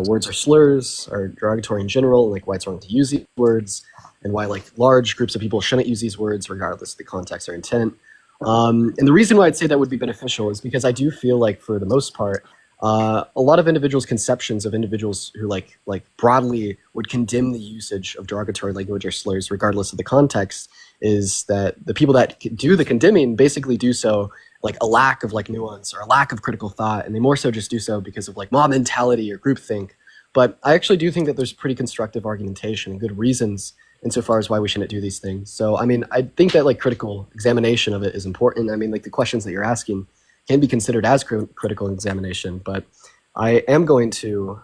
words are slurs or derogatory in general, and like why it's wrong to use these words, and why like large groups of people shouldn't use these words regardless of the context or intent. And the reason why I'd say that would be beneficial is because I do feel like for the most part, a lot of individuals' conceptions of individuals who like broadly would condemn the usage of derogatory language or slurs regardless of the context is that the people that do the condemning basically do so like a lack of like nuance or a lack of critical thought, and they more so just do so because of like mob mentality or groupthink. But I actually do think that there's pretty constructive argumentation and good reasons insofar as why we shouldn't do these things. So I mean, I think that like critical examination of it is important. I mean, like the questions that you're asking can be considered as critical examination, but I am going to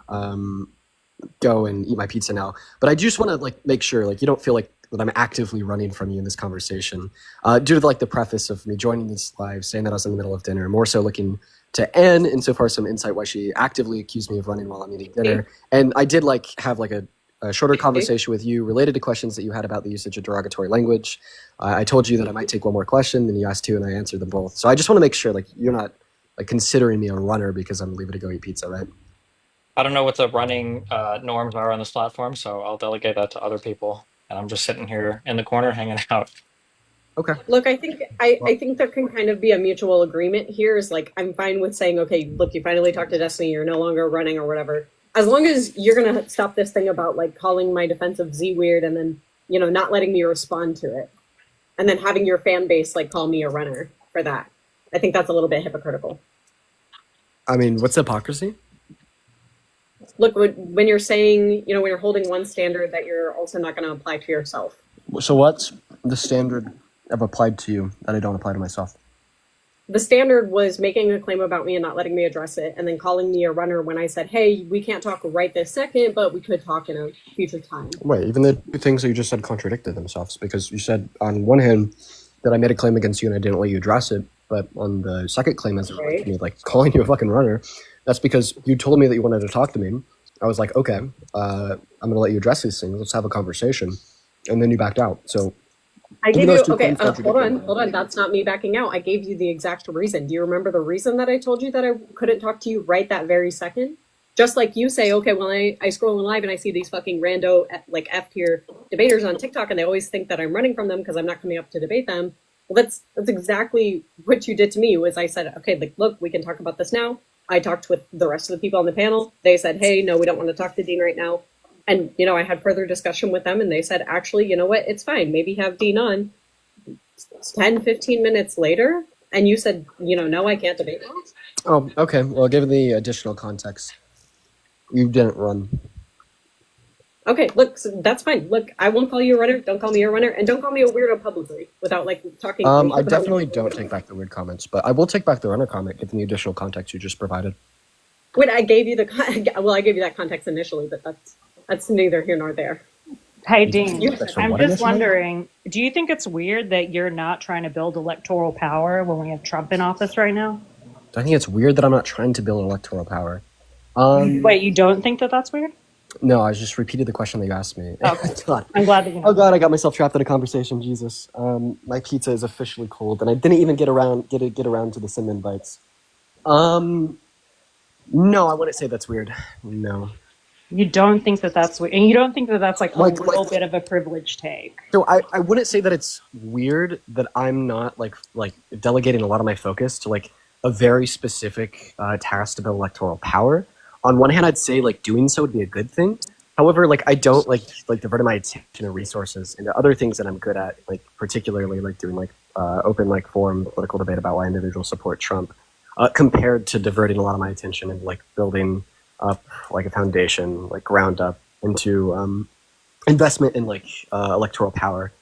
go and eat my pizza now. But I just want to like make sure like you don't feel like that I'm actively running from you in this conversation. Due to like the preface of me joining this live, saying that I was in the middle of dinner, more so looking to Anne insofar as some insight why she actively accused me of running while I'm eating dinner. And I did like have like a shorter conversation with you related to questions that you had about the usage of derogatory language. I told you that I might take one more question, and you asked two, and I answered them both. So I just want to make sure like you're not like considering me a runner because I'm leaving to go eat pizza, right? I don't know what the running norms are on this platform, so I'll delegate that to other people. And I'm just sitting here in the corner hanging out. Okay. Look, I think there can kind of be a mutual agreement here. Is like I'm fine with saying, okay, look, you finally talked to Destiny, you're no longer running or whatever. As long as you're gonna stop this thing about like calling my defense of Z weird and then not letting me respond to it, and then having your fan base like call me a runner for that. I think that's a little bit hypocritical. I mean, what's hypocrisy? Look, when you're saying, when you're holding one standard that you're also not going to apply to yourself. So what's the standard I've applied to you that I don't apply to myself? The standard was making a claim about me and not letting me address it, and then calling me a runner when I said, hey, we can't talk right this second, but we could talk in a future time. Wait, even the two things that you just said contradicted themselves, because you said on one hand that I made a claim against you and I didn't let you address it, but on the second claim as it relates to me, like calling you a fucking runner, that's because you told me that you wanted to talk to me. I was like, okay, I'm going to let you address these things. Let's have a conversation. And then you backed out. So I gave you, okay, hold on. That's not me backing out. I gave you the exact reason. Do you remember the reason that I told you that I couldn't talk to you right that very second? Just like you say, okay, well, I scroll in live and I see these fucking rando, like F-tier debaters on TikTok, and they always think that I'm running from them because I'm not coming up to debate them. Well, that's exactly what you did to me. Was I said, okay, like, look, we can talk about this now. I talked with the rest of the people on the panel. They said, hey, no, we don't want to talk to Dean right now. And, I had further discussion with them, and they said, actually, you know what? It's fine. Maybe have Dean on 10, 15 minutes later. And you said, no, I can't debate now. Oh, okay. Well, given the additional context, you didn't run. Okay, look, so that's fine. Look, I won't call you a runner. Don't call me a runner. And don't call me a weirdo publicly without, talking. I definitely don't take back the weird comments, but I will take back the runner comment given the additional context you just provided. Wait, I gave you I gave you that context initially, but that's neither here nor there. Hey, Dean, I'm just initially? wondering, do you think it's weird that you're not trying to build electoral power when we have Trump in office right now? I think it's weird that I'm not trying to build electoral power. Wait, you don't think that that's weird? No, I just repeated the question that you asked me. Okay. God. I'm glad that you know. Oh God, I got myself trapped in a conversation. Jesus, my pizza is officially cold, and I didn't even get around to the cinnamon bites. No, I wouldn't say that's weird. No. You don't think that that's weird, and you don't think that that's like a Like, little bit of a privileged take. So I wouldn't say that it's weird that I'm not like delegating a lot of my focus to like a very specific task to build electoral power. On one hand, I'd say like doing so would be a good thing. However, like I don't like diverting my attention and resources into other things that I'm good at, like particularly like doing like open like forum political debate about why individuals support Trump, compared to diverting a lot of my attention and like building up like a foundation, like ground up into investment in like electoral power.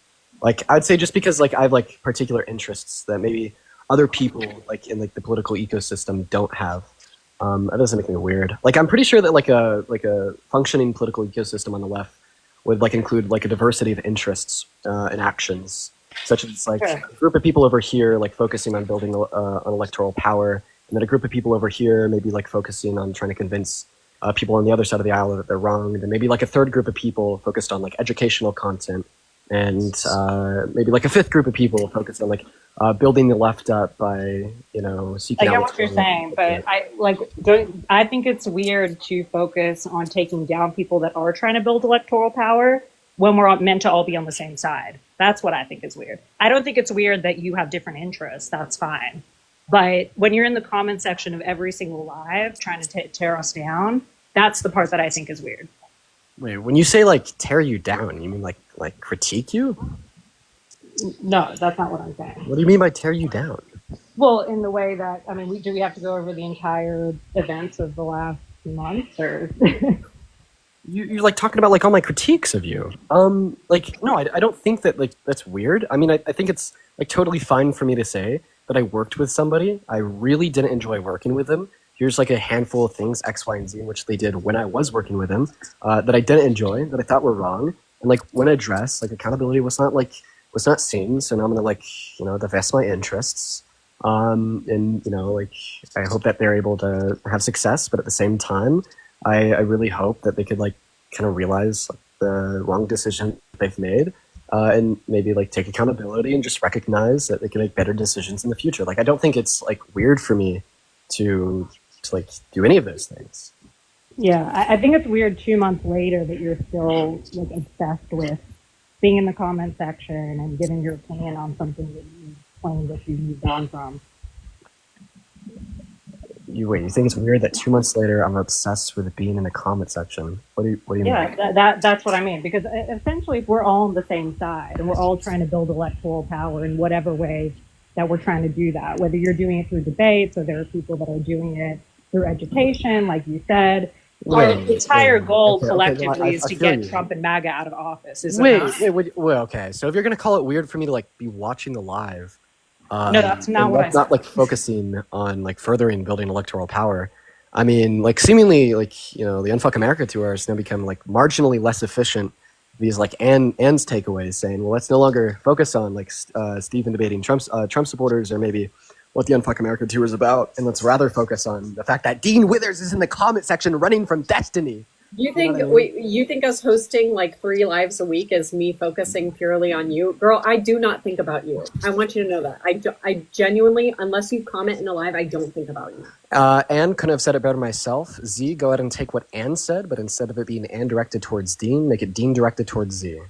Like I'd say just because like I have like particular interests that maybe other people like in like the political ecosystem don't have. That doesn't make me weird. Like I'm pretty sure that like a functioning political ecosystem on the left would like include like a diversity of interests and actions, such as like a group of people over here like focusing on building an electoral power, and then a group of people over here maybe like focusing on trying to convince people on the other side of the aisle that they're wrong, and then maybe like a third group of people focused on like educational content, and maybe like a fifth group of people focused on like building the left up by seeking I get out. what you're saying, but I think it's weird to focus on taking down people that are trying to build electoral power when we're meant to all be on the same side. That's what I think is weird. I don't think it's weird that you have different interests. That's fine. But when you're in the comment section of every single live trying to tear us down, that's the part that I think is weird. Wait, when you say like tear you down, you mean like critique you? No, that's not what I'm saying. What do you mean by tear you down? Well, in the way that, I mean, do we have to go over the entire events of the last month, or? You're like talking about like all my critiques of you. Like no, I don't think that like that's weird. I mean, I think it's like totally fine for me to say that I worked with somebody. I really didn't enjoy working with them. Here's like a handful of things, X, Y, and Z, which they did when I was working with them, that I didn't enjoy, that I thought were wrong. And like when addressed, like accountability was not seen. So now I'm gonna like, divest my interests. And like I hope that they're able to have success, but at the same time, I really hope that they could like kind of realize like, the wrong decision they've made, and maybe like take accountability and just recognize that they can make better decisions in the future. Like I don't think it's like weird for me to like do any of those things. Yeah, I think it's weird 2 months later that you're still like obsessed with being in the comment section and giving your opinion on something that you claim that you moved on from. You think it's weird that 2 months later I'm obsessed with being in the comment section? What do you mean? Yeah, that's what I mean, because essentially if we're all on the same side and we're all trying to build electoral power in whatever way that we're trying to do that, whether you're doing it through debates or there are people that are doing it through education, like you said, our entire goal collectively is to get Trump and MAGA out of office. Okay. So if you're gonna call it weird for me to like be watching the live, no, that's not what I said. Not like focusing on like furthering building electoral power. I mean, like seemingly like the Unfuck America tour has now become like marginally less efficient. These like Ann's takeaways saying, well, let's no longer focus on like Stephen debating Trump supporters or maybe what the Unfuck America tour is about, and let's rather focus on the fact that Dean Withers is in the comment section running from Destiny. You think you think us hosting like 3 lives a week is me focusing purely on you? Girl, I do not think about you. I want you to know that. I genuinely, unless you comment in a live, I don't think about you. Anne couldn't have said it better myself. Z, go ahead and take what Anne said, but instead of it being Anne directed towards Dean, make it Dean directed towards Z.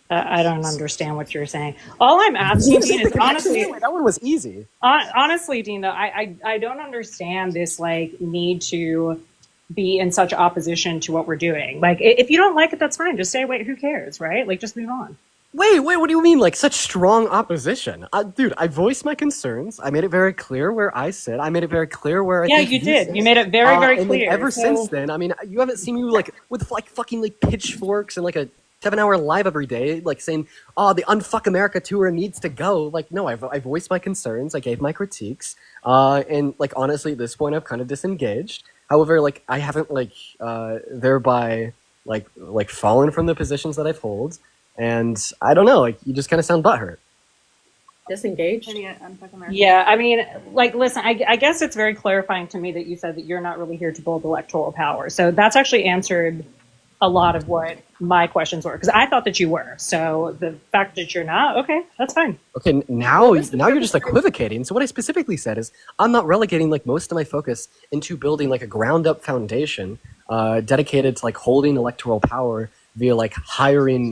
I don't understand what you're saying. All I'm asking, Dean, is honestly... That one was easy. Honestly, Dean, though, I don't understand this like need to be in such opposition to what we're doing. Like, if you don't like it, that's fine. Just say, wait, who cares, right? Like, just move on. Wait, what do you mean? Like, such strong opposition? Dude, I voiced my concerns. I made it very clear where I sit. I made it very clear where I think you did. Sit. You made it very, very and clear. Then ever since then, I mean, you haven't seen me, like, with, like, fucking, like, pitchforks and, like, a 7-hour live every day, like, saying, the Unfuck America tour needs to go. Like, no, I voiced my concerns. I gave my critiques. And, like, honestly, at this point, I've kind of disengaged. However, like, I haven't, like, thereby, like fallen from the positions that I've held. And I don't know, like, you just kind of sound butthurt. Disengaged? Yeah, I mean, like, listen, I guess it's very clarifying to me that you said that you're not really here to build electoral power. So that's actually answered a lot of what my questions were because I thought that you were. So the fact that you're not, okay, that's fine. Okay, now you're just equivocating. So what I specifically said is I'm not relegating like most of my focus into building like a ground up foundation dedicated to like holding electoral power via like hiring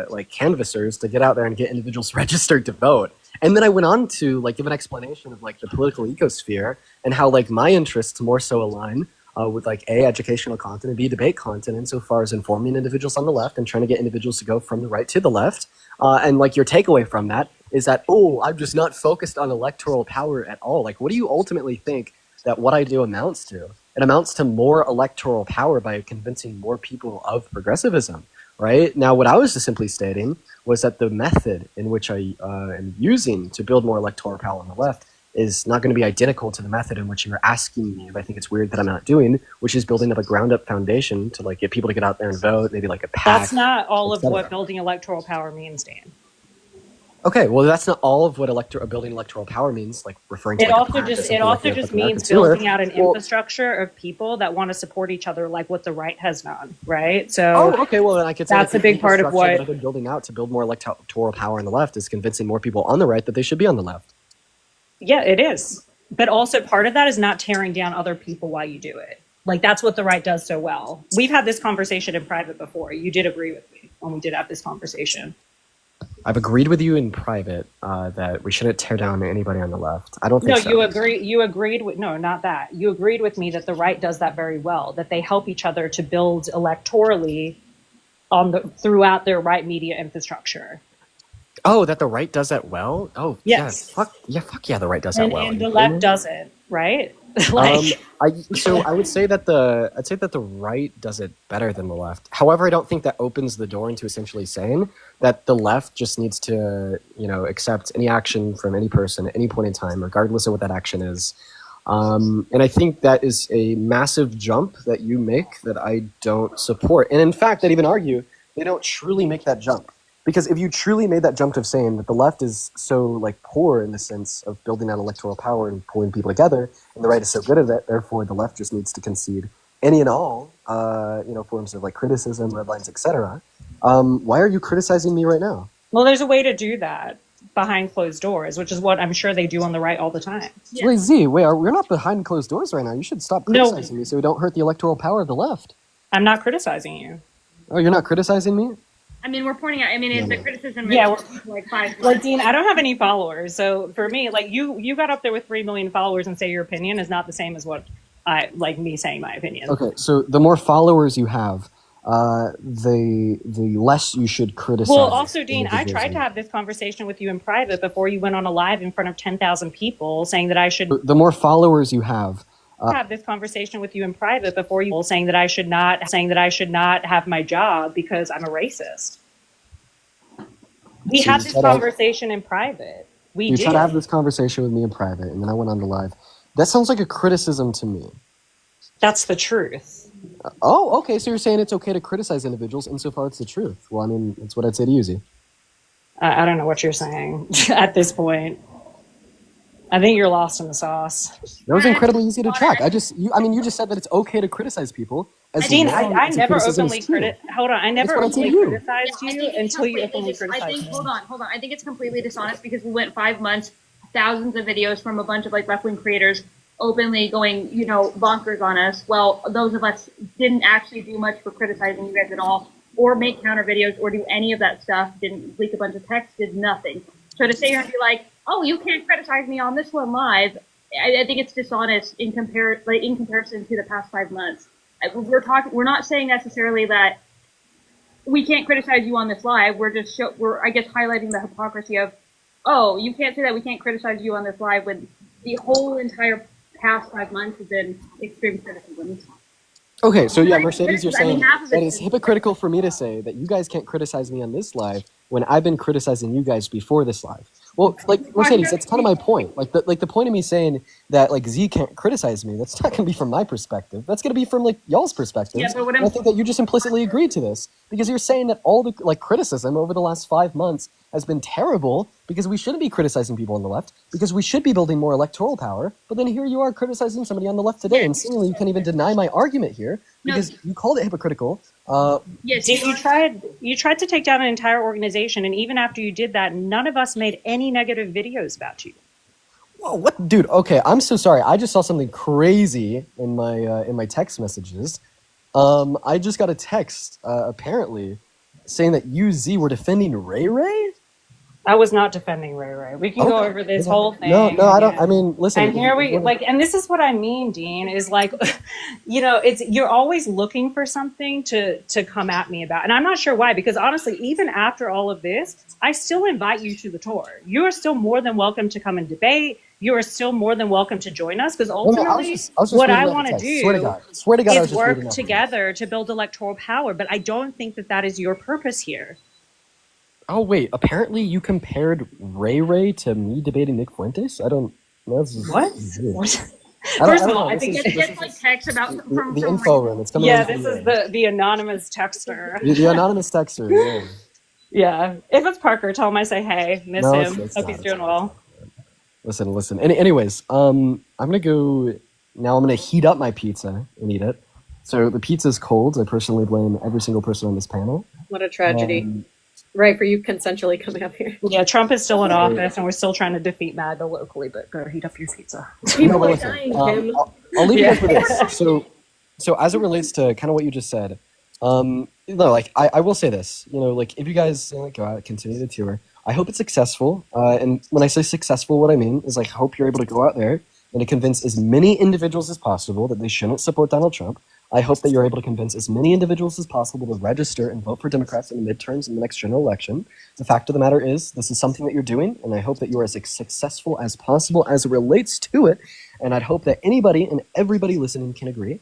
like canvassers to get out there and get individuals registered to vote. And then I went on to like give an explanation of like the political ecosphere and how like my interests more so align with like A, educational content, and B, debate content insofar as informing individuals on the left and trying to get individuals to go from the right to the left. And like your takeaway from that is that, oh, I'm just not focused on electoral power at all. Like, what do you ultimately think that what I do amounts to? It amounts to more electoral power by convincing more people of progressivism, right? Now, what I was just simply stating was that the method in which I am using to build more electoral power on the left is not going to be identical to the method in which you're asking me if I think it's weird that I'm not doing, which is building up a ground up foundation to like get people to get out there and vote, maybe like a PAC. That's not all of etc. what building electoral power means, Dan. Okay, well, that's not all of what building electoral power means, like referring to It like a also PAC or just something like that, means like American Sewer. building out an Well, infrastructure of people that want to support each other, like what the right has done, right? So oh, okay, well, then I could say that's that a the big part of infrastructure that what. I've been building out to build more electoral power on the left is convincing more people on the right that they should be on the left. Yeah, it is. But also part of that is not tearing down other people while you do it. Like that's what the right does so well. We've had this conversation in private before. You did agree with me when we did have this conversation. I've agreed with you in private that we shouldn't tear down anybody on the left. I don't think No, so. you agreed with no, not that. You agreed with me that the right does that very well, that they help each other to build electorally throughout their right media infrastructure. Oh, that the right does that well? Oh, Yes. Fuck yeah, the right does that well. And the You left kidding me? doesn't, right? Like I would say that the right does it better than the left. However, I don't think that opens the door into essentially saying that the left just needs to, accept any action from any person at any point in time, regardless of what that action is. And I think that is a massive jump that you make that I don't support. And in fact, I'd even argue they don't truly make that jump. Because if you truly made that jump of saying that the left is so like poor in the sense of building out electoral power and pulling people together, and the right is so good at it, therefore the left just needs to concede any and all, forms of like criticism, red lines, etc. Why are you criticizing me right now? well, there's a way to do that behind closed doors, which is what I'm sure they do on the right all the time. Wait, Z, we're not behind closed doors right now. You should stop No. criticizing me so we don't hurt the electoral power of the left. I'm not criticizing you. Oh, you're not criticizing me? I mean, we're pointing out. I mean, it's the criticism. Yeah, is like 5. Like Dean, I don't have any followers, so for me, like you got up there with 3 million followers and say your opinion is not the same as what I like me saying my opinion. Okay, so the more followers you have, the less you should criticize. Well, also, Dean, I individuals. tried to have this conversation with you in private before you went on a live in front of 10,000 people, saying that I should The more followers you have, have this conversation with you in private before you saying that I should not have my job because I'm a racist. We So had you this said I- conversation in private. We you did. tried to have this conversation with me in private, and then I went on the live. That sounds like a criticism to me. That's the truth. Oh, okay, so you're saying it's okay to criticize individuals insofar it's the truth. Well, I mean, that's what I'd say to you, Z. I don't know what you're saying at this point. I think you're lost in the sauce. That was incredibly easy to track. You just said that it's okay to criticize people. Dean, long I as the never criticism openly is true. Hold on. I never That's what I said openly to you. criticized you until you openly criticized I think. me. Hold on. I think it's completely dishonest because we went 5 months, thousands of videos from a bunch of like left wing creators openly going, bonkers on us. Well, those of us didn't actually do much for criticizing you guys at all, or make counter videos, or do any of that stuff. Didn't leak a bunch of text. Did nothing. So to sit here and be like, oh, you can't criticize me on this one live, I think it's dishonest in comparison to the past 5 months. We're not saying necessarily that we can't criticize you on this live. We're just I guess highlighting the hypocrisy of, oh, you can't say that we can't criticize you on this live when the whole entire past 5 months has been extreme criticisms. Okay, so yeah, Mercedes, you're I mean, saying half of that it it's is- hypocritical for me to say that you guys can't criticize me on this live when I've been criticizing you guys before this live. Well, like Mercedes, that's kind of my point. Like the point of me saying that like Z can't criticize me, that's not going to be from my perspective. That's going to be from like y'all's perspective. Yeah, but what And I think that you just implicitly agreed to this because you're saying that all the like criticism over the last 5 months has been terrible because we shouldn't be criticizing people on the left because we should be building more electoral power. But then here you are criticizing somebody on the left today, and seemingly you can't even deny my argument here because you called it hypocritical Yes, Dean, you tried to take down an entire organization, and even after you did that, none of us made any negative videos about you. Whoa, what, dude? Okay, I'm so sorry. I just saw something crazy in my text messages. I just got a text apparently saying that you, Z, were defending Ray Ray. I was not defending Ray Ray. We can go over this whole thing. No, I don't. I mean, listen. And here we like, and this is what I mean, Dean, is like, it's you're always looking for something to come at me about, and I'm not sure why. Because honestly, even after all of this, I still invite you to the tour. You are still more than welcome to come and debate. You are still more than welcome to join us, because ultimately, what I want to do swear to God, I was is just work reading off the text. together to build electoral power. But I don't think that is your purpose here. Oh wait, apparently you compared Ray Ray to me debating Nick Fuentes. I don't. That's just What? weird. What? I First of don't all, know. I This think is- It this gets is like text about from the info room. It's coming. yeah, in this is the anonymous texter. the anonymous texter. Yeah. Yeah, if it's Parker, tell him I say hey, miss No, him. it's Hope not. he's doing well. Listen. Anyways, I'm gonna go now. I'm gonna heat up my pizza and eat it. So the pizza's cold. I personally blame every single person on this panel. What a tragedy. Right, for you consensually coming up here. Yeah, Trump is still in office, and we're still trying to defeat MAGA locally. But go heat up your pizza. People but are listen, dying, Kim. I'll leave you Yeah. guys with this. So as it relates to kind of what you just said, like I will say this, like if you guys go out, continue the tour, I hope it's successful. And when I say successful, what I mean is like I hope you're able to go out there and to convince as many individuals as possible that they shouldn't support Donald Trump. I hope that you're able to convince as many individuals as possible to register and vote for Democrats in the midterms in the next general election. The fact of the matter is, this is something that you're doing, and I hope that you are as successful as possible as it relates to it. And I'd hope that anybody and everybody listening can agree.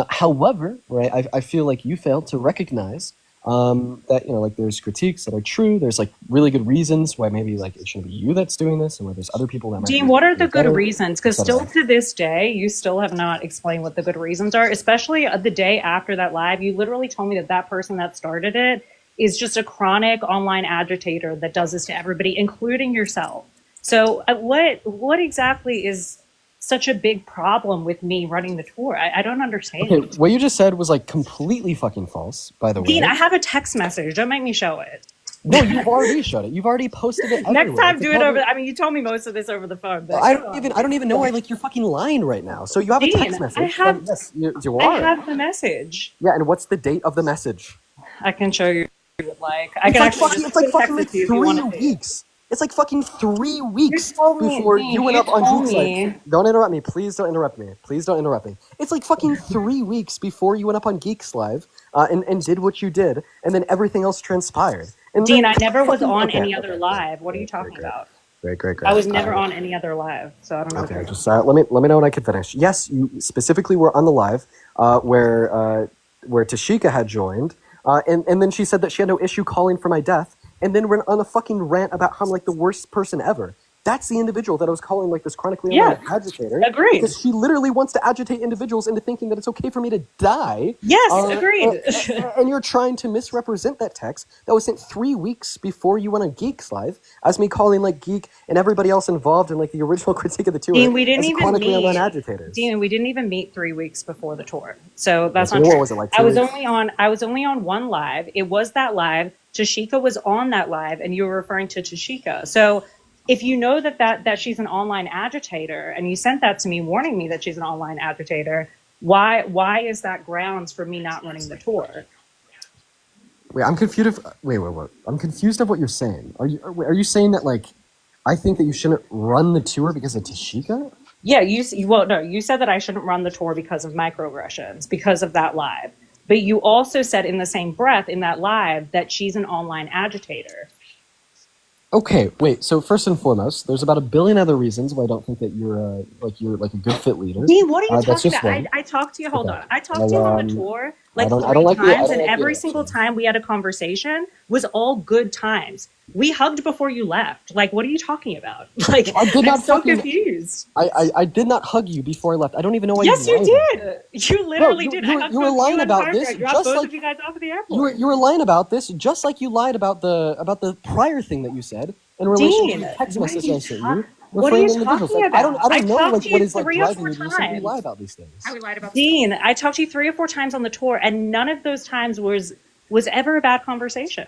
However, right, I feel like you failed to recognize that like there's critiques that are true. There's like really good reasons why maybe like it shouldn't be you that's doing this, and where there's other people that might. Dean, be what are the good better, reasons? Because et cetera. still to this day, you still have not explained what the good reasons are. Especially the day after that live, you literally told me that person that started it is just a chronic online agitator that does this to everybody, including yourself. So what exactly is such a big problem with me running the tour? I don't understand. Okay, what you just said was like completely fucking false. By the way, Dean, I have a text message. Don't make me show it. no, you've already showed it. You've already posted it. Next everywhere. time, It's a do it public- over. I mean, you told me most of this over the phone. But I don't even know why like you're fucking lying right now. So you have a Dean, text message. I have- and yes, you I are. have the message. Yeah, and what's the date of the message? I can show you if you would like. I It's can like actually fucking, just it's like text fucking it like to you if you 3 want to see it. weeks. It's like fucking 3 weeks told me, before Dean, you went you up on told Geeks me. Live. Don't interrupt me. Please don't interrupt me. Please don't interrupt me. It's like fucking 3 weeks before you went up on Geeks Live and did what you did, and then everything else transpired. And Dean, then I never was fucking- on okay, any okay, other live. What are you talking about? Great. I was never on any other live, so I don't know. Okay, just let me know when I can finish. Yes, you specifically were on the live where Tashika had joined, and then she said that she had no issue calling for my death, and then went on a fucking rant about how I'm like the worst person ever. That's the individual that I was calling like this chronically online agitator. Agreed. Because she literally wants to agitate individuals into thinking that it's okay for me to die. Yes, agreed. And you're trying to misrepresent that text that was sent 3 weeks before you went on Geeks Live as me calling like Geek and everybody else involved in like the original critique of the tour. Dean, we didn't as even chronically meet. online agitators. Dean, we didn't even meet 3 weeks before the tour, so that's Okay, not what true. was it, like I 2 was weeks? only on one live. It was that live. Tashika was on that live, and you were referring to Tashika. So if you know that she's an online agitator, and you sent that to me warning me that she's an online agitator, why is that grounds for me not running the tour? Wait, I'm confused. Wait. I'm confused of what you're saying. Are you saying that like I think that you shouldn't run the tour because of Tashika? Yeah, you said that I shouldn't run the tour because of microaggressions, because of that live. But you also said in the same breath in that live that she's an online agitator. Okay, wait. So first and foremost, there's about a billion other reasons why I don't think that you're a good fit leader. Dean, what are you That's talking just about? one. I talked to you. Hold Okay. on. I talked to you on the tour like three times, and every single time we had a conversation was all good times. We hugged before you left. Like, what are you talking about? Like, I did not I'm so fucking- confused. I did not hug you before I left. I don't even know why Yes, you you lied. did. You literally did. I hugged you were both lying and about Parker. this I dropped just both like of you guys off at the airport. you were lying about this just like you lied about the prior thing that you said in relation Dean, to the text what are message you I sent you. We're What are you framed individuals. talking Like, about? I I don't know talked like to what you is like 3 or driving 4 you to simply times. lie about these things. How we lied about Dean, I talked to you 3 or 4 times on the tour, and none of those times was ever a bad conversation.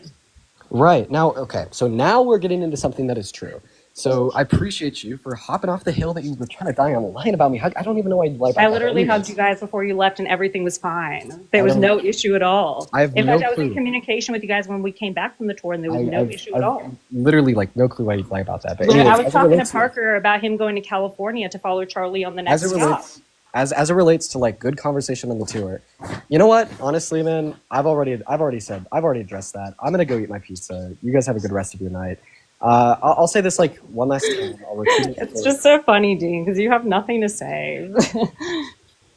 Right. Now, okay. So now we're getting into something that is true. So I appreciate you for hopping off the hill that you were trying to die on, lying about me. I don't even know why you lie about I that. literally Anyways, hugged you guys before you left, and everything was fine. There I was don't. no issue at all. I have In no fact, I was in clue. communication with you guys when we came back from the tour, and there was no issue at I've all. literally like no clue why you lie about that. But Literally, anyways, I was as it talking to relates to Parker about him going to California to follow Charlie on the as next it stop. relates as it relates to like good conversation on the tour, you know what? Honestly, man, I've already addressed that. I'm gonna go eat my pizza. You guys have a good rest of your night. I'll say this like one last time. I'll repeat it. It's just so funny, Dean, because you have nothing to say.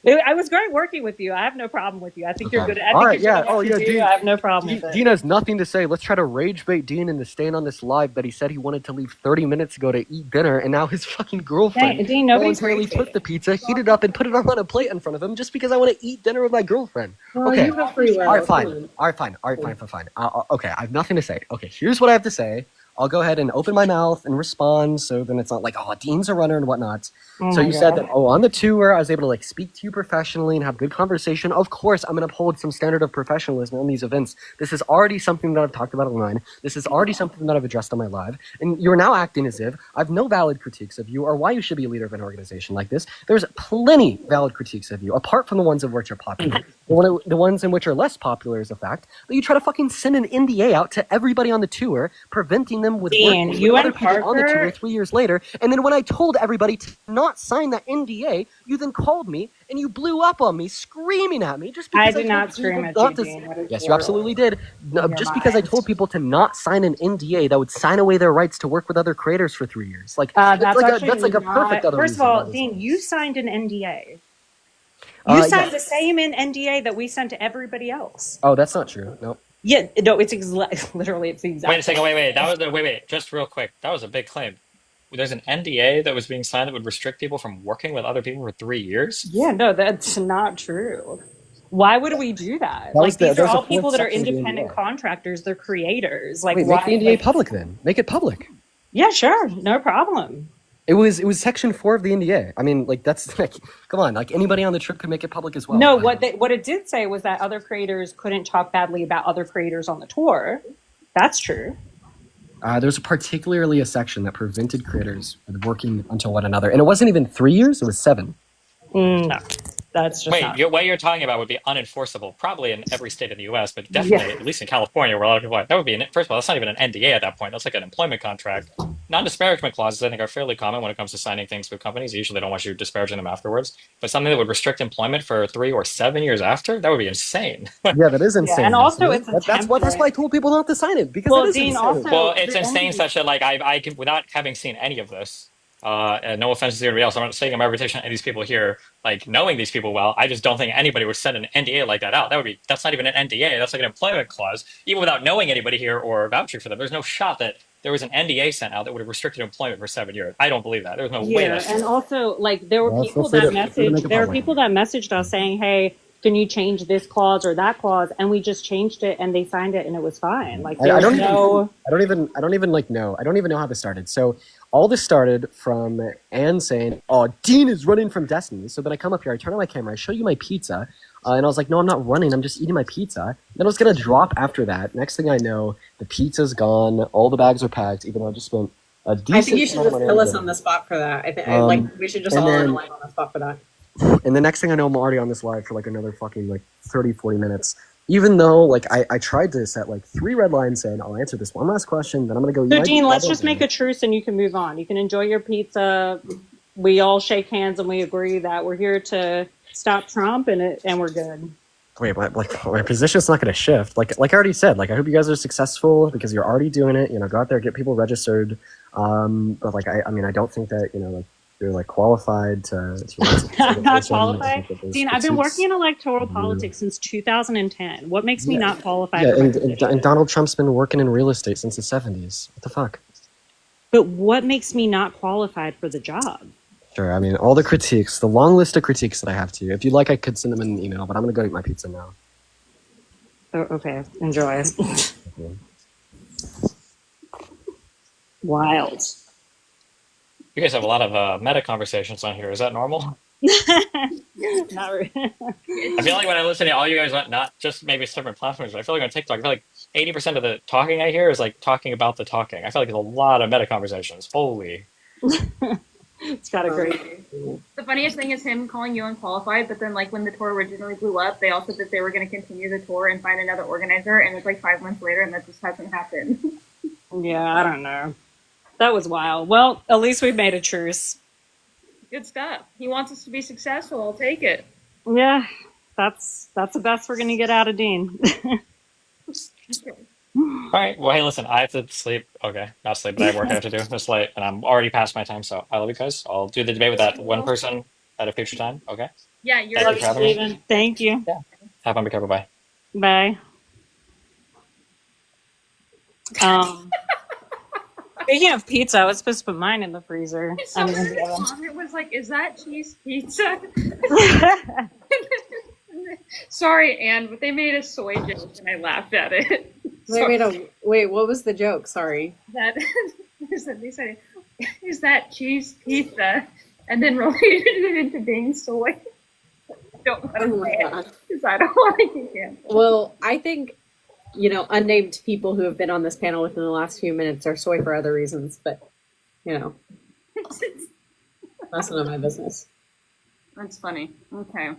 I was great working with you. I have no problem with you. I think you're good. I All think right, you're yeah. good at what you do. Dean, I have no problem with it. Dean has nothing to say. Let's try to rage bait Dean into staying on this live that he said he wanted to leave 30 minutes ago to eat dinner, and now his fucking girlfriend Dean, nobody's voluntarily took the pizza, heated up, and put it on a plate in front of him just because I want to eat dinner with my girlfriend. Well, Okay. you have free will. All right, Come fine. on. All right, fine. All right, fine. Okay, I have nothing to say. Okay, here's what I have to say. I'll go ahead and open my mouth and respond, so then it's not like, oh, Dean's a runner and whatnot. Oh So my you said God. that, on the tour, I was able to like speak to you professionally and have good conversation. Of course, I'm going to uphold some standard of professionalism in these events. This is already something that I've talked about online. This is already something that I've addressed on my live. And you're now acting as if I have no valid critiques of you or why you should be a leader of an organization like this. There's plenty valid critiques of you, apart from the ones of which are popular. The ones in which are less popular is the fact that you try to fucking send an NDA out to everybody on the tour, preventing them with Dean, working you with and other people on the tour Parker- 3 years later. And then when I told everybody to not sign that NDA, you then called me and you blew up on me, screaming at me just because I did told not people scream at not you, to- Dean. That is Yes, you horrible. absolutely did. No, In your just because I mind. told people to not sign an NDA that would sign away their rights to work with other creators for 3 years. Like That's that's like actually a perfect not. other First of reason. all, That is Dean, you signed an NDA. all. You signed Yeah. the same NDA that we sent to everybody else. Oh, that's not true. No. Yeah, no, it's literally it's the exact. Wait a second. Wait. That was wait. Just real quick. That was a big claim. There's an NDA that was being signed that would restrict people from working with other people for 3 years. Yeah, no, that's not true. Why would we do that? That was Like the- these that are was the all people fourth that are section of the independent NDA. contractors. They're creators. Like Wait, why? make the NDA like- public then. Make it public. Yeah, sure, no problem. It was section 4 of the NDA. I mean, like that's like, come on, like anybody on the trip could make it public as well. No, what it did say was that other creators couldn't talk badly about other creators on the tour. That's true. There's particularly a section that prevented creators from working until one another, and it wasn't even 3 years; it was 7. No, that's just Wait, not. what you're talking about would be unenforceable, probably in every state in the U.S., but definitely, at least in California, where a lot of people are. That would be, first of all, that's not even an NDA at that point. That's like an employment contract. Non-disparagement clauses, I think, are fairly common when it comes to signing things with companies. They usually don't want you disparaging them afterwards. But something that would restrict employment for 3 or 7 years after, that would be insane. Yeah, that is insane. and also actually. it's a that's why I told people not to sign it because Well, it is Dean, insane. also- Well, it's the insane NDA such that, like, I can, without having seen any of this, and no offense to anybody else, I'm not saying my reputation of these people here, like, knowing these people well, I just don't think anybody would send an NDA like that out. That's not even an NDA, that's like an employment clause. Even without knowing anybody here or vouching for them, there's no shot that there was an NDA sent out that would have restricted employment for 7 years. I don't believe that. There's no way Yeah, that. and also like there were Well, people feel free that to- feel free to messaged. make it There were public. people that messaged us saying, "Hey, can you change this clause or that clause?" And we just changed it, and they signed it, and it was fine. Like I there don't was no. I don't even like know. I don't even know how this started. So all this started from Anne saying, "Oh, Dean is running from Destiny." So then I come up here, I turn on my camera, I show you my pizza, and I was like, "No, I'm not running. I'm just eating my pizza." Then I was gonna drop after that. Next thing I know, the pizza's gone. All the bags are packed. Even though I just spent a decent. I think you should amount of just money kill on us dinner. on the spot for that. I think Um, like we should just and all then- align on the spot for that. And the next thing I know, I'm already on this live for like another fucking like 30, 40 minutes. Even though like I tried to set like 3 red lines saying I'll answer this one last question, then I'm gonna go. eat So my Dean, let's double just make a truce, and you can move on. You can enjoy your pizza. We all shake hands, and we agree that we're here to stop Trump, and we're good. Wait, my position's not going to shift. Like I already said, like I hope you guys are successful because you're already doing it. You know, go out there, get people registered. But like I mean, I don't think that like you're like qualified to I'm not qualified. Dean, I've been working in electoral Mhm. politics since 2010. What makes me Yeah. not qualified? Yeah, for my and position? Donald Trump's been working in real estate since the 70s. What the fuck? But what makes me not qualified for the job? Sure. I mean, all the critiques, the long list of critiques that I have to you. If you'd like, I could send them in an email, but I'm gonna go eat my pizza now. Oh, okay, enjoy. Wild. You guys have a lot of meta conversations on here. Is that normal? Not really. I feel like when I listen to all you guys, not just maybe different platforms, but I feel like on TikTok, I feel like 80% of the talking I hear is like talking about the talking. I feel like there's a lot of meta conversations. Holy. It's got a great. The funniest thing is him calling you unqualified, but then like when the tour originally blew up, they also said that they were going to continue the tour and find another organizer, and it's like 5 months later, and that just hasn't happened. Yeah, I don't know. That was wild. Well, at least we made a truce. Good stuff. He wants us to be successful. I'll take it. Yeah, that's the best we're gonna get out of Dean. All right. Well, hey, listen, I have to sleep. Okay, not sleep, but I have work I have to do. It's late, and I'm already past my time. So I love you guys. I'll do the debate with that one person at a future time. Okay. Yeah, you're Thank you for having me. Steven. Thank you. Yeah. Have fun. Be careful. Bye. Bye. Speaking of pizza, I was supposed to put mine in the freezer. Someone's comment was like, "Is that cheese pizza?" Sorry, Anne, but they made a soy joke and I laughed at it. Wait, what was the joke? Sorry. That they said, "Is that cheese pizza?" and then related it into being soy. Don't let them say it because I don't want to get canceled. Well, I think, unnamed people who have been on this panel within the last few minutes are soy for other reasons, but, that's none of my business. That's funny. Okay.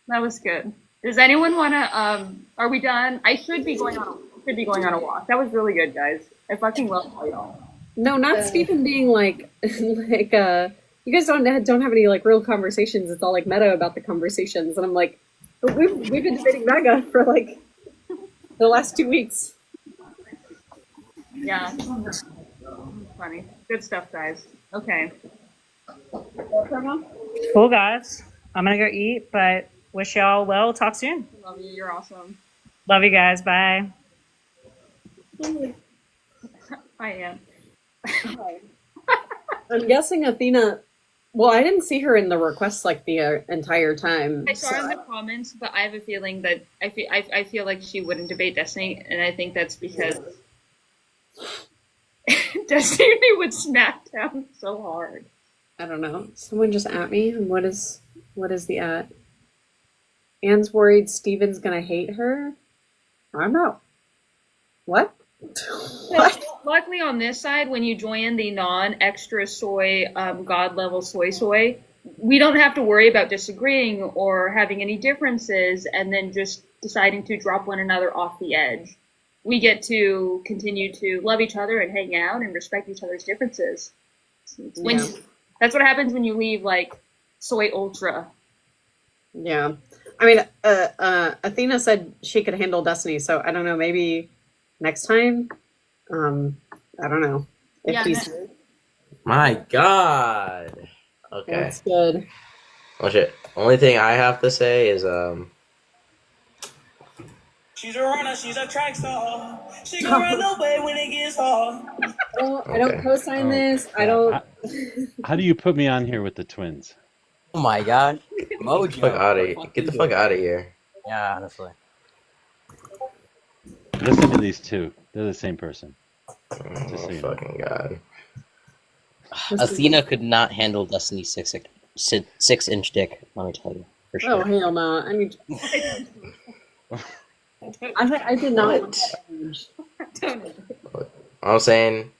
That was good. Does anyone want to, are we done? I should be going on a walk. That was really good, guys. I fucking love all y'all. No, not Stephen being like, you guys don't have any like real conversations. It's all like meta about the conversations. And I'm like, we've been debating MAGA for like the last 2 weeks. Yeah. Funny. Good stuff, guys. Okay. Cool, guys. I'm gonna go eat, but wish y'all well. Talk soon. Love you. You're awesome. Love you guys. Bye. I am. I'm guessing Athena. Well, I didn't see her in the requests like the entire time. I saw her in the comments, but I have a feeling that I feel like she wouldn't debate Destiny, and I think that's because Destiny would smack down so hard. I don't know. Someone just at me. And what is the at? Anne's worried Steven's gonna hate her. I don't know. What? Luckily on this side, when you join the non-extra soy, god level soy, we don't have to worry about disagreeing or having any differences and then just deciding to drop one another off the edge. We get to continue to love each other and hang out and respect each other's differences. That's what happens when you leave like soy ultra. Yeah. I mean, Athena said she could handle Destiny, so I don't know, maybe next time? I don't know. My God. Okay. That's good. Oh shit. Only thing I have to say is she's a runner, she's a track star. She can run away when it gets hard. I don't co-sign this. I don't. How do you put me on here with the twins? Oh my God. Mojo. Get the fuck out of here. Yeah, honestly. Listen to these two. They're the same person. Just so you know. Fucking God. Athena could not handle Destiny's 6-inch dick, let me tell you. For sure. Oh, hell no. I mean, I did not. I'm saying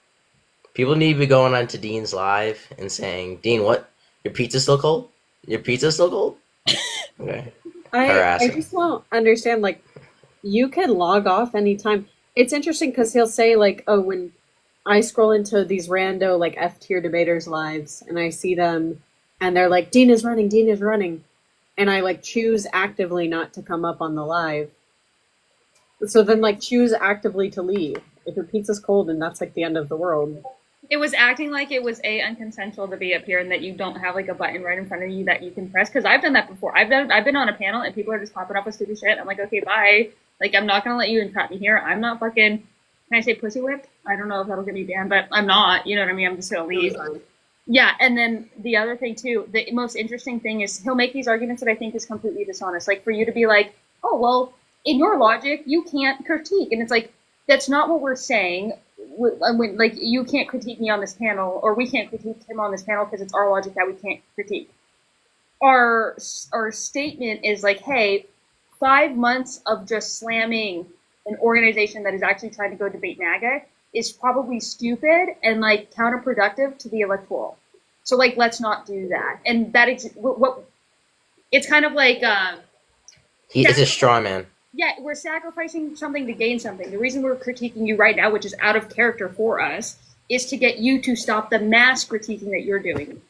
people need to be going on to Dean's live and saying, Dean, what? Your pizza's still cold? Your pizza's still cold? Okay. I just don't understand, like, you can log off anytime. It's interesting because he'll say, like, oh, when I scroll into these rando, like, F-tier debaters' lives, and I see them, and they're like, Dean is running. And I, like, choose actively not to come up on the live. So then, like, choose actively to leave. If your pizza's cold, then that's, like, the end of the world. It was acting like it was unconsensual to be up here and that you don't have like a button right in front of you that you can press. Because I've done that before. I've been on a panel and people are just popping up with stupid shit. I'm like, okay, bye. Like, I'm not gonna let you entrap me here. I'm not fucking. Can I say pussy whipped? I don't know if that'll get me banned, but I'm not. You know what I mean? I'm just gonna leave. Yeah, and then the other thing too, the most interesting thing is he'll make these arguments that I think is completely dishonest. Like for you to be like, oh well, in your logic, you can't critique, and it's like that's not what we're saying. when like you can't critique me on this panel, or we can't critique him on this panel because it's our logic that we can't critique. Our statement is like, hey, 5 months of just slamming an organization that is actually trying to go debate MAGA is probably stupid and like counterproductive to the electoral. So like, let's not do that. And that what it's kind of like. He is a straw man. Yeah, we're sacrificing something to gain something. The reason we're critiquing you right now, which is out of character for us, is to get you to stop the mass critiquing that you're doing.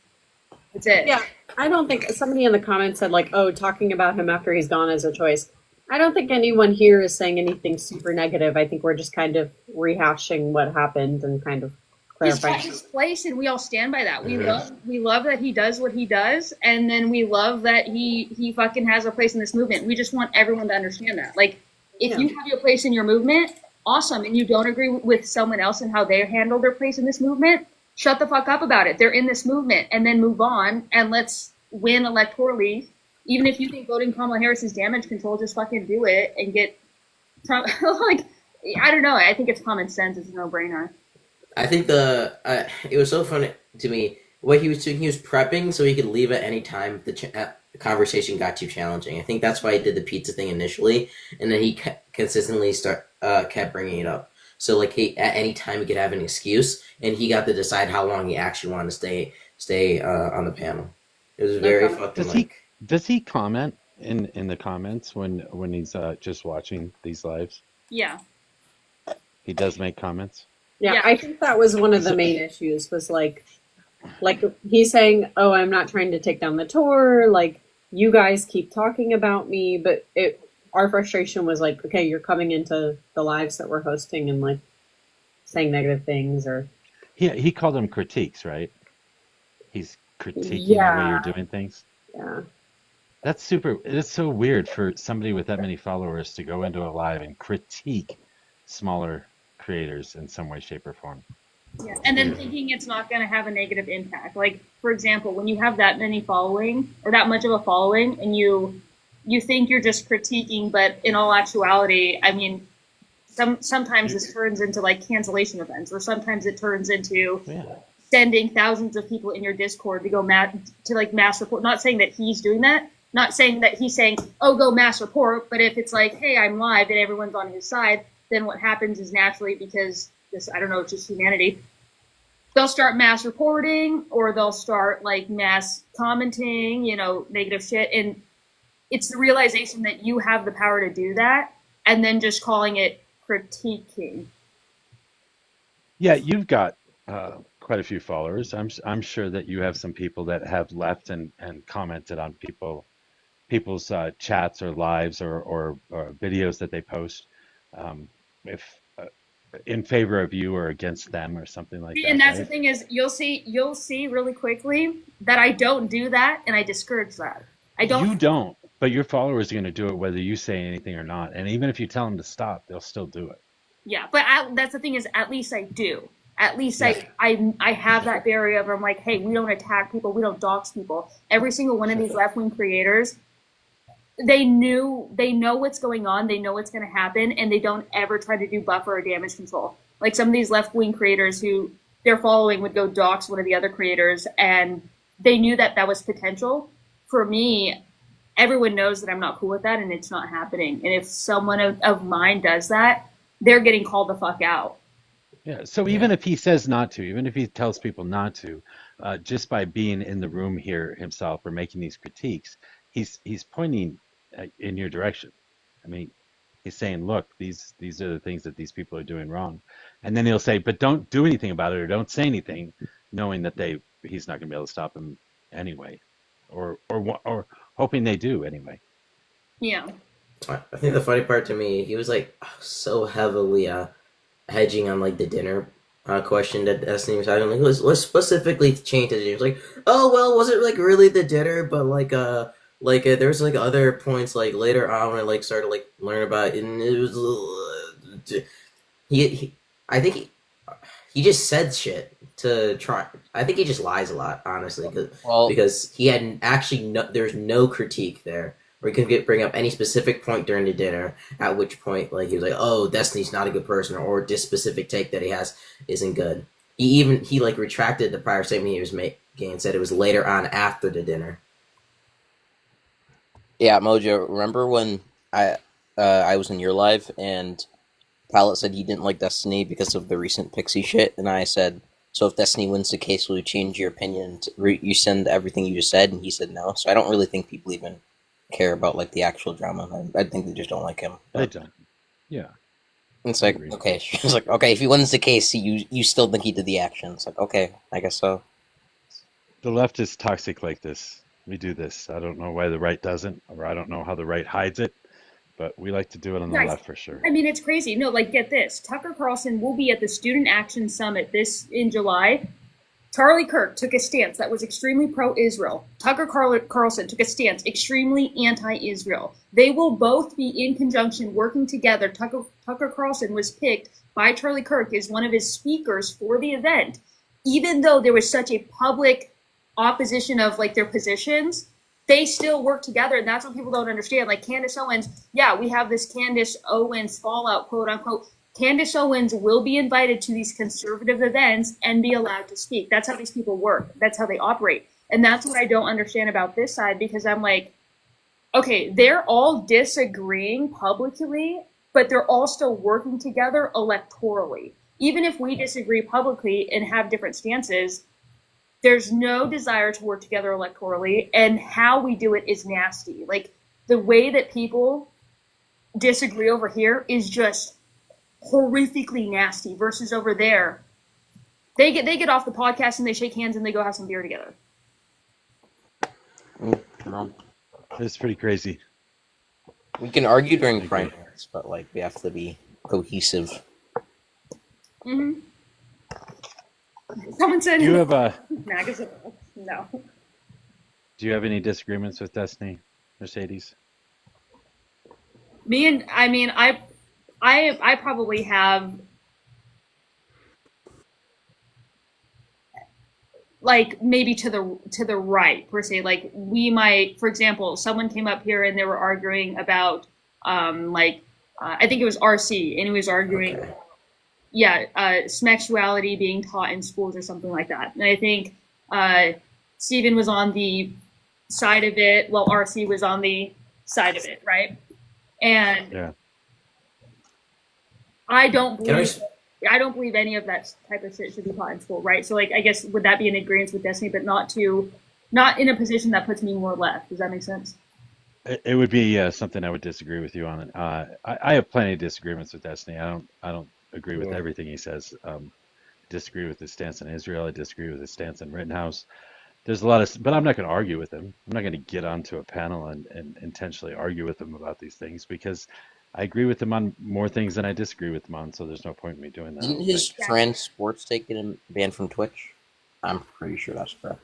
That's it. Yeah, I don't think somebody in the comments said like, "Oh, talking about him after he's gone is a choice." I don't think anyone here is saying anything super negative. I think we're just kind of rehashing what happened and kind of He's clarifying. got his place, and we all stand by that. We love that he does what he does, and then we love that he fucking has a place in this movement. We just want everyone to understand that. Like, if you have your place in your movement, awesome, and you don't agree with someone else and how they handle their place in this movement, shut the fuck up about it. They're in this movement, and then move on, and let's win electorally. Even if you think voting Kamala Harris is damage control, just fucking do it and get Trump. Like, I don't know. I think it's common sense. It's a no-brainer. I think it was so funny to me what he was doing. He was prepping so he could leave at any time if the conversation got too challenging. I think that's why he did the pizza thing initially, and then he consistently kept bringing it up. So like at any time he could have an excuse, and he got to decide how long he actually wanted to stay on the panel. It was very fucking Does he comment in the comments when he's just watching these lives? Yeah. He does make comments. Yeah, I think that was one of the main issues was like he's saying, "Oh, I'm not trying to take down the tour. Like, you guys keep talking about me," but our frustration was like, okay, you're coming into the lives that we're hosting and like saying negative things or. He called them critiques, right? He's critiquing the way you're doing things. Yeah. It's so weird for somebody with that many followers to go into a live and critique smaller creators in some way, shape, or form. Yeah, and then thinking it's not going to have a negative impact. Like, for example, when you have that many following or that much of a following, and you think you're just critiquing, but in all actuality, I mean, sometimes this turns into like cancellation events, or sometimes it turns into sending thousands of people in your Discord to go mass report. Not saying that he's doing that. Not saying that he's saying, "Oh, go mass report," but if it's like, "Hey, I'm live," and everyone's on his side, then what happens is naturally, because this, I don't know, it's just humanity, they'll start mass reporting, or they'll start like mass commenting, negative shit. And it's the realization that you have the power to do that, and then just calling it critiquing. Yeah, you've got quite a few followers. I'm sure that you have some people that have left and commented on people's chats or lives or videos that they post. If in favor of you or against them or something like that. And that's right? the thing is, you'll see really quickly that I don't do that, and I discourage that. I don't. You don't, but your followers are going to do it whether you say anything or not. And even if you tell them to stop, they'll still do it. Yeah, but that's the thing is, at least I do. At least I have that barrier of, I'm like, hey, we don't attack people, we don't dox people. Every single one of these left-wing creators, they know what's going on, they know what's going to happen, and they don't ever try to do buffer or damage control. Like some of these left-wing creators who their following would go dox one of the other creators, and they knew that was potential. For me, everyone knows that I'm not cool with that, and it's not happening. And if someone of mine does that, they're getting called the fuck out. Yeah. So even if he says not to, even if he tells people not to, just by being in the room here himself or making these critiques, he's pointing in your direction. I mean, he's saying, look, these are the things that these people are doing wrong. And then he'll say, but don't do anything about it, or don't say anything, knowing that he's not going to be able to stop them anyway, or hoping they do anyway. Yeah. I think the funny part to me, he was like so heavily hedging on like the dinner question that Destiny was having. Like, let's specifically change it. He was like, oh well, was it like really the dinner? But there's like other points like later on when I like started like learning about it, and it was I think he just said shit to try. I think he just lies a lot, honestly, because he had actually there's no critique there. or he couldn't bring up any specific point during the dinner. At which point, like he was like, "Oh, Destiny's not a good person," or this specific take that he has isn't good. He like retracted the prior statement he was making and said it was later on after the dinner. Yeah, Mojo, remember when I was in your live and Pilot said he didn't like Destiny because of the recent Pixie shit, and I said, so if Destiny wins the case, will you change your opinion? You send everything you just said, and he said no. So I don't really think people even care about like the actual drama. I think they just don't like him. They don't. Yeah. It's like, okay. It's like, okay, if he wins the case, you still think he did the action. It's like, okay, I guess so. The left is toxic like this. We do this. I don't know why the right doesn't, or I don't know how the right hides it, but we like to do it on the Guys, left for sure. I mean, it's crazy. No, like, get this. Tucker Carlson will be at the Student Action Summit in July. Charlie Kirk took a stance that was extremely pro-Israel. Tucker Carlson took a stance extremely anti-Israel. They will both be in conjunction, working together. Tucker Carlson was picked by Charlie Kirk as one of his speakers for the event, even though there was such a public opposition of like their positions. They still work together, and that's what people don't understand. Like Candace Owens, yeah, we have this Candace Owens fallout, quote unquote. Candace Owens will be invited to these conservative events and be allowed to speak. That's how these people work. That's how they operate. And that's what I don't understand about this side, because I'm like, okay, they're all disagreeing publicly, but they're all still working together electorally. Even if we disagree publicly and have different stances, there's no desire to work together electorally, and how we do it is nasty. Like, the way that people disagree over here is just horrifically nasty, versus over there, they get off the podcast and they shake hands and they go have some beer together. It's pretty crazy. We can argue during primaries, but like we have to be cohesive. Mm-hmm. Someone said Do you have a? magazine. No. Do you have any disagreements with Destiny, Mercedes? I probably have like maybe to the right per se. Like we might, for example, someone came up here and they were arguing about I think it was RC, and he was arguing sexuality being taught in schools or something like that. And I think Stephen was on the side of it, while RC was on the side of it, right? And yeah. I don't believe any of that type of shit should be taught in school, right? So like, I guess would that be an agreement with Destiny, but not in a position that puts me more left? Does that make sense? It would be something I would disagree with you on. I have plenty of disagreements with Destiny. I don't agree with everything he says. Disagree with his stance on Israel. I disagree with his stance on Rittenhouse. There's a lot of, but I'm not going to argue with him. I'm not going to get onto a panel and intentionally argue with him about these things, because I agree with him on more things than I disagree with him on. So there's no point in me doing that. Didn't his trans sports take get him banned from Twitch? I'm pretty sure that's correct.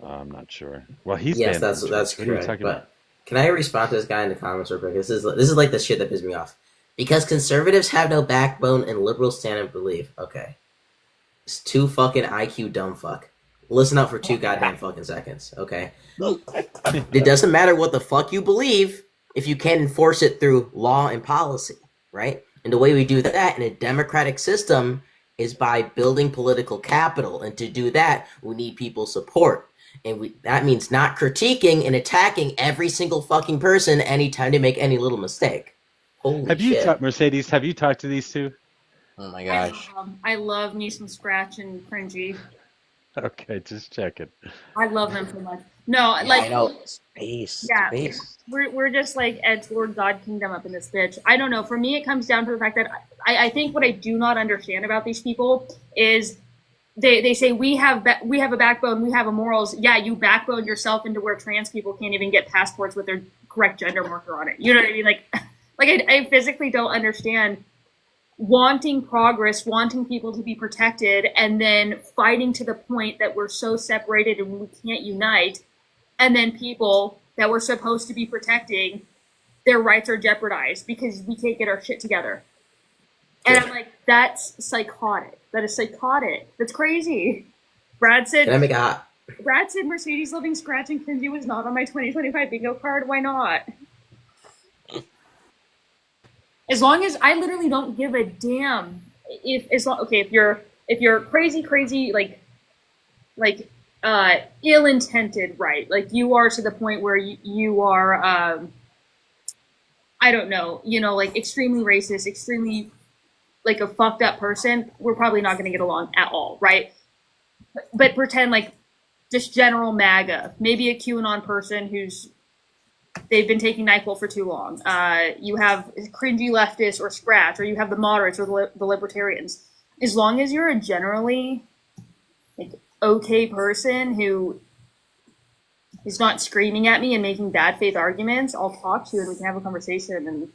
I'm not sure. Well, he's yes, banned that's from Twitch. that's What are you correct. talking But about? can I respond to this guy in the comments real quick? This is like the shit that pisses me off. Because conservatives have no backbone and liberals stand and believe. Okay, it's too fucking IQ dumb fuck. Listen up for 2 goddamn fucking seconds, okay? It doesn't matter what the fuck you believe if you can't enforce it through law and policy, right? And the way we do that in a democratic system is by building political capital. And to do that, we need people's support. And that means not critiquing and attacking every single fucking person anytime they make any little mistake. Holy Have you shit. talked, Mercedes? Have you talked to these two? Oh my gosh. I love me some Scratch and Cringy. Okay, just checking. I love them so much. No, Yeah, like I know. Space. yeah, Space. we're just like edge toward God Kingdom up in this bitch. I don't know. For me, it comes down to the fact that I think what I do not understand about these people is they say we have a backbone, we have a morals. Yeah, you backbone yourself into where trans people can't even get passports with their correct gender marker on it. You know what I mean? Like I physically don't understand wanting progress, wanting people to be protected, and then fighting to the point that we're so separated and we can't unite, and then people that we're supposed to be protecting, their rights are jeopardized because we can't get our shit together. And I'm like, that's psychotic. That is psychotic. That's crazy. Brad said, Can I make a hot? Brad said Mercedes Loving Scratch and Cringy was not on my 2025 bingo card. Why not? As long as I literally don't give a damn if you're crazy ill-intended, right? Like you are to the point where you are I don't know, like extremely racist, extremely like a fucked up person, we're probably not going to get along at all, right? But pretend like just general MAGA, maybe a QAnon person they've been taking NyQuil for too long. You have cringy leftists or Scratch, or you have the moderates or the libertarians. As long as you're a generally like okay person who is not screaming at me and making bad faith arguments, I'll talk to you and we can have a conversation. And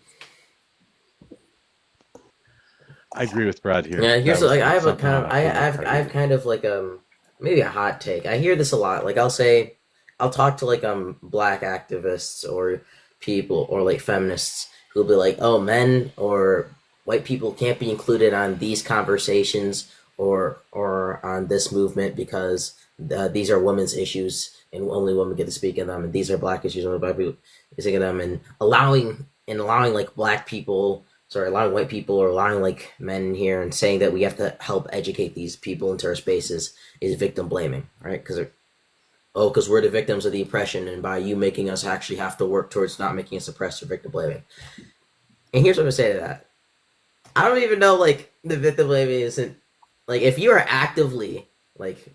I agree with Brad here. Yeah, here's That was like I have a something kind of I I have kind of like maybe a hot take. I hear this a lot. Like I'll talk to like black activists or people or like feminists who'll be like, oh, men or white people can't be included on these conversations or on this movement because these are women's issues and only women get to speak in them, and these are black issues and only black people get to speak in them, and allowing like allowing white people or allowing like men in here and saying that we have to help educate these people into our spaces is victim blaming, right? Because we're the victims of the oppression, and by you making us actually have to work towards not making us oppressed or victim blaming. And here's what I'm gonna say to that. I don't even know like the victim blaming isn't like if you are actively like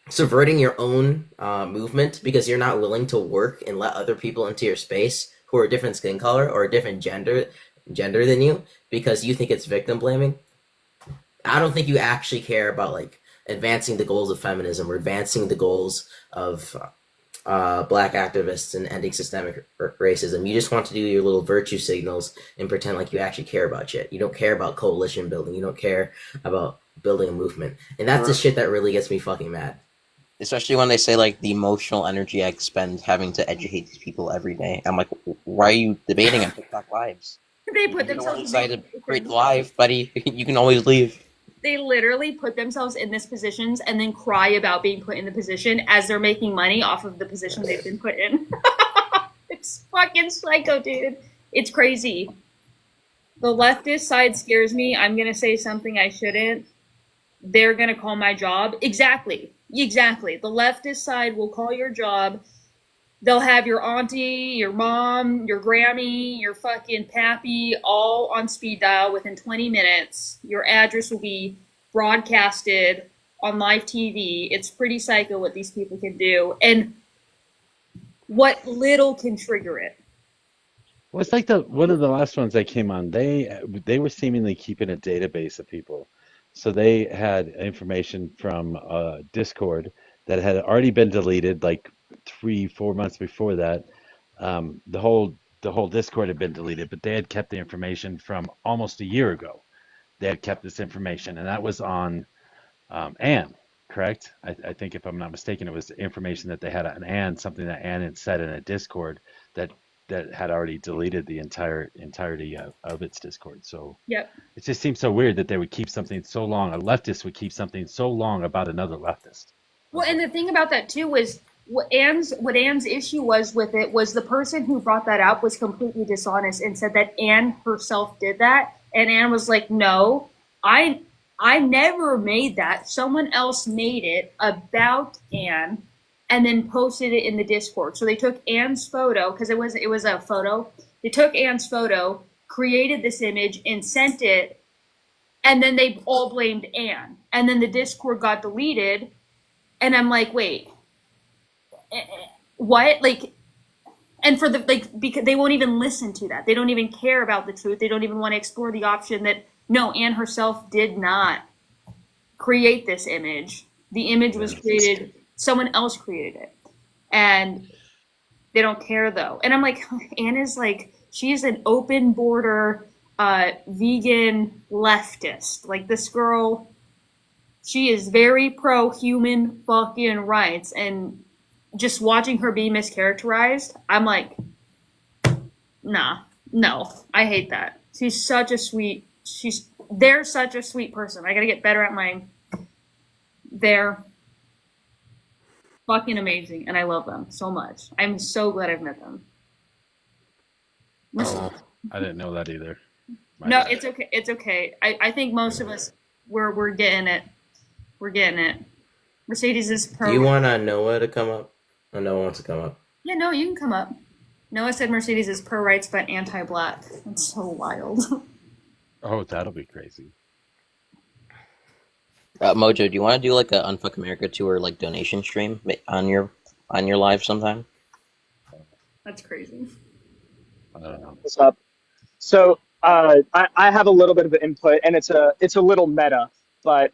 subverting your own movement because you're not willing to work and let other people into your space who are a different skin color or a different gender than you because you think it's victim blaming. I don't think you actually care about like advancing the goals of feminism or advancing the goals of black activists and ending systemic racism. You just want to do your little virtue signals and pretend like you actually care about shit. You don't care about coalition building. You don't care about building a movement. And that's the shit that really gets me fucking mad. Especially when they say like the emotional energy I expend having to educate these people every day. I'm like, why are you debating on TikTok lives? they put You don't themselves decide to create the live, buddy. You can always leave. they literally put themselves in this positions and then cry about being put in the position as they're making money off of the position they've been put in. It's fucking psycho, dude. It's crazy. The leftist side scares me. I'm gonna say something I shouldn't. They're gonna call my job. Exactly. The leftist side will call your job. They'll have your auntie, your mom, your Grammy, your fucking pappy all on speed dial within 20 minutes. Your address will be broadcasted on live TV. It's pretty psycho what these people can do and what little can trigger it. Well, it's like one of the last ones that came on. They were seemingly keeping a database of people, so they had information from Discord that had already been deleted, like 3-4 months before that. The whole Discord had been deleted, but they had kept the information from almost a year ago. They had kept this information, and that was on Anne, correct? I think if I'm not mistaken, it was information that they had on Anne, something that Anne had said in a Discord that had already deleted the entirety of its Discord. So Yep. it just seems so weird that they would keep something so long. A leftist would keep something so long about another leftist. Well, and the thing about that too was what Anne's issue was with it was the person who brought that up was completely dishonest and said that Anne herself did that, and Anne was like, "No, I never made that. Someone else made it about Anne, and then posted it in the Discord." So they took Anne's photo because it was a photo. They took Anne's photo, created this image, and sent it, and then they all blamed Anne, and then the Discord got deleted. And I'm like, wait, what? Like, and for the because they won't even listen to that. They don't even care about the truth. They don't even want to explore the option that no, Anne herself did not create this image. The image was created. Someone else created it, and they don't care though. And I'm like, Anne is like, she's an open border, vegan leftist. Like this girl. She is very pro human fucking rights, and just watching her be mischaracterized, I'm like, nah, no, I hate that. They're such a sweet person. I gotta get better at my, fucking amazing, and I love them so much. I'm so glad I've met them. Oh. I didn't know that either. My No, bad. it's okay. It's okay. I think most of us we're getting it. We're getting it. Mercedes is pro. Do you want Noah to come up? Oh, Noah wants to come up. Yeah, no, you can come up. Noah said Mercedes is pro rights but anti-black. That's so wild. Oh, that'll be crazy. Mojo, do you want to do like a Unfuck America tour like donation stream on your live sometime? That's crazy. I don't know. What's up? So I have a little bit of input, and it's a little meta. But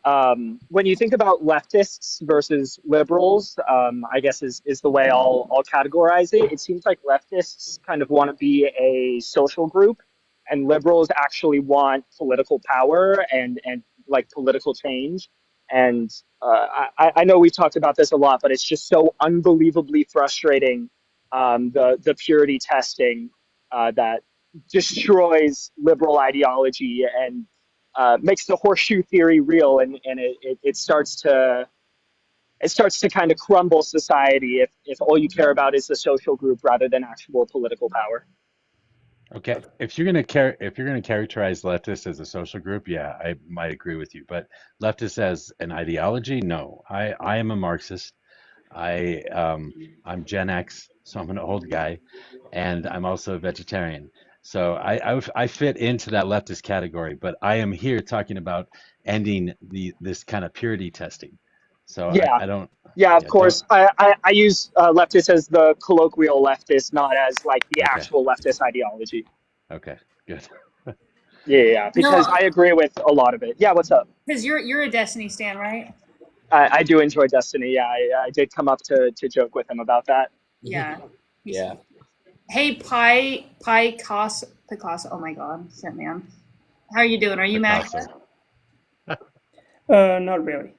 when you think about leftists versus liberals, I guess is the way I'll categorize it. It seems like leftists kind of want to be a social group, and liberals actually want political power and like political change. And I know we've talked about this a lot, but it's just so unbelievably frustrating, the purity testing that destroys liberal ideology and makes the horseshoe theory real, and it starts to kind of crumble society if all you care about is the social group rather than actual political power. Okay, if you're gonna characterize leftists as a social group, yeah, I might agree with you. But leftists as an ideology, no. I am a Marxist. I'm Gen X, so I'm an old guy, and I'm also a vegetarian. So I fit into that leftist category. But I am here talking about ending this kind of purity testing. So Yeah. I don't. Yeah, of Yeah, course. I use leftist as the colloquial leftist, not as like the Okay. actual leftist ideology. Okay, good. Yeah, because No. I agree with a lot of it. Yeah, what's up? Because you're a Destiny stan, right? I do enjoy Destiny. Yeah, I did come up to joke with him about that. Yeah. Yeah. Hey, Picasso. Oh my God, shit, man. How are you doing? Are you mad? Not really.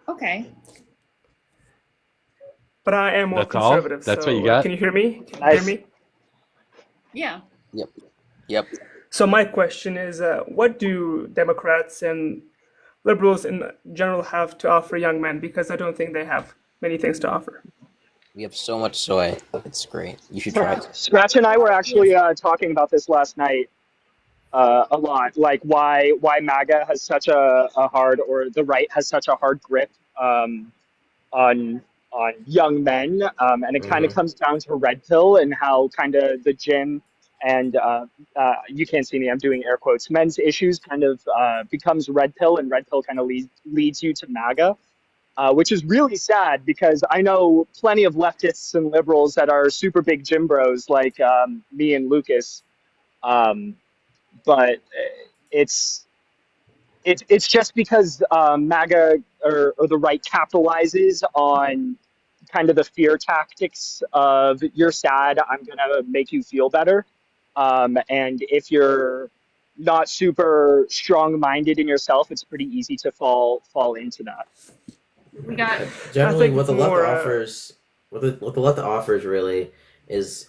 Okay. But I am more That's all? conservative. That's so, what you got? Can you hear me? Can you Nice. hear me? Yeah. Yep. So my question is, what do Democrats and liberals in general have to offer young men? Because I don't think they have many things to offer. We have so much soy. It's great. You should try it. Scratch and I were actually talking about this last night a lot, like why MAGA has such a hard, or the right has such a hard grip on young men, and it kind of comes down to red pill and how kind of the gym and you can't see me, I'm doing air quotes, men's issues kind of becomes red pill, and red pill kind of leads you to MAGA. Which is really sad because I know plenty of leftists and liberals that are super big gym bros like me and Lucas, but it's just because MAGA or the right capitalizes on kind of the fear tactics of you're sad, I'm gonna make you feel better, and if you're not super strong-minded in yourself, it's pretty easy to fall into that. We got Generally, what it's the left more, offers, what the left offers really is,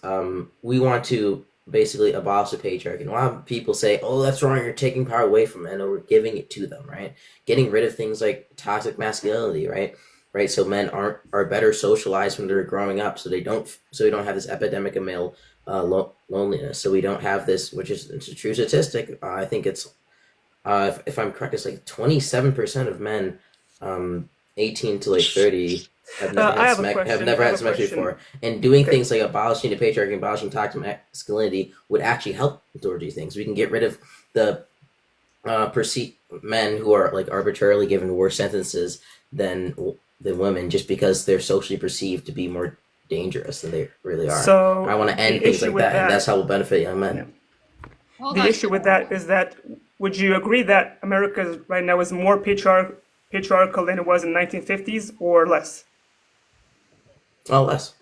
we want to basically abolish the patriarchy. And a lot of people say, "Oh, that's wrong. You're taking power away from men, or we're giving it to them." Right? Getting rid of things like toxic masculinity. Right? So men are better socialized when they're growing up, so we don't have this epidemic of male loneliness. So we don't have this, which is it's a true statistic. I think it's if I'm correct, it's like 27% of men 18 to like 30 have never had sex before, and doing things like abolishing the patriarchy, abolishing toxic masculinity would actually help towards these things. We can get rid of the perceived men who are like arbitrarily given worse sentences than women just because they're socially perceived to be more dangerous than they really are. So I want to end the things issue like with that, and that- that's how we'll benefit young men. The issue with that is that, would you agree that America right now is more patriarchal than it was in 1950s, or less? Oh, less.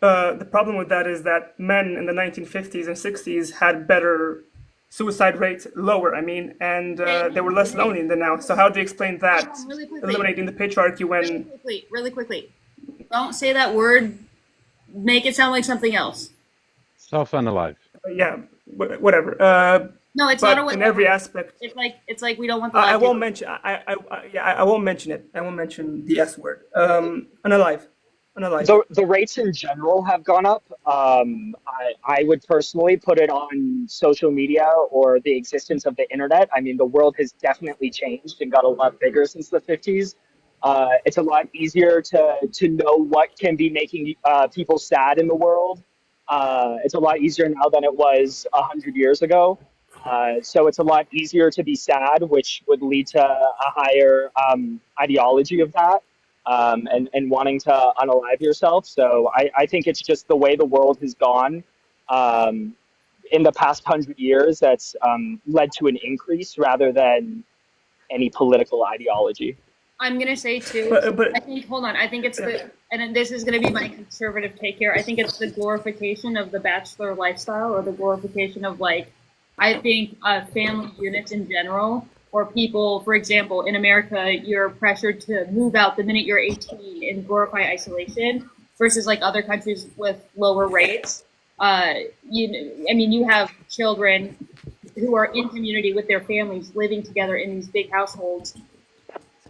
The problem with that is that men in the 1950s and 60s had better suicide rates, lower, I mean, and they were less lonely than now. So how do you explain that, Really quickly. eliminating the patriarchy when... Really quickly. Don't say that word. Make it sound like something else. Self-unalive. Yeah, whatever. No, it's but not a in way. every aspect. It's like we don't want the I live won't to- mention. I won't mention it. I won't mention the S word. Unalive. The rates in general have gone up. I would personally put it on social media or the existence of the internet. I mean, the world has definitely changed and got a lot bigger since the 50s. It's a lot easier to know what can be making people sad in the world. It's a lot easier now than it was 100 years ago. So it's a lot easier to be sad, which would lead to a higher ideology of that. And wanting to unalive yourself. So I think it's just the way the world has gone in the past 100 years that's led to an increase rather than any political ideology. I'm gonna say too. But- I think. Hold on. I think it's the, and this is gonna be my conservative take here. I think it's the glorification of the bachelor lifestyle, or the glorification of like, I think family units in general, or people. For example, in America, you're pressured to move out the minute you're 18 and glorify isolation, versus like other countries with lower rates. You have children who are in community with their families, living together in these big households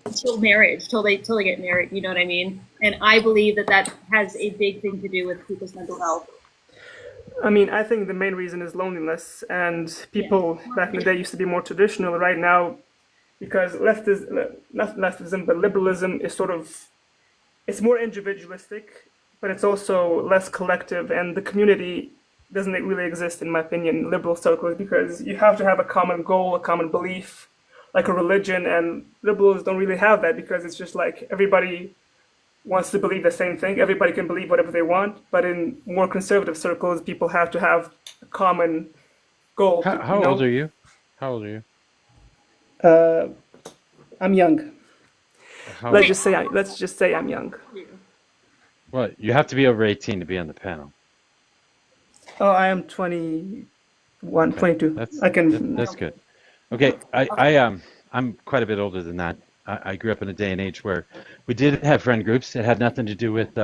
until marriage, till they get married. You know what I mean? And I believe that has a big thing to do with people's mental health. I mean, I think the main reason is loneliness, and people back in the day used to be more traditional. Right now, because not leftism, but liberalism is sort of, it's more individualistic, but it's also less collective, and the community doesn't really exist, in my opinion, in liberal circles, because you have to have a common goal, a common belief, like a religion, and liberals don't really have that, because it's just like everybody wants to believe the same thing. Everybody can believe whatever they want, but in more conservative circles, people have to have a common goal. How old are you? How old are you? I'm young. How- Let's just say I'm young. What? You have to be over 18 to be on the panel. Oh, I am 21, 22. That's good. Okay, I'm quite a bit older than that. I grew up in a day and age where we did have friend groups. It had nothing to do with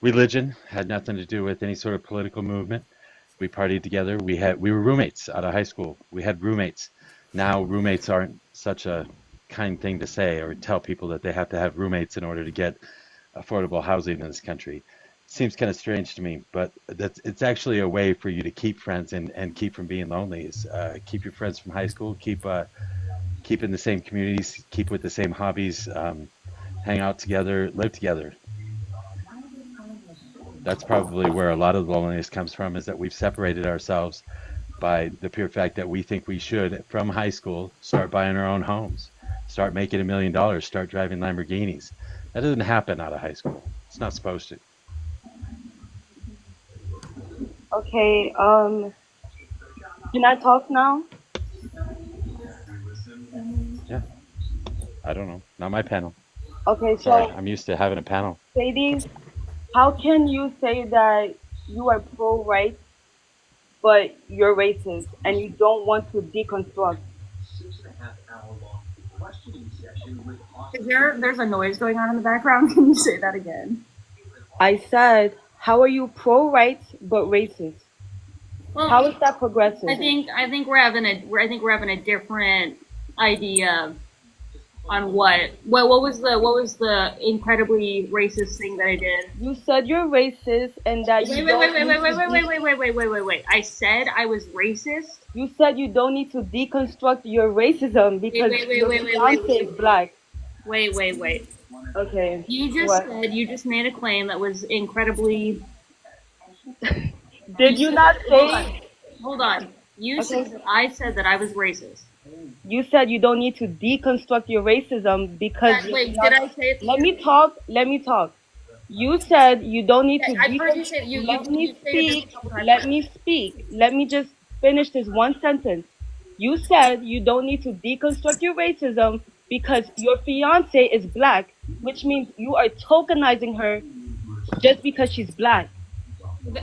religion, had nothing to do with any sort of political movement. We partied together. We were roommates out of high school. We had roommates. Now roommates aren't such a kind thing to say or tell people that they have to have roommates in order to get affordable housing in this country. Seems kind of strange to me, but it's actually a way for you to keep friends and keep from being lonely. Is keep your friends from high school, keep in the same communities, keep with the same hobbies, hang out together, live together. That's probably where a lot of the loneliness comes from, is that we've separated ourselves by the pure fact that we think we should, from high school, start buying our own homes, start making $1 million, start driving Lamborghinis. That doesn't happen out of high school. It's not supposed to. Okay, can I talk now? Yeah. I don't know. Not my panel. Okay, Sorry, so I'm used to having a panel. Sadie, how can you say that you are pro-right, but you're racist, and you don't want to deconstruct? There's a noise going on in the background. Can you say that again? I said, how are you pro-right but racist? Well, How is that progressive? I think we're having a different idea on what was the incredibly racist thing that I did. You said you're racist and that you Wait. I said I was racist. You said you don't need to deconstruct your racism because your fiance is black. Wait. Okay. You just made a claim that was incredibly. Did you not say? Hold on. You said that I said that I was racist. You said you don't need to deconstruct your racism because. Wait, did I say it? Let me talk. You said you don't need to. I've heard you say you. Let me you say it speak. Let me speak. Let me just finish this one sentence. You said you don't need to deconstruct your racism because your fiance is black, which means you are tokenizing her just because she's black.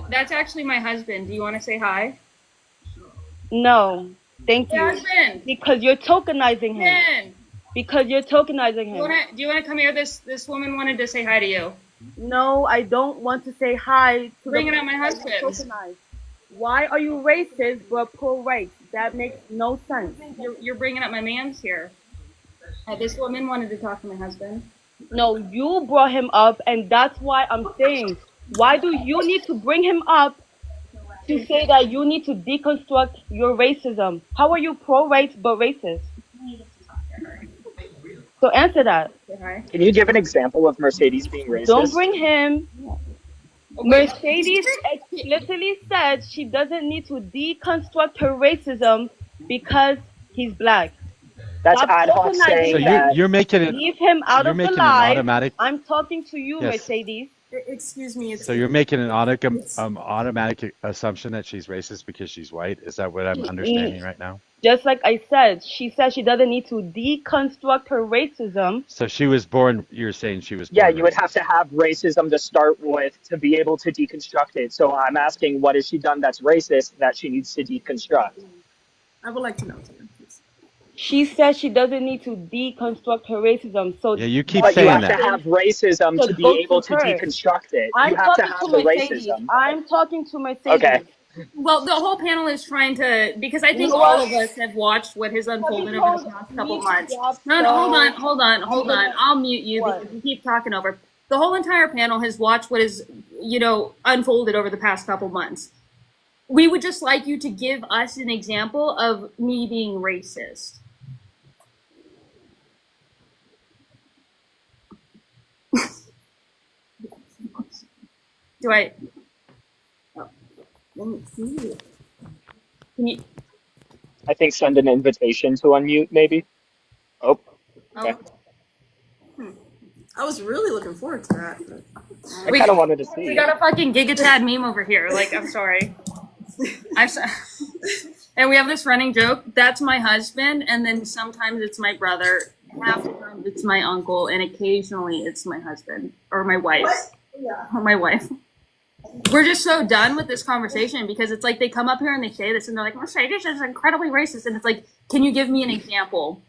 That's actually my husband. Do you want to say hi? No, thank you. Your husband. Because you're tokenizing him. Ben. Because you're tokenizing him. Do you want to come here? This woman wanted to say hi to you. No, I don't want to say hi to Bringing out my husband. Tokenized. Why are you racist but pro-right? That makes no sense. You're bringing up my man's here. This woman wanted to talk to my husband. No, you brought him up, and that's why I'm saying, why do you need to bring him up to say that you need to deconstruct your racism? How are you pro-race but racist? So answer that. Can you give an example of Mercedes being racist? Don't bring him. Mercedes explicitly said she doesn't need to deconstruct her racism because he's black. That's Stop ad hoc tokenizing saying So that. you're making it. Leave him out You're of the making an live. automatic. I'm talking to you, Yes. Mercedes. Excuse me. So you're making an automatic assumption that she's racist because she's white. Is that what I'm understanding right now? Just like I said, she said she doesn't need to deconstruct her racism. So she was born. You're saying she was. Yeah, born you would racist. have to have racism to start with to be able to deconstruct it. So I'm asking, what has she done that's racist that she needs to deconstruct? I would like to know. She says she doesn't need to deconstruct her racism. So Yeah, you keep But you saying have that. to have racism So to be go able to to her. deconstruct it. I'm You have to talking have to the Mercedes. racism. I'm talking to Mercedes. Okay. Well, the whole panel is trying to, because I You think know all what? of us have watched what has unfolded over the past couple months. Stop, No, hold on. What? I'll mute you because you keep talking over. The whole entire panel has watched what is, unfolded over the past couple months. We would just like you to give us an example of me being racist. Do I? Oh, let me see. Can you? I think send an invitation to unmute, maybe. Oh. Okay. I was really looking forward to that. I kind of wanted to see. We got a fucking GigaChad meme over here. Like, I'm sorry. And we have this running joke. That's my husband, and then sometimes it's my brother. Half the time it's my uncle, and occasionally it's my husband or my wife. Or my wife. We're just so done with this conversation because it's like they come up here and they say this and they're like, Mercedes is incredibly racist. And it's like, can you give me an example?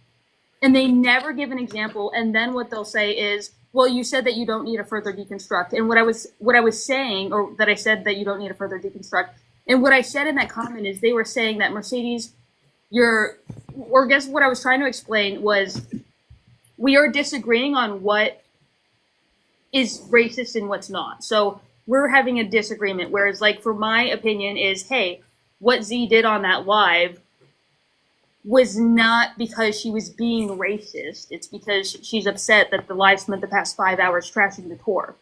And they never give an example. And then what they'll say is, well, you said that you don't need a further deconstruct. And what I was saying, or that I said that you don't need a further deconstruct. And what I said in that comment is they were saying that Mercedes, or guess what I was trying to explain was we are disagreeing on what is racist and what's not. So we're having a disagreement. Whereas, like, for my opinion is, hey, what Z did on that live was not because she was being racist. It's because she's upset that the live spent the past 5 hours trashing the tour,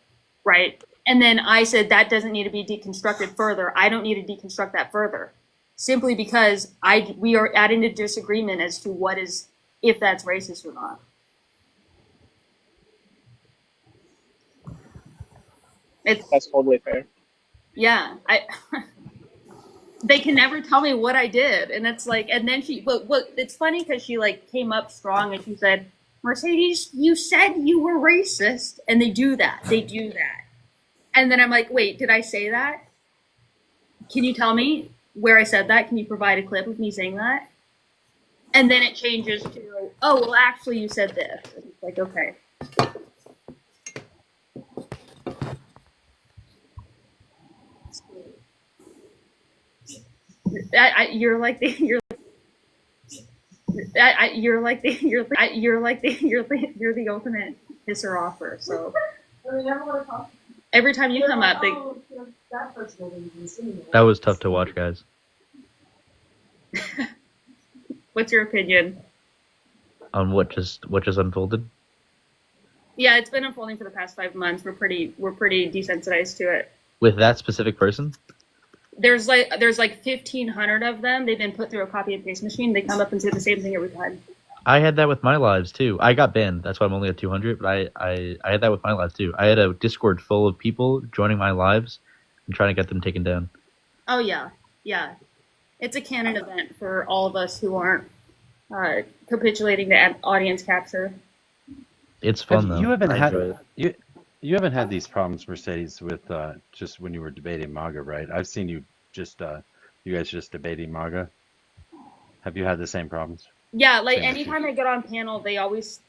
right? And then I said that doesn't need to be deconstructed further. I don't need to deconstruct that further, simply because we are adding a disagreement as to what is, if that's racist or not. That's totally fair. Yeah, they can never tell me what I did, and it's like, and then but it's funny because she like came up strong and she said, Mercedes, you said you were racist, and they do that, and then I'm like, wait, did I say that? Can you tell me where I said that? Can you provide a clip of me saying that? And then it changes to, oh, well, actually, you said this. And it's like, okay. You're like the ultimate pisser offer. So every time you come up, That was tough to watch, guys. what's your opinion? On what just unfolded. Yeah, it's been unfolding for the past 5 months. We're pretty desensitized to it. With that specific person? There's like 1,500 of them. They've been put through a copy and paste machine. They come up and say the same thing every time. I had that with my lives too. I got banned. That's why I'm only at 200. But I had that with my lives too. I had a Discord full of people joining my lives and trying to get them taken down. Oh yeah. It's a canon event for all of us who aren't capitulating to audience capture. It's fun though. You haven't I had enjoy it. you haven't had these problems, Mercedes, with just when you were debating MAGA, right? I've seen you just you guys just debating MAGA. Have you had the same problems? Yeah, like Same anytime I get on panel, they always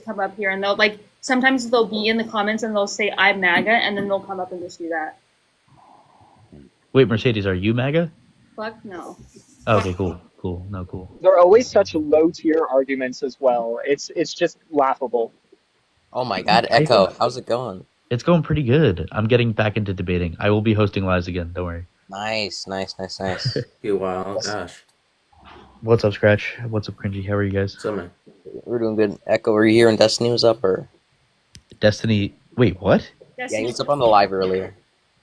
come up here and they'll like sometimes they'll be in the comments and they'll say I'm MAGA and then they'll come up and just do that. Wait, Mercedes, are you MAGA? Fuck no. Oh, okay, cool. Cool. No, cool. They're always such low tier arguments as well. It's just laughable. Oh my God, Echo, how's it going? It's going pretty good. I'm getting back into debating. I will be hosting lives again. Don't worry. Nice. Wow, gosh. What's up, Scratch? What's up, Cringy? How are you guys? So, man. We're doing good. Echo, were you here when Destiny was up, or? Destiny. Wait, what? Yeah, he was up on the live earlier.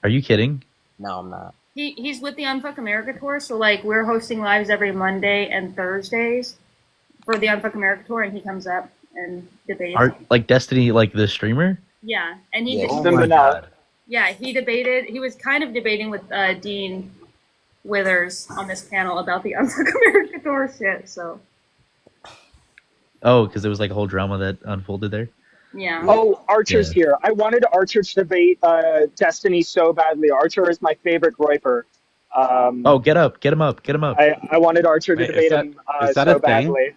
Are you kidding? No, I'm not. He's with the Unfuck America tour, so like we're hosting lives every Monday and Thursdays for the Unfuck America tour, and he comes up and debates. Like Destiny, like the streamer? Yeah, and he Oh my God. yeah, he debated. He was kind of debating with Dean Withers on this panel about the Unfuck America tour shit. So Oh, because there was like a whole drama that unfolded there. yeah. Oh, Archer's here. I wanted Archer to debate Destiny so badly. Archer is my favorite Groiper. Oh, get him up. Get him up. I wanted Archer to Wait, debate him is that so a thing? badly.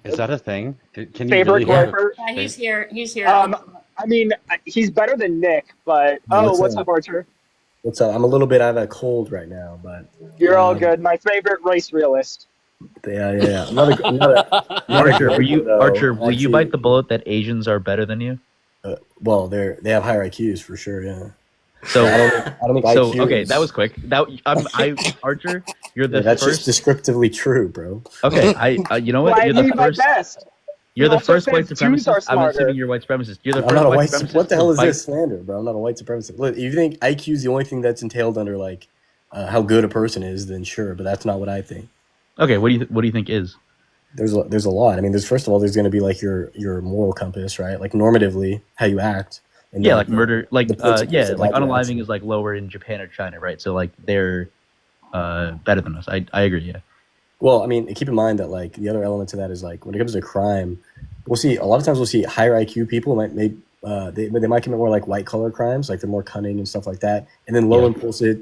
Is that a thing? Can you Favorite really have Groiper? Yeah, he's here. He's here. I mean, he's better than Nick, but what's up, Archer? What's up? I'm a little bit out of a cold right now, but You're all good. My favorite race realist. yeah. I'm not a Archer, though. will you bite the bullet that Asians are better than you? Well, they have higher IQs for sure. Yeah. So I don't think so IQ okay, is- that was quick. Archer, you're the that's first. just descriptively true, bro. Okay, you know what? Well, I You're the need my first. best. You're He the also first white says Jews are supremacist. I'm smarter. assuming you're white supremacist. You're the I'm first not a white white. supremacist. What the hell to is fight- this slander, bro? I'm not a white supremacist. Look, if you think IQ is the only thing that's entailed under like how good a person is, then sure, but that's not what I think. Okay, what do you think is? There's a lot. I mean, there's first of all, there's going to be like your moral compass, right? Like normatively, how you act. And Yeah, then like murder, like the principles yeah, that like guide your unaliving actions. is like lower in Japan or China, right? So like they're better than us. I agree. Yeah. Well, I mean, keep in mind that like the other element to that is like when it comes to crime, we'll see a lot of times we'll see higher IQ people they might commit more like white collar crimes, like they're more cunning and stuff like that, and then low impulsive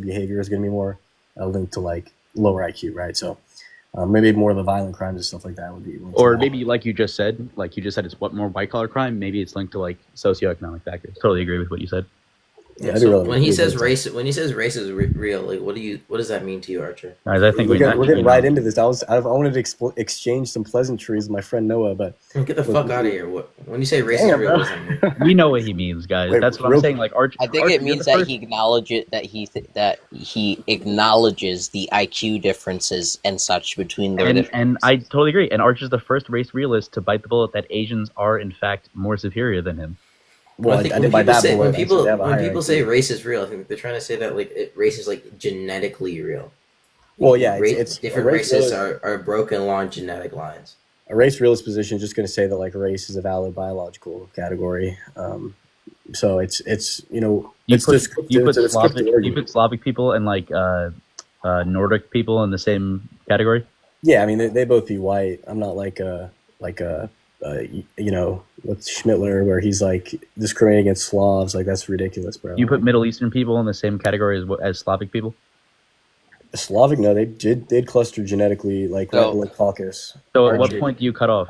behavior is going to be more linked to like lower IQ, right? So maybe more of the violent crimes and stuff like that would be linked to Or that. maybe like you just said, it's what more white collar crime. Maybe it's linked to like socioeconomic factors. Totally agree with what you said. Yeah, So when he says race is real, like what does that mean to you, Archer? Guys, I think we're getting right into this. I wanted to exchange some pleasantries with my friend Noah, but Get the fuck out of here! When you say race is real, what does that mean? We know what he means, guys. Wait, That's what I'm real- saying. Like Archer, I think Archer, it you're means the that first- he acknowledges that he acknowledges the IQ differences and such between the different. and I totally agree. And Archer's the first race realist to bite the bullet that Asians are in fact more superior than him. Well, I think I when did by people that say bullet, when I said they have a when higher people IQ. say race is real, I think they're trying to say that like race is like genetically real. Well, yeah, Ra- it's different a race races realist- are broken along genetic lines. A race realist position is just going to say that like race is a valid biological category. So it's You it's put descriptive. you put It's a descriptive Slavic, you argument. put Slavic people and like Nordic people in the same category. Yeah, I mean they both be white. I'm not like what's Schmittler where he's like discriminating against Slavs. Like that's ridiculous, bro. You put Middle Eastern people in the same category as Slavic people. Slavic, no, they'd cluster genetically like right below Caucasus. So at what Archer. point do you cut off,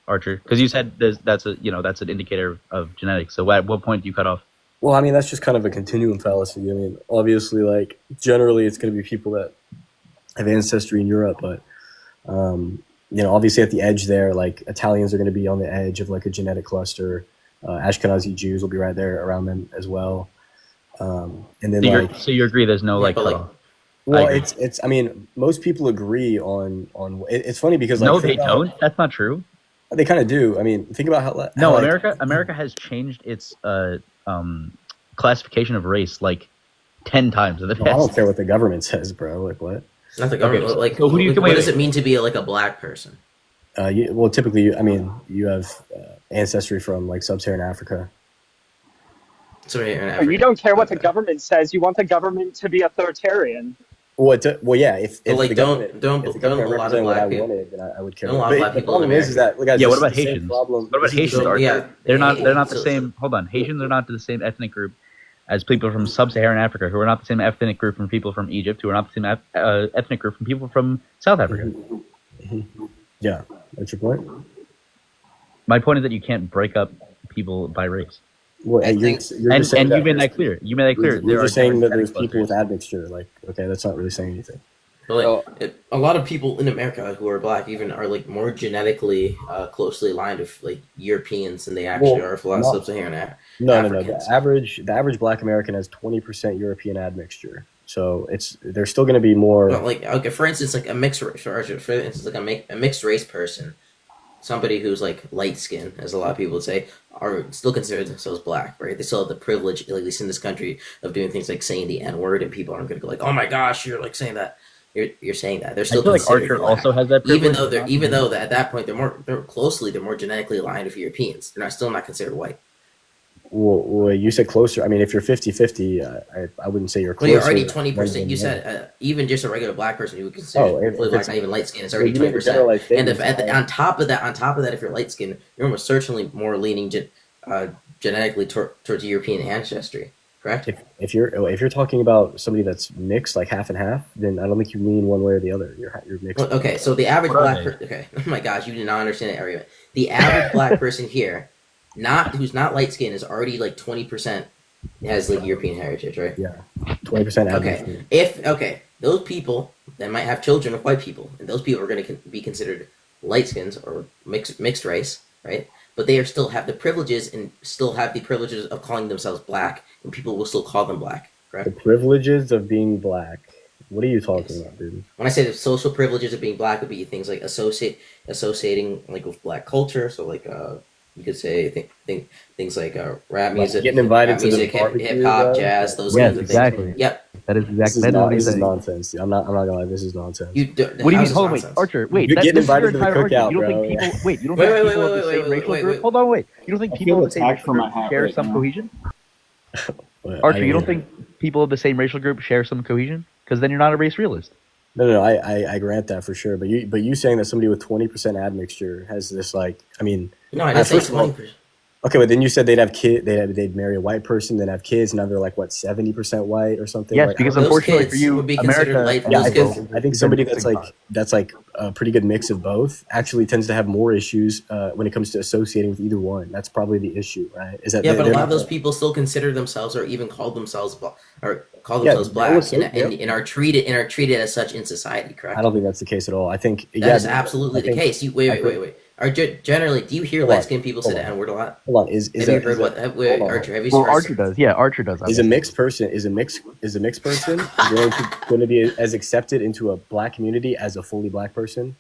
Archer? Because you said that's an indicator of genetics. So at what point do you cut off? Well, I mean that's just kind of a continuum fallacy. I mean, obviously, like generally, it's going to be people that have ancestry in Europe, but obviously at the edge there, like Italians are going to be on the edge of like a genetic cluster. Ashkenazi Jews will be right there around them as well. And then So you agree there's no like but, cutoff? well, I agree. it's. I mean, most people agree on. It's funny because like No, think they about- don't. That's not true. They kind of do. I mean, think about how. No, how, like, America has changed its classification of race like 10 times in the Well, I past. don't care what the government says, bro. Like what? Not the government. Okay, like so who do you- what wait, does wait. it mean to be like a black person? Well, typically, I mean, you have ancestry from like sub-Saharan Africa. You don't care what the government says. You want the government to be authoritarian. Well, yeah. If like, the don't government- if the government a lot of represented what black I people- wanted, then I would care. don't a lot of But black the people in problem is that, guys, Yeah, what this about is the same Haitians? problem. What about This is the Haitians? same- Archer? They're not the same. Hold on, Haitians are not the same ethnic group as people from sub-Saharan Africa, who are not the same ethnic group from people from Egypt, who are not the same ethnic group from people from South Africa. Yeah, that's your point. My point is that you can't break up people by race. Well, I you're, think, you're just saying And that you made that clear. You made that clear. you're There are just saying that different there's genetic people with clusters. admixture. Like, okay, that's not really saying anything. But like, a lot of people in America who are black even are like more genetically closely aligned with like Europeans than they actually Well, are with a lot of not, sub-Saharan no. Africans. The average Black American has 20% European admixture. So there's still going to be more. But like, okay, for instance, like a mixed race, for instance, like a mixed race person, somebody who's like light skinned, as a lot of people would say, are still considered themselves black, right? They still have the privilege, at least in this country, of doing things like saying the N word, and people aren't going to go like, "Oh my gosh, you're like saying that." You're saying that they're I still feel like considered Archer black, also has that privilege. even though that at that point they're more genetically aligned with Europeans. They're still not considered white. Well, you said closer. I mean, if you're 50-50, I wouldn't say you're Well, closer. you're already 20%. You than said even just a regular black person who would consider if fully black, it's, not even light skin, is well, already you made a 20%. generalized And statement. on top of that, if you're light skinned, you're almost certainly more leaning genetically towards European ancestry. Correct? If you're talking about somebody that's mixed, like half and half, then I don't think you lean one way or the other. You're mixed. Well, okay, so the average What are black they? person. Okay, oh my gosh, you did not understand that argument. The average black person here, who's not light skinned, is already like 20% has like European heritage, right? Yeah, 20% Okay, those people that might have children with white people, and those people are going to be considered light skins or mixed race, right? But they still have the privileges of calling themselves black, and people will still call them black, correct? The privileges of being black. What are you talking about, dude? When I say the social privileges of being black would be things like associating like with black culture, so like you could say things like rap music, getting invited to the hip hop, jazz, those Yes, kinds of exactly. things. Yep. That is This exactly. is nonsense. I'm not gonna lie. This is nonsense. What do you mean? Hold on, wait, Archer. Wait, You're getting this is your invited to the entire argument. cookout, You don't bro. think people? Wait, you don't Wait, think wait, people wait, of the wait, same wait, racial wait, group? wait. Hold on, wait. You don't think I people feel of the same attacked racial from my group hat share right some now. cohesion? But Archer, I you don't mean, think people of the same racial group share some cohesion? Because then you're not a race realist. No. I grant that for sure. But you saying that somebody with 20% admixture has this like, I mean, No, I didn't say first of all, 20%. okay, but then you said they'd have they'd marry a white person, then have kids. Now they're like what 70% white or something. Yes, like, because Those unfortunately kids for you, would be considered America. light. yeah, Those kids. I think somebody that's like a pretty good mix of both actually tends to have more issues when it comes to associating with either one. That's probably the issue, right? Is that Yeah, but a they're lot not- of those people still consider themselves, or even call themselves, Yeah, black, yep. and are treated as such in society. Correct? I don't think that's the case at all. I think That is absolutely the case. Wait. Generally, do you hear Hold on, light skinned people say hold the on. N word a lot? Hold on, is Have that- you is heard that- hold on. Archer? Have you Well, heard? Archer does. Yeah, Archer does. Is a mixed person going to be as accepted into a black community as a fully black person?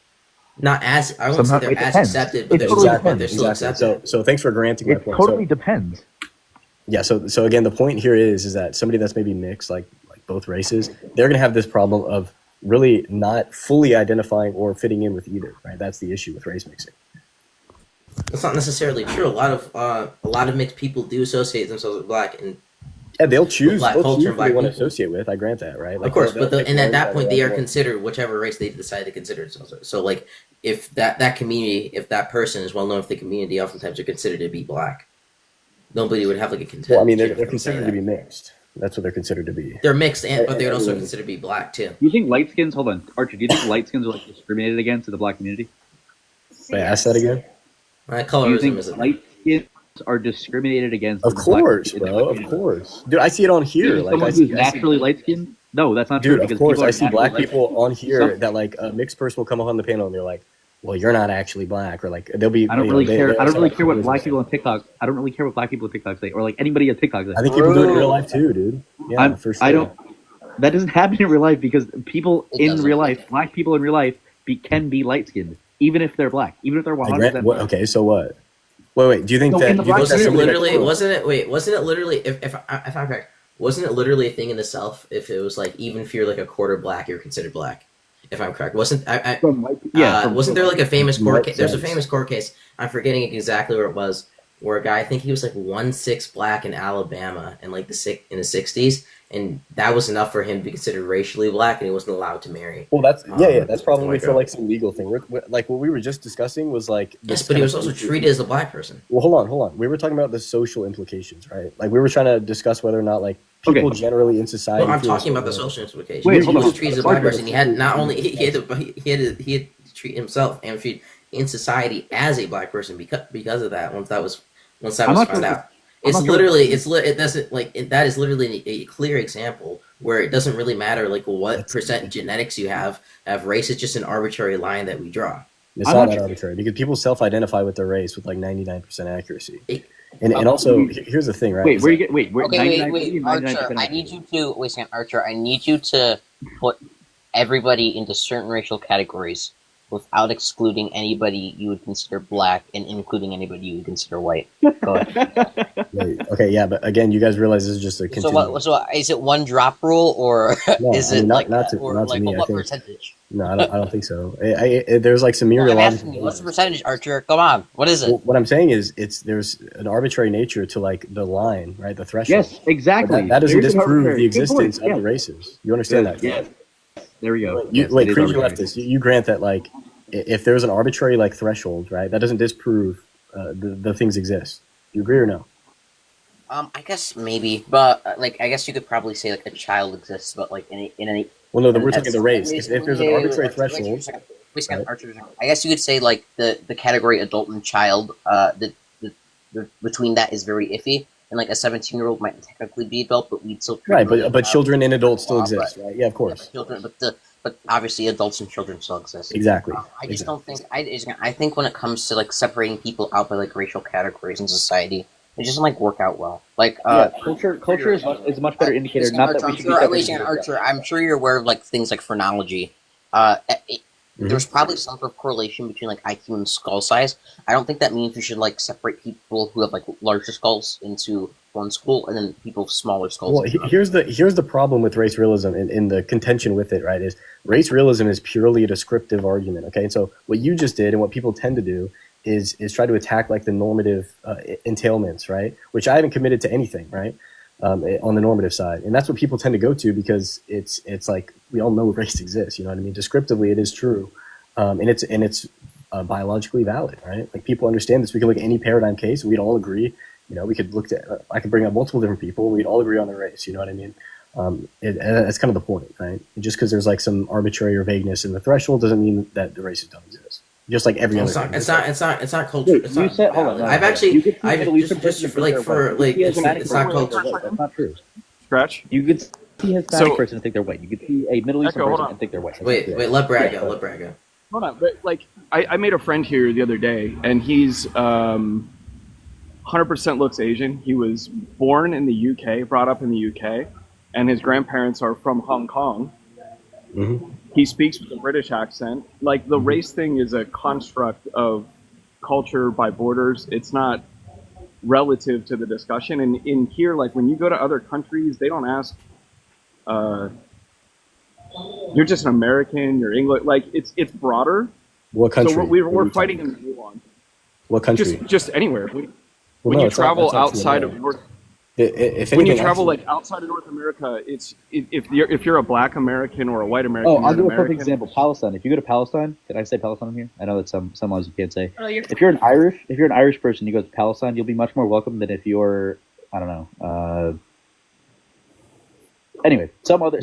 Not as I won't say Somehow- they're it as depends. accepted, but It they're totally still, depends. they're still accepted. So thanks for granting my It point. totally depends. Yeah. So again, the point here is that somebody that's maybe mixed, like both races, they're going to have this problem of really not fully identifying or fitting in with either. Right. That's the issue with race mixing. That's not necessarily true. A lot of mixed people do associate themselves with black, and Yeah, they'll choose. black They'll culture choose and who black they want to people. associate with. I grant that, right? Of course, they'll but pick and at one that that point, they are want. considered whichever race they decide to consider themselves. So, like, if that community, if that person is well known for the community, oftentimes they're considered to be black. Nobody would have like a content. Well, I mean, they're considered to be mixed. That's what they're considered to be. They're mixed, but they would also And- consider to be black too. Do you think light skins? Hold on, Archer. Do you think light skins are like discriminated against in the black community? Wait, ask that again. My Do you colorism think is light skins are discriminated against? Of in the black- course, in the bro. black Of community? course, dude. I see it on here. Even Like, someone I who's see, naturally light skinned? No, that's not true. dude. Of Because course, people are I see naturally black light-skinned. people on here Some- that like a mixed person will come up on the panel and they're like, "Well, you're not actually black," or like they'll be. I don't you really know, care. they'll I don't say, really like, care what "Who is black this?" people on TikTok. I don't really care what black people on TikTok say, or like anybody on TikTok says. I think people do it in real life too, dude. Yeah, for sure. I don't. That doesn't happen in real life because people in real life, black people in real life, can be light skinned, even if they're black, even if they're I 100%. grant, what, okay, so what? Wait. Do you think No, that? in the Do you think black that's Wasn't it somebody literally? that- Wasn't it literally? If I'm correct, wasn't it literally a thing in the South? If it was like even if you're like a quarter black, you're considered black. If I'm correct, wasn't wasn't there like a famous court case? There's a famous court case. I'm forgetting exactly where it was. Where a guy, I think he was like 1/6 black in Alabama in like in the 60s, and that was enough for him to be considered racially black, and he wasn't allowed to marry. Well, that's that's probably like for a- like some legal thing. Like what we were just discussing was like. Yes, this but he kind was of also issue. treated as a black person. Well, hold on. We were talking about the social implications, right? Like we were trying to discuss whether or not like people generally in society. Well, I'm feel talking about the this way. social implications. Wait, he hold was on. treated as a black Archer. person. He had not only he had to treat himself and treat in society as a black person because of that. Once that was I'm not found sure- out, it's not sure literally it doesn't that is literally a clear example where it doesn't really matter like what percent genetics you have. Race is just an arbitrary line that we draw. It's not that arbitrary because people self-identify with their race with like 99% accuracy. And also, here's the thing, right? Wait, wait, Wait, Archer. I need you to wait a second, Archer. I need you to put everybody into certain racial categories without excluding anybody you would consider black and including anybody you would consider white. Go ahead. Okay, yeah, but again, you guys realize this is just a continuum. So is it one drop rule or No, is I it mean, like not to me. what I think, percentage? no, I don't think so. There's like some I'm myriad. asking you, what's the percentage, Archer? Come on, what is it? Well, what I'm saying is, there's an arbitrary nature to like the line, right? The threshold. Yes, exactly. That doesn't There's an disprove arbitrary- the good point, existence of yeah. the races. You understand that? Yes. There we go. You, Yes, wait, it is crazy arbitrary. leftist. You grant that like if there's an arbitrary like threshold, right? That doesn't disprove the things exist. Do you agree or no? I guess maybe, but like I guess you could probably say like a child exists, but like in any. Well, no, we're talking the race. If there's an arbitrary threshold, Wait a second, Archer. I guess you could say like the category adult and child. The between that is very iffy, and like a 17-year-old might technically be adult, but we'd still right? But children and adults still exist, right? Yeah, of course. Children, but obviously adults and children still exist. Exactly. I just don't think I think when it comes to like separating people out by like racial categories in society, it just doesn't like work out well. Like culture is a much better indicator. Not that we should be Archer, I'm sure you're aware of like things like phrenology. There's probably some sort of correlation between like IQ and skull size. I don't think that means we should like separate people who have like larger skulls into one school and then people with smaller skulls. Well, here's the problem with race realism and in the contention with it, right? Is race realism is purely a descriptive argument, okay? And so what you just did and what people tend to do is try to attack like the normative entailments, right? Which I haven't committed to anything, right? On the normative side, and that's what people tend to go to because it's like we all know race exists. You know what I mean? Descriptively, it is true, and it's biologically valid, right? Like people understand this. We can look at any paradigm case, and we'd all agree. You know, we could look at. I could bring up multiple different people. We'd all agree on the race. You know what I mean? That's kind of the point, right? Just because there's like some arbitrary or vagueness in the threshold doesn't mean that the races don't exist. Just like every other thing. It's not culture. Wait, It's you not, said hold on. I've actually just for like it's not culture. That's not true. Scratch. You could see a Hispanic person and think they're white. You could see a Middle Eastern person and think they're white. Wait, let Brad go. Let Brad go. Hold on, but like I made a friend here the other day, and he's 100% looks Asian. He was born in the UK, brought up in the UK, and his grandparents are from Hong Kong. Mm-hmm. He speaks with a British accent. Like the race thing is a construct of culture by borders. It's not relative to the discussion. And in here, like when you go to other countries, they don't ask, you're just an American, you're English. Like it's broader. What country? So we're fighting in nuance. What country? Just anywhere. Well, When no, you it's not- travel that's not true, outside no. of North, If when you anything, travel actually- like outside of North America, if you're a Black American or a white American, Oh, you're I'll an give a perfect American. example. Palestine. If you go to Palestine, can I say Palestine here? I know that some laws you can't say. Oh, you're If you're an Irish person, you go to Palestine, you'll be much more welcome than if you're, I don't know. Anyway, some other. I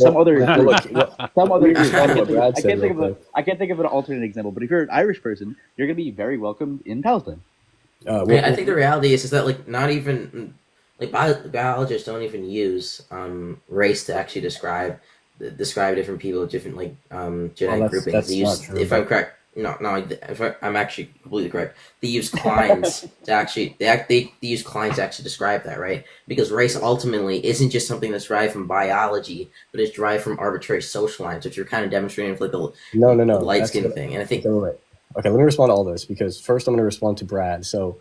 can't think of an alternate example. But if you're an Irish person, you're going to be very welcome in Palestine. I think the reality is that like not even like biologists don't even use race to actually describe different people with different like genetic groupings. that's They use, not true, if I'm correct, I'm actually completely correct. They use Klein's to actually they use Klein's to actually describe that, right? Because race ultimately isn't just something that's derived from biology, but it's derived from arbitrary social lines, which you're kind of demonstrating with like the No. light That's skin what- thing. And I think Okay, let me respond to all this because first I'm going to respond to Brad. So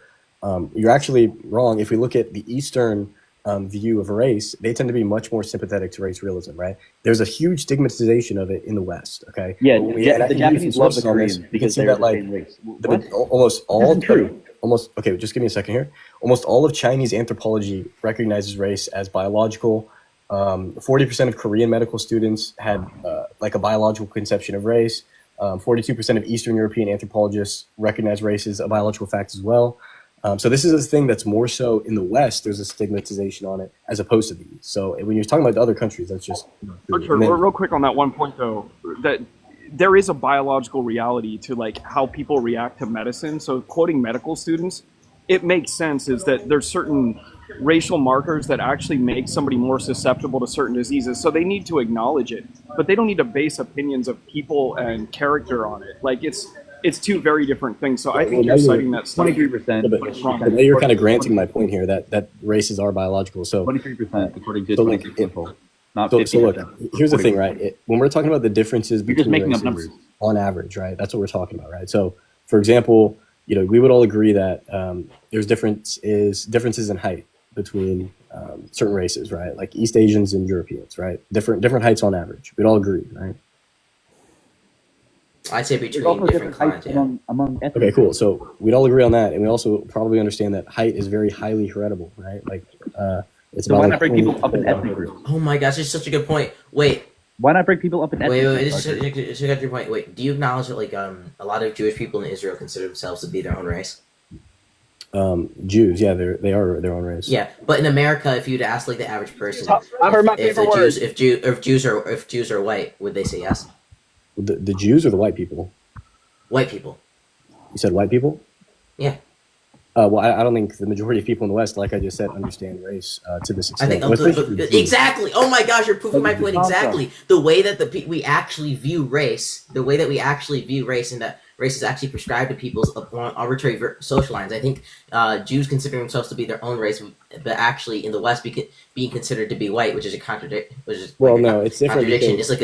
you're actually wrong. If we look at the Eastern view of race, they tend to be much more sympathetic to race realism, right? There's a huge stigmatization of it in the West, okay? Yeah, and I the think Japanese you can love the source on this. Koreans You can because see they're that the like same race. almost all true. Okay, just give me a second here. Almost all of Chinese anthropology recognizes race as biological. 40% of Korean medical students had like a biological conception of race. 42% of Eastern European anthropologists recognize race as a biological fact as well. So this is a thing that's more so in the West. There's a stigmatization on it as opposed to the East. So when you're talking about the other countries, that's just Archer, real quick on that one point though, that there is a biological reality to like how people react to medicine. So quoting medical students, it makes sense is that there's certain racial markers that actually make somebody more susceptible to certain diseases. So they need to acknowledge it, but they don't need to base opinions of people and character on it. Like it's two very different things. So I think you're citing that stuff. 23%. But now you're kind of granting my point here that races are biological. So 23% according to so look, 26 people. Not so 50. look, here's the thing, right? When we're talking about the differences You're just between making up races numbers. on average, right? That's what we're talking about, right? So, for example, we would all agree that there's differences in height between certain races, right? Like East Asians and Europeans, right? Different heights on average. We'd all agree, right? I'd say There's between also different different heights clients, yeah. among ethnic Okay, cool. groups. So we'd all agree on that, and we also probably understand that height is very highly heritable, right? Like it's So about why like not break 20 people up in ethnic groups? Oh my gosh, it's such a good point. Wait, Why not break people up in ethnic wait, groups? Archer? this is a good point. Wait, do you acknowledge that like a lot of Jewish people in Israel consider themselves to be their own race? Jews, yeah, they are their own race. Yeah, but in America, if you'd ask like the average person, I heard my if favorite word. if Jews are white, would they say yes? The Jews or the white people? White people. You said white people? Yeah. Well, I don't think the majority of people in the West, like I just said, understand race to this I extent. think Well, especially Jews. exactly. Oh my gosh, you're proving my point That's the exactly. The way that we actually view race, the way that we actually view race, and that race is actually prescribed to people's arbitrary social lines. I think Jews consider themselves to be their own race, but actually in the West being considered to be white, which is a contradiction. Well, no, it's different Contradiction. because- It's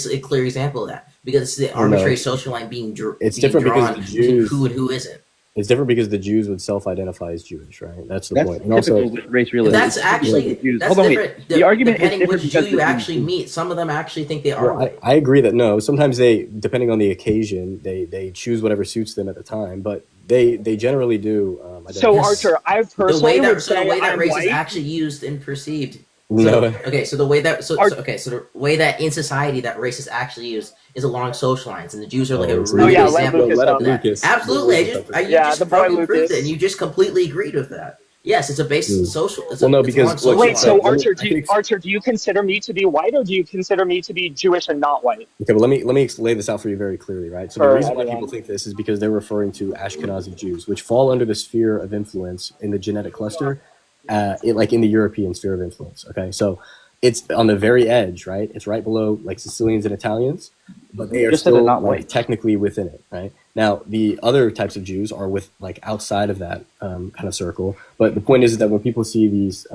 a clear example of that because it's the Well, no, arbitrary it's- social line being It's being different because drawn the Jews. to who and who isn't. It's different because the Jews would self-identify as Jewish, right? That's the That's point. And typical also, with race realism. That's It's typical actually with Jews. that's Hold on, different. wait. The argument is depending different which because Jew you the- actually meet. Some of them actually think they are. well, I agree that no. Sometimes they, depending on the occasion, they choose whatever suits them at the time, but they generally do. So identify. Archer, I the personally way would that say I'm race white. is actually used and perceived. No. So the way that the way that in society that race is actually used is along social lines, and the Jews are like a it's really yeah, good let example Lucas of talk. that. Lucas. Absolutely, you Yeah, just the boy probably proved Lucas. it, and you just completely agreed with that. Yes, it's a base social. It's Well, no, it's because, along look, social Wait, so lines. Archer, do you consider me to be white, or do you consider me to be Jewish and not white? Okay, but let me lay this out for you very clearly, right? So the For reason why everyone. people think this is because they're referring to Ashkenazi Jews, which fall under the sphere of influence in the genetic cluster, like in the European sphere of influence. Okay, so it's on the very edge, right? It's right below like Sicilians and Italians, but they are Just that they're still not like white. technically within it, right? Now the other types of Jews are with like outside of that kind of circle. But the point is that when people see these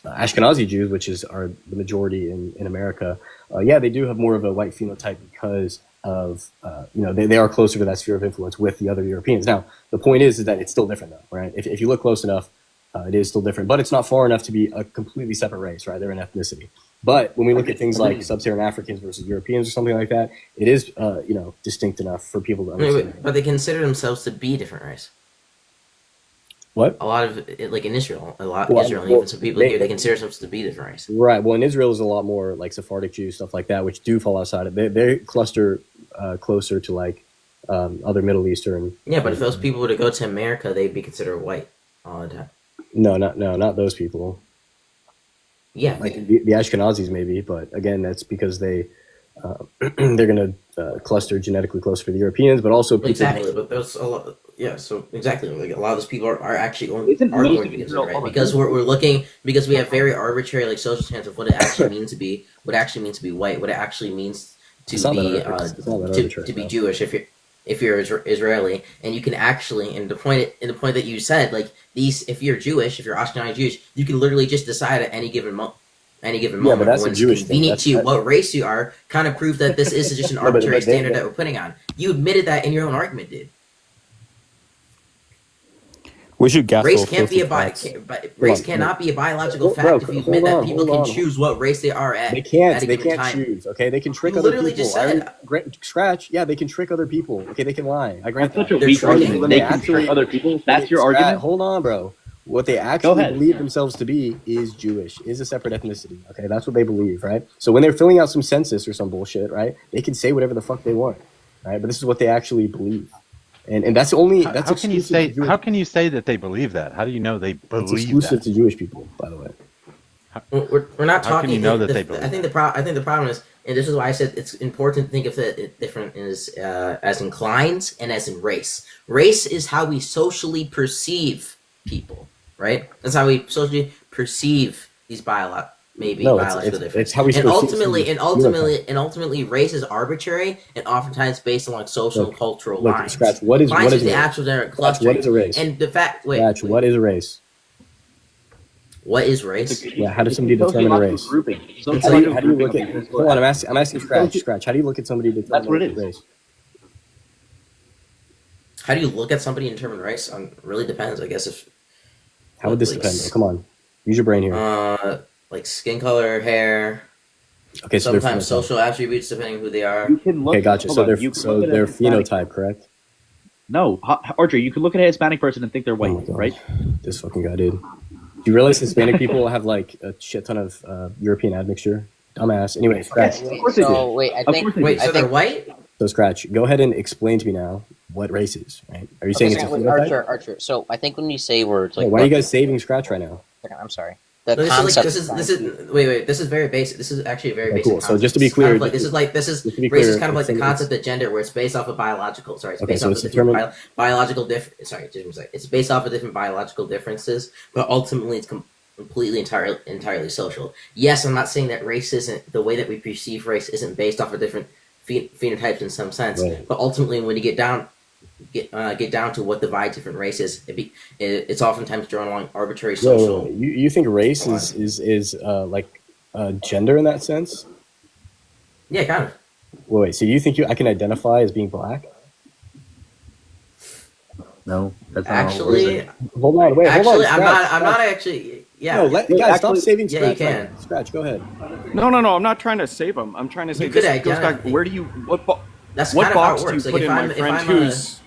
Ashkenazi Jews, which are the majority in America, yeah, they do have more of a white phenotype because of they are closer to that sphere of influence with the other Europeans. Now the point is that it's still different though, right? If you look close enough, it is still different, but it's not far enough to be a completely separate race, right? They're an ethnicity. But when we look at things like sub-Saharan Africans versus Europeans or something like that, it is distinct enough for people to understand. But they consider themselves to be different race. What? A lot of it, like in Israel, Well, Israel, and well, even some people they- here, they consider themselves to be different race. Right. Well, in Israel, is a lot more like Sephardic Jews, stuff like that, which do fall outside of. They cluster closer to like other Middle Eastern. Yeah, but if those people were to go to America, they'd be considered white all the time. No, not those people. Yeah, Like the Ashkenazis maybe, but again, that's because they're going to cluster genetically closer to the Europeans, but also people. exactly. But there's a lot. Yeah, so exactly. Like a lot of those people are actually Isn't are most going to of be Israel considered right all because we're looking because we have very arbitrary like social standards of what it actually means to be what it actually means to be white, what it actually means to It's not that be arbitrary. It's not that arbitrary, to be no. Jewish if you're Israeli, and you can actually and the point that you said like these if you're Jewish, if you're Ashkenazi Jewish, you can literally just decide at any given moment. Yeah, moment but that's a when it's Jewish thing. convenient to you, That's- what race you are, kind of prove that this is just an No, but arbitrary they- standard that we're putting on. You admitted that in your own argument, dude. We should gas Race all can't be filthy a facts. race on, cannot be a biological Bro, fact if you hold admit that on, people hold can on. choose what race they are at. They can't. At a They given can't time. choose. Okay, they can trick You other literally people. just said- Scratch. Yeah, they can trick other people. Okay, they can lie. I grant That's that. such a They're weak trying- argument. When They they can actually- trick other people. That's your argument. Hold on, bro. What they actually ahead. believe themselves to be is Jewish, is a separate ethnicity. Okay, that's what they believe, right? So when they're filling out some census or some bullshit, right, they can say whatever the fuck they want, right? But this is what they actually believe, and that's only that's How can you exclusive say? to Jewish- How can you say that they believe that? How do you know they it's believe exclusive that? to Jewish people, by the way. We're not How can talking. you know that they believe I think the problem is and this is why I said it's important to think of it different as in clines and as in race. Race is how we socially perceive people, right? That's how we socially perceive these biological differences. It's how we and perceive ultimately, race is arbitrary and oftentimes based on social and cultural Look, lines. Scratch, what is Clines what is the a race? actual generic Scratch, clustering. what is a race? And the fact, Scratch, what is a race? What is race? Yeah, how does somebody determine a race? How do you look at? Hold on, I'm asking Scratch. How do you look at somebody to determine what it is. race? How do you look at somebody and determine race? Really depends, I guess. How would this depend? Come on, use your brain here. Like skin color, hair. Okay, so they're sometimes phenotype. social attributes depending on who they are. Okay, gotcha. So they're phenotype, correct? No, Archer, you could look at a Hispanic person and think they're white, right? This fucking guy, dude. Do you realize Hispanic people have like a shit ton of European admixture? Dumbass. Anyway, Scratch. Of course they do. So wait, I think. Wait, so they're white? So Scratch, go ahead and explain to me now what race is, right? Are you saying it's a phenotype? Archer. So I think when you say words like, Hey, why are you guys saving Scratch right now? I'm sorry. No, The this concept. is very basic. This is actually a very basic. Cool. So concept. just to be It's kind clear, of like, race is kind of like the concept of gender, where it's based off of biological. Sorry, it's Okay, based so off it's of different determined- biological it's based off of different biological differences, but ultimately it's completely entirely social. Yes, I'm not saying that race isn't the way that we perceive race isn't based off of different phenotypes in some sense, Right. but ultimately when you get down to what divides different races, it's oftentimes drawn along arbitrary social. Wait. You think race is like gender in that sense? Yeah, kind of. Wait, so you think I can identify as being black? No, that's not Actually, Hold on, wait, hold on. I'm Scratch. not actually. Yeah, No, guys, stop saving Yeah, you Scratch. can. Right. Scratch, go ahead. No, I'm not trying to save him. I'm trying to say You could this goes back. identify. Where do you what That's what kind of how box it do you works. Like, put if in my I'm- if friend I'm who's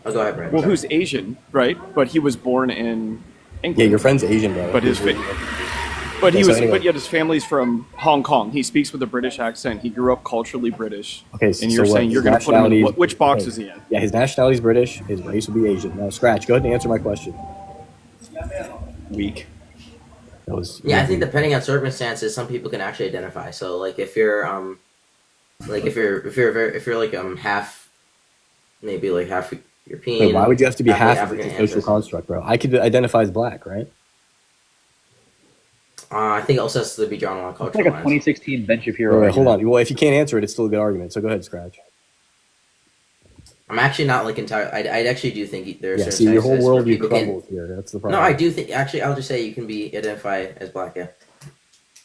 Oh, go ahead, Brad. well, Sorry. who's Asian, right? But he was born in England. Yeah, your friend's Asian, bro. But his but he Okay, so was anyway. but yet his family's from Hong Kong. He speaks with a British accent. He grew up culturally British. Okay, and you're so saying what, you're his going to put him in nationality- which box okay. is he in? Yeah, his nationality is British. His race would be Asian. Now, Scratch, go ahead and answer my question. Weak. That was Yeah, I think depending on circumstances, some people can actually identify. So, like, if you're half, maybe like half European. Wait, why would you have to be half of African the social ancestry. construct, bro? I could identify as black, right? I think it also has to be drawn along It's cultural like a lines. 2016 Ben Shapiro. Wait, hold argument. on. Well, if you can't answer it, it's still a good argument. So go ahead, Scratch. I'm actually not like entire. I actually do think there are Yeah, certain see, your whole cases where world you people can- crumbles here. That's the No, problem. I do think actually. I'll just say you can be identified as black. Yeah.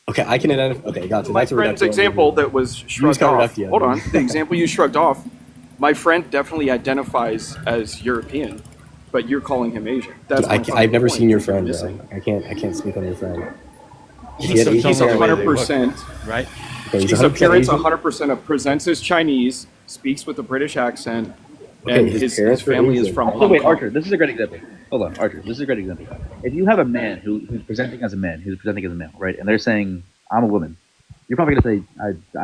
Okay, I can identify. Okay, gotcha. My That's a friend's reductio. example that was shrugged got off. reductio, Hold dude. on, the example you shrugged off. My friend definitely identifies as European, but you're calling him Asian. That's Dude, my I've fucking never point seen your you're friend, missing. bro. I can't speak on your friend. If he He's had Asian parents- 100%. Right? Okay, he's His 100% appearance Asian? 100% presents as Chinese, speaks with a British accent, Okay, and his his parents were family is Asian. from So Hong wait, Kong. Archer, this is a great example. Hold on, Archer, this is a great example. If you have a man who's presenting as a man, who's presenting as a male, right, and they're saying, I'm a woman, you're probably going to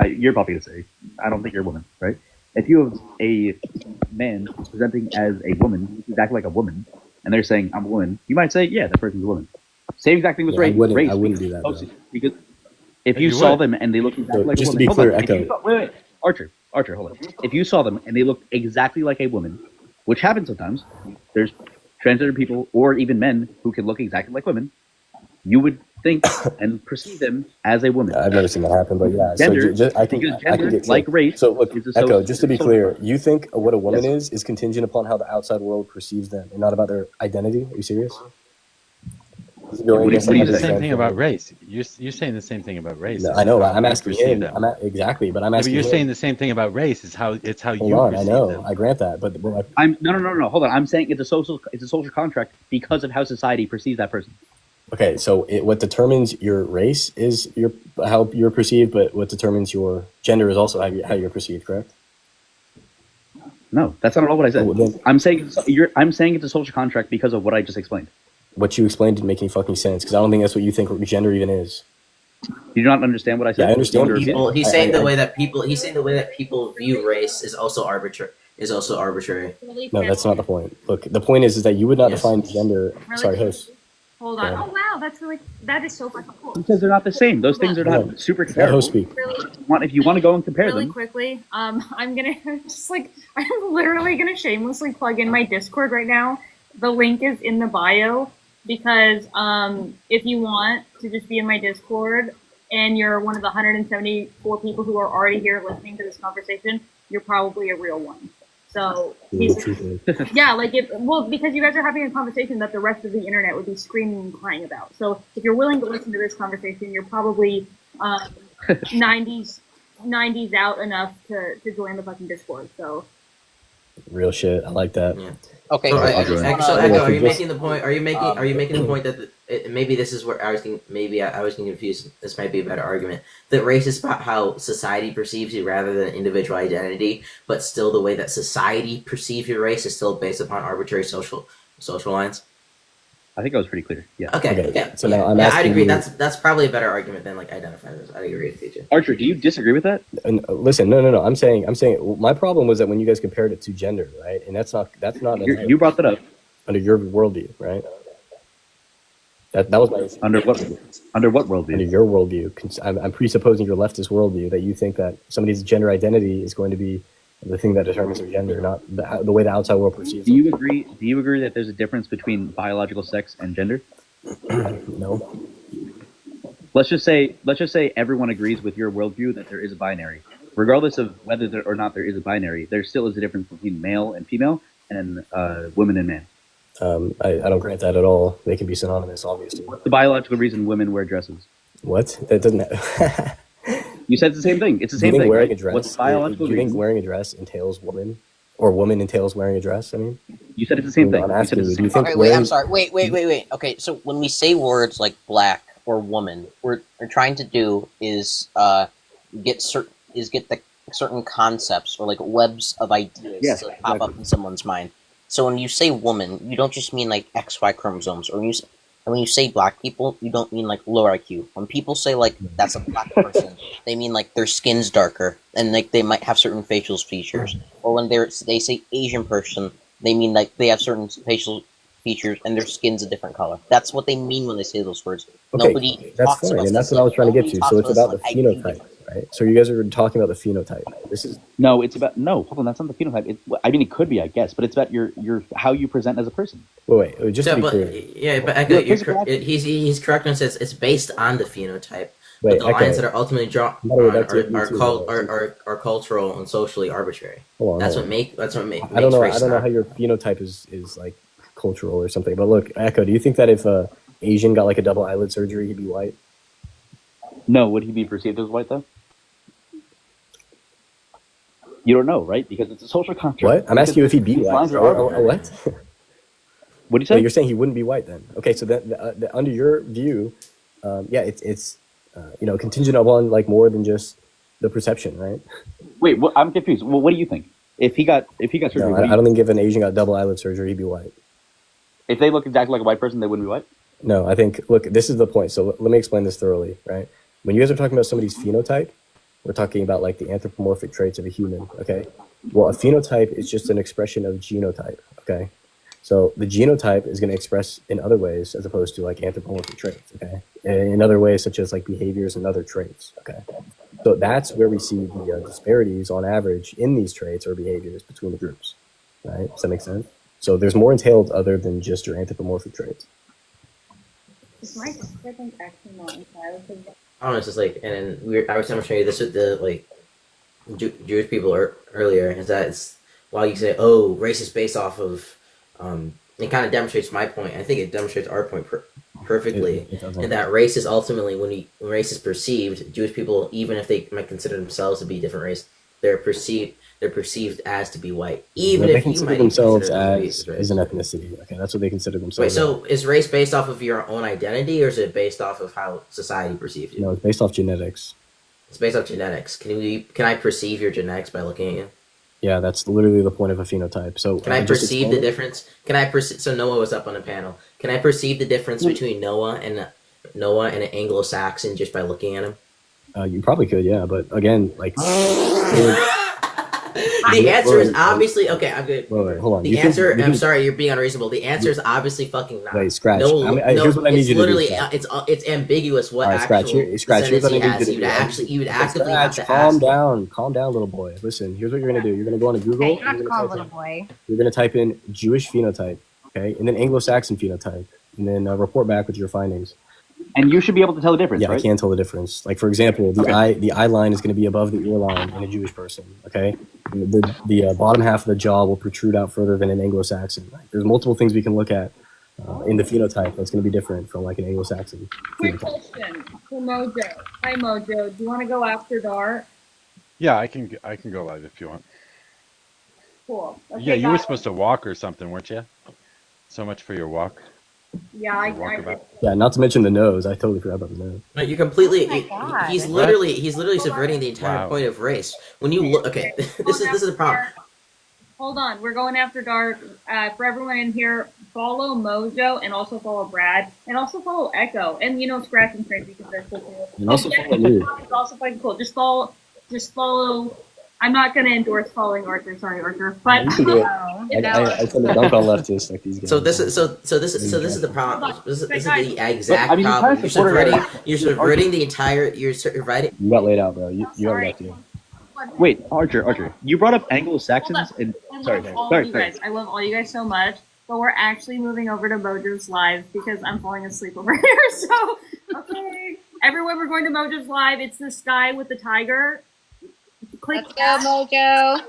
say, you're probably going to say, I don't think you're a woman, right? If you have a man presenting as a woman, who's acting like a woman, and they're saying, I'm a woman, you might say, yeah, that person's a woman. Same exact thing with Yeah, race. I wouldn't do that, bro. Because if you You saw would. them and they looked exactly So, like just a to woman, be hold clear, on. If Echo. you saw- wait, Archer, hold on. If you saw them and they looked exactly like a woman, which happens sometimes, there's transgender people or even men who can look exactly like women, you would think and perceive them as a woman. I've never seen that happen, but yeah. Gender, so I can because I can gender, get like race, So look, is a Echo. social- Just to be social clear, you think what a woman Yes. is contingent upon how the outside world perceives them, and not about their identity. Are you serious? You're saying the same thing about race. You're saying the same thing about race. No, It's I know. how I'm we asking perceive him. them. Exactly, but I'm Yeah, but asking. you're him. saying the same thing about race. It's how Hold you on, I perceive know. them. I grant that, but I'm no. Hold on. I'm saying it's a social contract because of how society perceives that person. okay. So what determines your race is how you're perceived, but what determines your gender is also how you're perceived. Correct? No, that's not at all what I said. Oh, then- I'm saying it's a social contract because of what I just explained. What you explained didn't make any fucking sense because I don't think that's what you think gender even is. You do not understand what I said. Yeah, I understand. You don't People, he's I- saying I- the way that people view race is also arbitrary. No, that's not the point. Look, the point is that you would not Yes. define gender. Sorry, host. Hold on. Yeah. Oh wow, that is so fucking cool. Because they're not the same. Those things are not super Let comparable. host speak. If you want to go and compare Really them, quickly, I'm gonna I'm literally gonna shamelessly plug in my Discord right now. The link is in the bio because if you want to just be in my Discord and you're one of the 174 people who are already here listening to this conversation, you're probably a real one. So yeah, because you guys are having a conversation that the rest of the internet would be screaming and crying about. So if you're willing to listen to this conversation, you're probably 90s out enough to join the fucking Discord. So Real shit. I like that. Yeah. Okay, So, so Echo, are you making the point? Are you making the point that maybe this is where I was getting confused. This might be a better argument. That race is about how society perceives you rather than individual identity, but still the way that society perceives your race is still based upon arbitrary social lines. I think I was pretty clear. Yeah. Okay. So now I'm I'd asking agree. you- That's probably a better argument than identifiers. I agree with you, too. Archer, do you disagree with that? And listen, no. I'm saying my problem was that when you guys compared it to gender, right? And that's not You brought that up under your worldview, right? That was my issue. Under what worldview? Under your worldview. I'm presupposing your leftist worldview that you think that somebody's gender identity is going to be the thing that determines their gender, not the way the outside world perceives Do you agree? Do you agree that there's a difference between biological sex and gender? No. Let's just say everyone agrees with your worldview that there is a binary, regardless of whether there or not there is a binary. There still is a difference between male and female, and women and men. I don't grant that at all. They can be synonymous, obviously. What's the biological reason women wear dresses? What? That doesn't. You said the same thing. It's the Do you same think thing. wearing right? a dress? What's the biological do you think reason? wearing a dress entails woman, or woman entails wearing a dress? I mean, You said it's the same thing. I'm You asking said it's you. the Do you same think Okay, wait, wearing? I'm sorry. Wait. Okay, so when we say words like black or woman, we're trying to do is get the certain concepts or like webs of ideas Yes, to pop up exactly. in someone's mind. So when you say woman, you don't just mean like XY chromosomes, or when you say black people, you don't mean like lower IQ. When people say like that's a black person, they mean like their skin's darker and like they might have certain facial features. Or when they say Asian person, they mean like they have certain facial features and their skin's a different color. That's what they mean when they say those words. Okay, Nobody that's talks fine, about and that's this. what I was trying to get Nobody to. So talks it's about the this like I do. phenotype, right? So you guys are talking about the phenotype. This is No, it's about Hold on, that's not the phenotype. I mean, it could be, I guess, but it's about your how you present as a person. wait. Just to be but clear. Echo, Yeah, you're physical he's correct when he says it's based on the phenotype. Wait, But the lines Echo. that are ultimately drawn I'm gonna on go back to you too, are cultural and socially arbitrary. Hold on, That's hold what on. makes I don't know. race I don't know not. how your phenotype is like cultural or something. But look, Echo, do you think that if Asian got like a double eyelid surgery, he'd be white? No, would he be perceived as white though? You don't know, right? Because it's a social construct. What? I'm asking you if he'd be These white. lines are What? arbitrary. What? What do you So say? you're saying he wouldn't be white then? Okay, so that under your view, yeah, it's contingent upon like more than just the perception, right? Wait, I'm confused. Well, what do you think? If he got surgery, No, what do you I don't think if an Asian got double eyelid surgery, he'd be white. If they look exactly like a white person, they wouldn't be white? No, I think, look, this is the point. So let me explain this thoroughly, right? When you guys are talking about somebody's phenotype, we're talking about like the anthropomorphic traits of a human, okay? Well, a phenotype is just an expression of genotype, okay? So the genotype is going to express in other ways as opposed to like anthropomorphic traits, okay? In other ways, such as like behaviors and other traits, okay? So that's where we see the disparities on average in these traits or behaviors between the groups, right? Does that make sense? So there's more entailed other than just your anthropomorphic traits. Is my second actually not inside? I don't know. It's just like, and I was demonstrating this with the like Jewish people earlier. Is that it's while you say, "Oh, race is based off of," it kind of demonstrates my point. I think it demonstrates our point perfectly. It does. And that race is ultimately when race is perceived. Jewish people, even if they might consider themselves to be a different race, they're perceived as to be white. Even They if you consider might even themselves consider them to be as race. an ethnicity. Okay, that's what they consider Wait, themselves. so is race based off of your own identity, or is it based off of how society perceives you? No, it's based off genetics. It's based off genetics. Can I perceive your genetics by looking at you? Yeah, that's literally the point of a phenotype. So Can I just perceive explain the it? difference? Can I perceive? So Noah was up on a panel. Can I perceive the difference between Noah and an Anglo-Saxon just by looking at him? You probably could, yeah. But again, like, I The answer is Wait, obviously okay. I'm good. wait, hold on. The You can- answer. you I'm can- sorry, you're being unreasonable. The answer is obviously fucking not. Wait, Scratch. No, here's what I need it's you to do. literally Scratch. it's ambiguous what All right, Scratch. actual Scratch. Here's what I descendants need he you to has. do. You would Okay, actively have Scratch, to calm ask. down, little boy. Listen, here's what you're gonna do. You're gonna go on to Google. Hey, you're and not you're called gonna little boy. You're gonna type in Jewish phenotype, okay, and then Anglo-Saxon phenotype, and then report back with your findings. And you should be able to tell the difference, Yeah, right? I can tell the difference. Like for example, the eye line is going to be above the ear line in a Jewish person. Okay, the bottom half of the jaw will protrude out further than an Anglo-Saxon. Like, there's multiple things we can look at in the phenotype that's going to be different from like an Anglo-Saxon. Quick phenotype. question for Mojo. Hi Mojo, do you want to go after dark? Yeah, I can go live if you want. Cool. Okay, Yeah, you were guys. supposed to walk or something, weren't you? So much for your walk. Yeah, I Walkabout. Yeah, not to mention the nose. I totally forgot about the nose. No, you're completely. Oh my God. He's literally subverting the entire Wow. point of race. When you look, okay, this is the problem. Hold on, we're going after dark. For everyone in here, follow Mojo and also follow Brad and also follow Echo and Scratch and Strange because they're cool too. And also follow me. It's also fucking cool. Just follow. I'm not gonna endorse following Arthur. Sorry, Arthur. But You can do it. I tend to dunk on leftists like these guys. So this is the problem. This is the exact But, I mean, you problem. kinda supported You're subverting the entire. You're subverting. You got laid out, bro. You got lefty. Wait, Archer, you brought up Anglo-Saxons and sorry, all sorry. you guys. I love all you guys so much. But we're actually moving over to Mojo's Live because I'm falling asleep over here. So okay, everyone, we're going to Mojo's Live. It's this guy with the tiger. Click Let's go, Mojo.